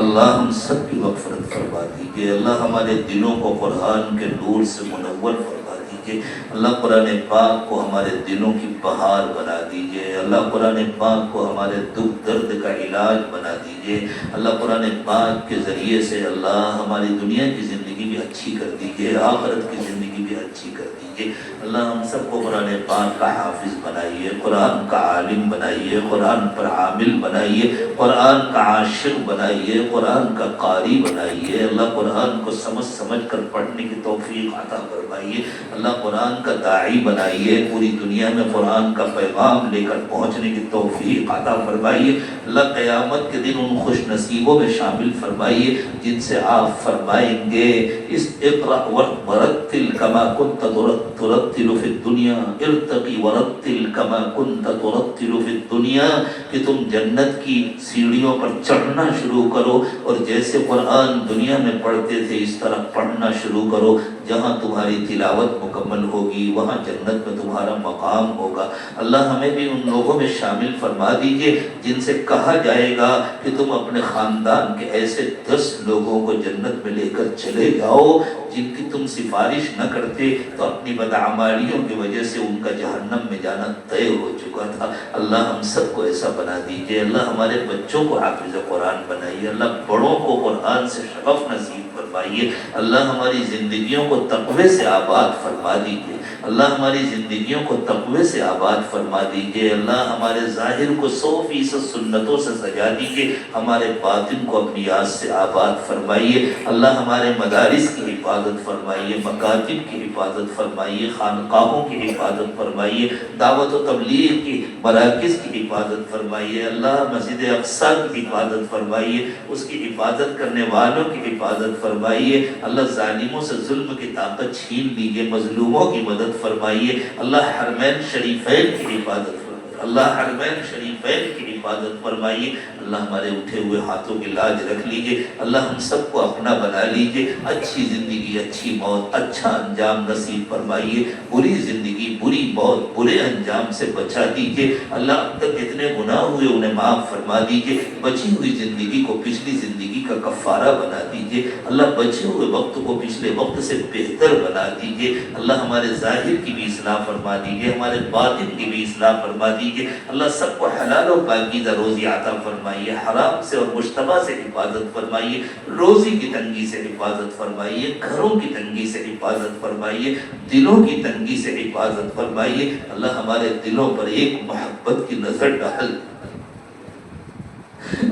اللہ ہم سب کی مغفرت فرما دیجئے۔ اللہ ہمارے دلوں کو قرآن کے نور سے منور فرما دیجئے۔ اللہ قرآن پاک کو ہمارے دلوں کی بہار بنا دیجئے۔ اللہ قرآن پاک کو ہمارے دکھ درد کا علاج بنا دیجئے۔ اللہ قرآن پاک کے ذریعے سے اللہ ہماری دنیا کی زندگی بھی اچھی کر دیجئے، آخرت کی زندگی بھی اچھی کر دیجئے۔ اللہ ہم سب کو قرآن پاک کا حافظ بنائیے، قرآن کا عالم بنائیے، قرآن پر عامل بنائیے، قرآن کا عاشق بنائیے، قرآن کا قاری بنائیے۔ اللہ قرآن کو سمجھ کر پڑھنے کی توفیق عطا فرمائیے۔ اللہ قرآن کا داعی بنائیے، پوری دنیا میں قرآن کا پیغام لے کر پہنچنے کی توفیق عطا فرمائیے۔ اللہ قیامت کے دن ان خوش نصیبوں میں شامل فرمائیے جن سے آپ فرمائیں گے اس اقرأ ورتل کما کنت ترتل فی الدنیا ارتقی ورتل کما کنت ترتل فی الدنیا، کہ تم جنت کی سیڑھیوں پر چڑھنا شروع کرو اور جیسے قرآن دنیا میں پڑھتے تھے اس طرح پڑھنا شروع کرو۔ جہاں تمہاری تلاوت مکمل ہوگی وہاں جنت میں تمہارا مقام ہوگا۔ اللہ ہمیں بھی ان لوگوں میں شامل فرما دیجئے جن سے کہا جائے گا کہ تم اپنے خاندان کے ایسے 10 لوگوں کو جنت میں لے کر چلے جاؤ جن کی تم سفارش نہ کرتے تو اپنی بدعمالیوں کی وجہ سے ان کا جہنم میں جانا طے ہو چکا تھا۔ اللہ ہم سب کو ایسا بنا دیجئے۔ اللہ ہمارے بچوں کو حافظ قرآن بنائیے، اللہ بڑوں کو قرآن سے شغف نصیب فرمائیے۔ اللہ ہماری زندگیوں کو تقوی سے آباد فرما دیجئے، اللہ ہماری زندگیوں کو تقوی سے آباد فرما دیجئے۔ اللہ ہمارے ظاہر کو 100% سنتوں سے سجا دیجئے، ہمارے باطن کو اپنی یاد سے آباد فرمائیے۔ اللہ ہمارے مدارس کی حفاظت فرمائیے، مکاتب کی حفاظت فرمائیے، خانقاہوں کی حفاظت فرمائیے، دعوت و تبلیغ کی مراکز کی حفاظت فرمائیے۔ اللہ مسجد اقصیٰ کی حفاظت فرمائیے، اس کی حفاظت کرنے والوں کی حفاظت فرمائیے۔ اللہ ظالموں سے ظلم کی طاقت چھین لیجئے، مظلوموں کی مدد فرمائیے۔ اللہ حرمین شریفین کی حفاظت فرمائیے، اللہ حرمین شریفین کی حفاظت فرمائیے۔ اللہ ہمارے اٹھے ہوئے ہاتھوں کی لاج رکھ لیجئے، اللہ ہم سب کو اپنا بنا لیجئے۔ اچھی زندگی اچھی موت اچھا انجام نصیب فرمائیے، بری زندگی بری موت برے انجام سے بچا دیجئے۔ اللہ اب تک جتنے گناہ ہوئے انہیں معاف فرما دیجئے، بچی ہوئی زندگی کو پچھلی زندگی کا کفارہ بنا دیجئے۔ اللہ بچے ہوئے وقت کو پچھلے وقت سے بہتر بنا دیجئے۔ اللہ ہمارے ظاہر کی بھی اصلاح فرما دیجئے، ہمارے باطن کی بھی اصلاح فرما دیجئے۔ اللہ سب کو حلال و پاکی پاکیزہ روزی عطا فرمائیے، حرام سے اور مشتبہ سے حفاظت فرمائیے، روزی کی تنگی سے حفاظت فرمائیے، گھروں کی تنگی سے حفاظت فرمائیے، دلوں کی تنگی سے حفاظت فرمائیے۔ اللہ ہمارے دلوں پر ایک محبت کی نظر ڈال،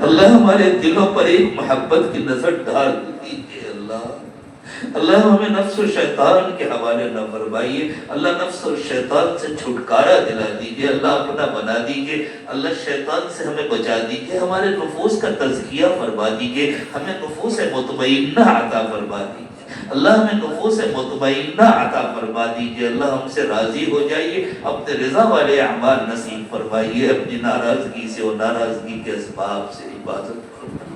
اللہ ہمارے دلوں پر ایک محبت کی نظر ڈال دیجیے۔ اللہ ہمیں نفس و شیطان کے حوالے نہ فرمائیے، اللہ نفس و شیطان سے چھٹکارا دلا دیجیے، اللہ اپنا بنا دیجیے، اللہ شیطان سے ہمیں بچا دیجیے، ہمارے نفوس کا تزکیہ فرما دیجیے، ہمیں نفوس مطمئنہ عطا فرما دیجیے، اللہ ہمیں نفوس مطمئنہ عطا فرما دیجیے، اللہ ہم سے راضی ہو جائیے، اپنے رضا والے اعمال نصیب فرمائیے، اپنی ناراضگی سے اور ناراضگی کے اسباب سے حفاظت فرمائیے۔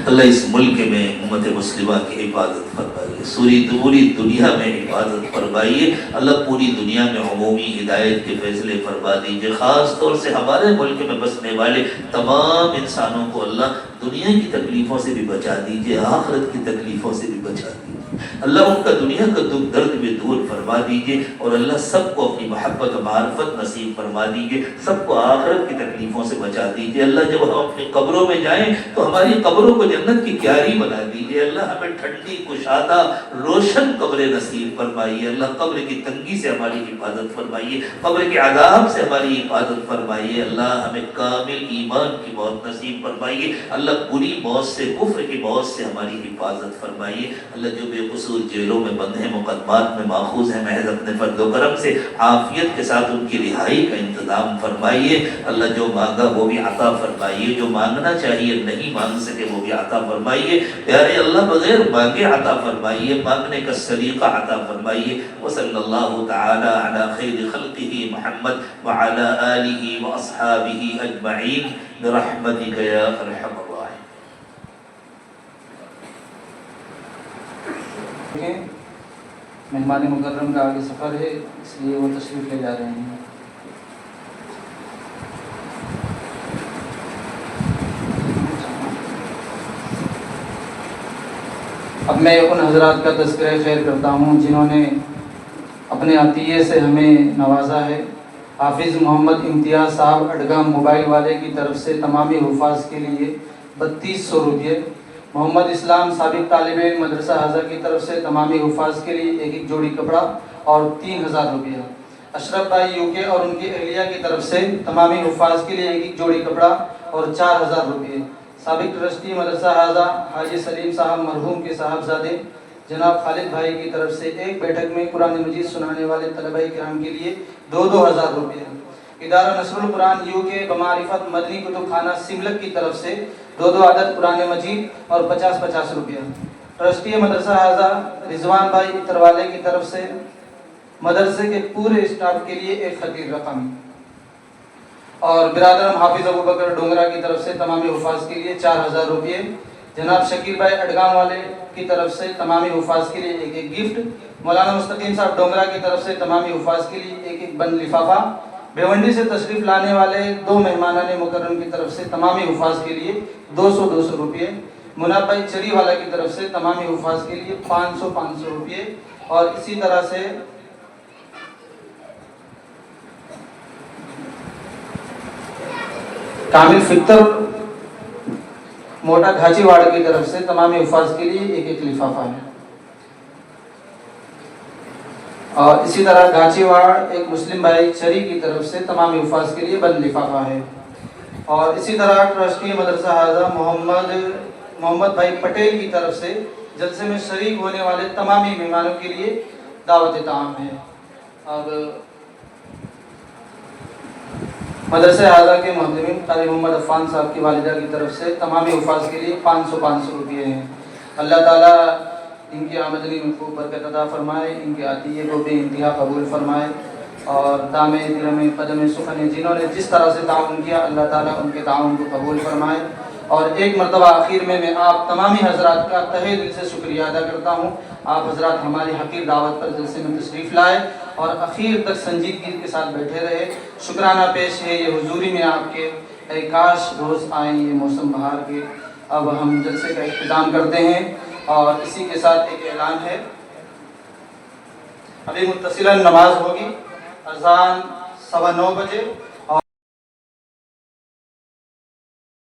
اللہ اس ملک میں امت مسلمہ کی حفاظت فرمائیے، پوری دنیا میں حفاظت فرمائیے، اللہ پوری دنیا میں عمومی ہدایت کے فیصلے فرما دیجیے، خاص طور سے ہمارے ملک میں بسنے والے تمام انسانوں کو اللہ دنیا کی تکلیفوں سے بھی بچا دیجیے، آخرت کی تکلیفوں سے بھی بچا دیجیے، اللہ ان کا دنیا کا دکھ درد بھی دور فرما دیجیے، اور اللہ سب کو اپنی محبت و معرفت نصیب فرما دیجیے، سب کو آخرت کی تکلیفوں سے بچا دیجیے، اللہ جب ہم اپنی قبروں میں جائیں تو ہماری قبروں کو جنت کی کیاری بنا دیجیے، اللہ ہمیں ٹھنڈی کشادہ روشن قبر نصیب فرمائیے، اللہ قبر کی تنگی سے ہماری حفاظت فرمائیے، قبر کے عذاب سے ہماری حفاظت فرمائیے، اللہ ہمیں کامل ایمان کی موت نصیب فرمائیے، اللہ بری موت سے، کفر کی موت سے ہماری حفاظت فرمائیے، اللہ جو بے قصور جیلوں میں بند ہیں، مقدمات میں ماخوذ ہیں، محض اپنے فضل و کرم سے عافیت کے ساتھ ان کی رہائی کا انتظام فرمائیے، اللہ جو مانگا وہ بھی عطا فرمائیے، جو مانگنا چاہیے نہیں مانگ سکے وہ بھی عطا فرمائیے، پیارے اللہ بغیر مانگے عطا فرمائیے، مانگنے کا سلیقہ عطا فرمائیے، وصلی اللہ تعالی علی خیر خلقہ محمد وعلی آلہ واصحابہ اجمعین برحمتک یا ارحم الراحمین۔ مہمان مکرم کا آگے سفر ہے، اس لیے وہ تشریف لے جا رہے ہیں۔ اب میں ان حضرات کا تذکرہ خیر کرتا ہوں جنہوں نے اپنے عطیے سے ہمیں نوازا ہے۔ حافظ محمد امتیاز صاحب اڈگام موبائل والے کی طرف سے تمامی حفاظ کے لیے 3200 روپے، محمد اسلام سابق طالب علم مدرسہ حضرت کی طرف سے تمامی حفاظ کے لیے ایک جوڑی کپڑا اور 3000 روپیہ، اشرف بھائی یو کے اور ان کی اہلیہ کی طرف سے تمامی حفاظ کے لیے ایک جوڑی کپڑا اور 4000 روپیہ، سابق ٹرسٹی مدرسہ حضرت حاجی سلیم صاحب مرحوم کے صاحبزادے جناب خالد بھائی کی طرف سے ایک بیٹھک میں قرآن مجید سنانے والے طلبہ کرام کے لیے 2000 روپیہ، ادارہ نصر القرآن یو کے بمعرفت مدنی کتب خانہ سملک کی طرف سے 2 عدد قرآن مجید اور 50 روپیہ، ٹرسٹی مدرسہ حضرت رضوان بھائی اتروالے کی طرف سے مدرسے کے پورے اسٹاف کے لیے ایک خطیر رقم، اور برادرم حافظ ابو بکر ڈونگرا کی طرف سے تمامی حفاظ کے لیے 4000 روپیے، جناب شکیل بھائی اڈگام والے کی طرف سے تمامی حفاظ کے لیے ایک گفٹ، مولانا مستقیم صاحب ڈونگرا کی طرف سے تمامی حفاظ کے لیے ایک بند لفافہ، بھیونڈی سے تشریف لانے والے 2 مہمانان مکرم کی طرف سے تمامی حفاظ کے لیے 200 روپیے، مناب بھائی چری والا کی طرف سے تمامی حفاظ کے لیے 500 روپیے، اور اسی طرح سے کامل فطر موٹا گھاچی واڑ کی طرف سے تمامی حفاظ کے لیے ایک لفافہ ہے، اور اسی طرح گھاچی واڑ ایک مسلم بھائی چری کی طرف سے تمامی حفاظ کے لیے بند لفافہ ہے، اور اسی طرح ٹرسٹی مدرسہ حضرت محمد بھائی پٹیل کی طرف سے جلسے میں شریک ہونے والے تمامی مہمانوں کے لیے دعوت طعام ہے، اور مدرسہ حضرت کے محترم قاری محمد عفان صاحب کی والدہ کی طرف سے تمامی حفاظ کے لیے 500 روپیے ہیں۔ اللہ تعالیٰ ان کی آمدنی میں خوب برکت عطا فرمائے، ان کے عطیے کو بے انتہا قبول فرمائے، اور دام درم قدم سخن جنہوں نے جس طرح سے تعاون کیا اللہ تعالیٰ ان کے تعاون کو قبول فرمائے۔ اور ایک مرتبہ آخر میں آپ تمامی حضرات کا تہہ دل سے شکریہ ادا کرتا ہوں، آپ حضرات ہماری حقیر دعوت پر جلسے میں تشریف لائے اور اخیر تک سنجیدگی کے ساتھ بیٹھے رہے، شکرانہ پیش ہے یہ حضوری میں آپ کے، اے کاش روز آئیں یہ موسم بہار کے۔ اب ہم جلسے کا اختتام کرتے ہیں، اور اسی کے ساتھ ایک اعلان ہے، ابھی متصلاً نماز ہوگی، اذان 9:15 بجے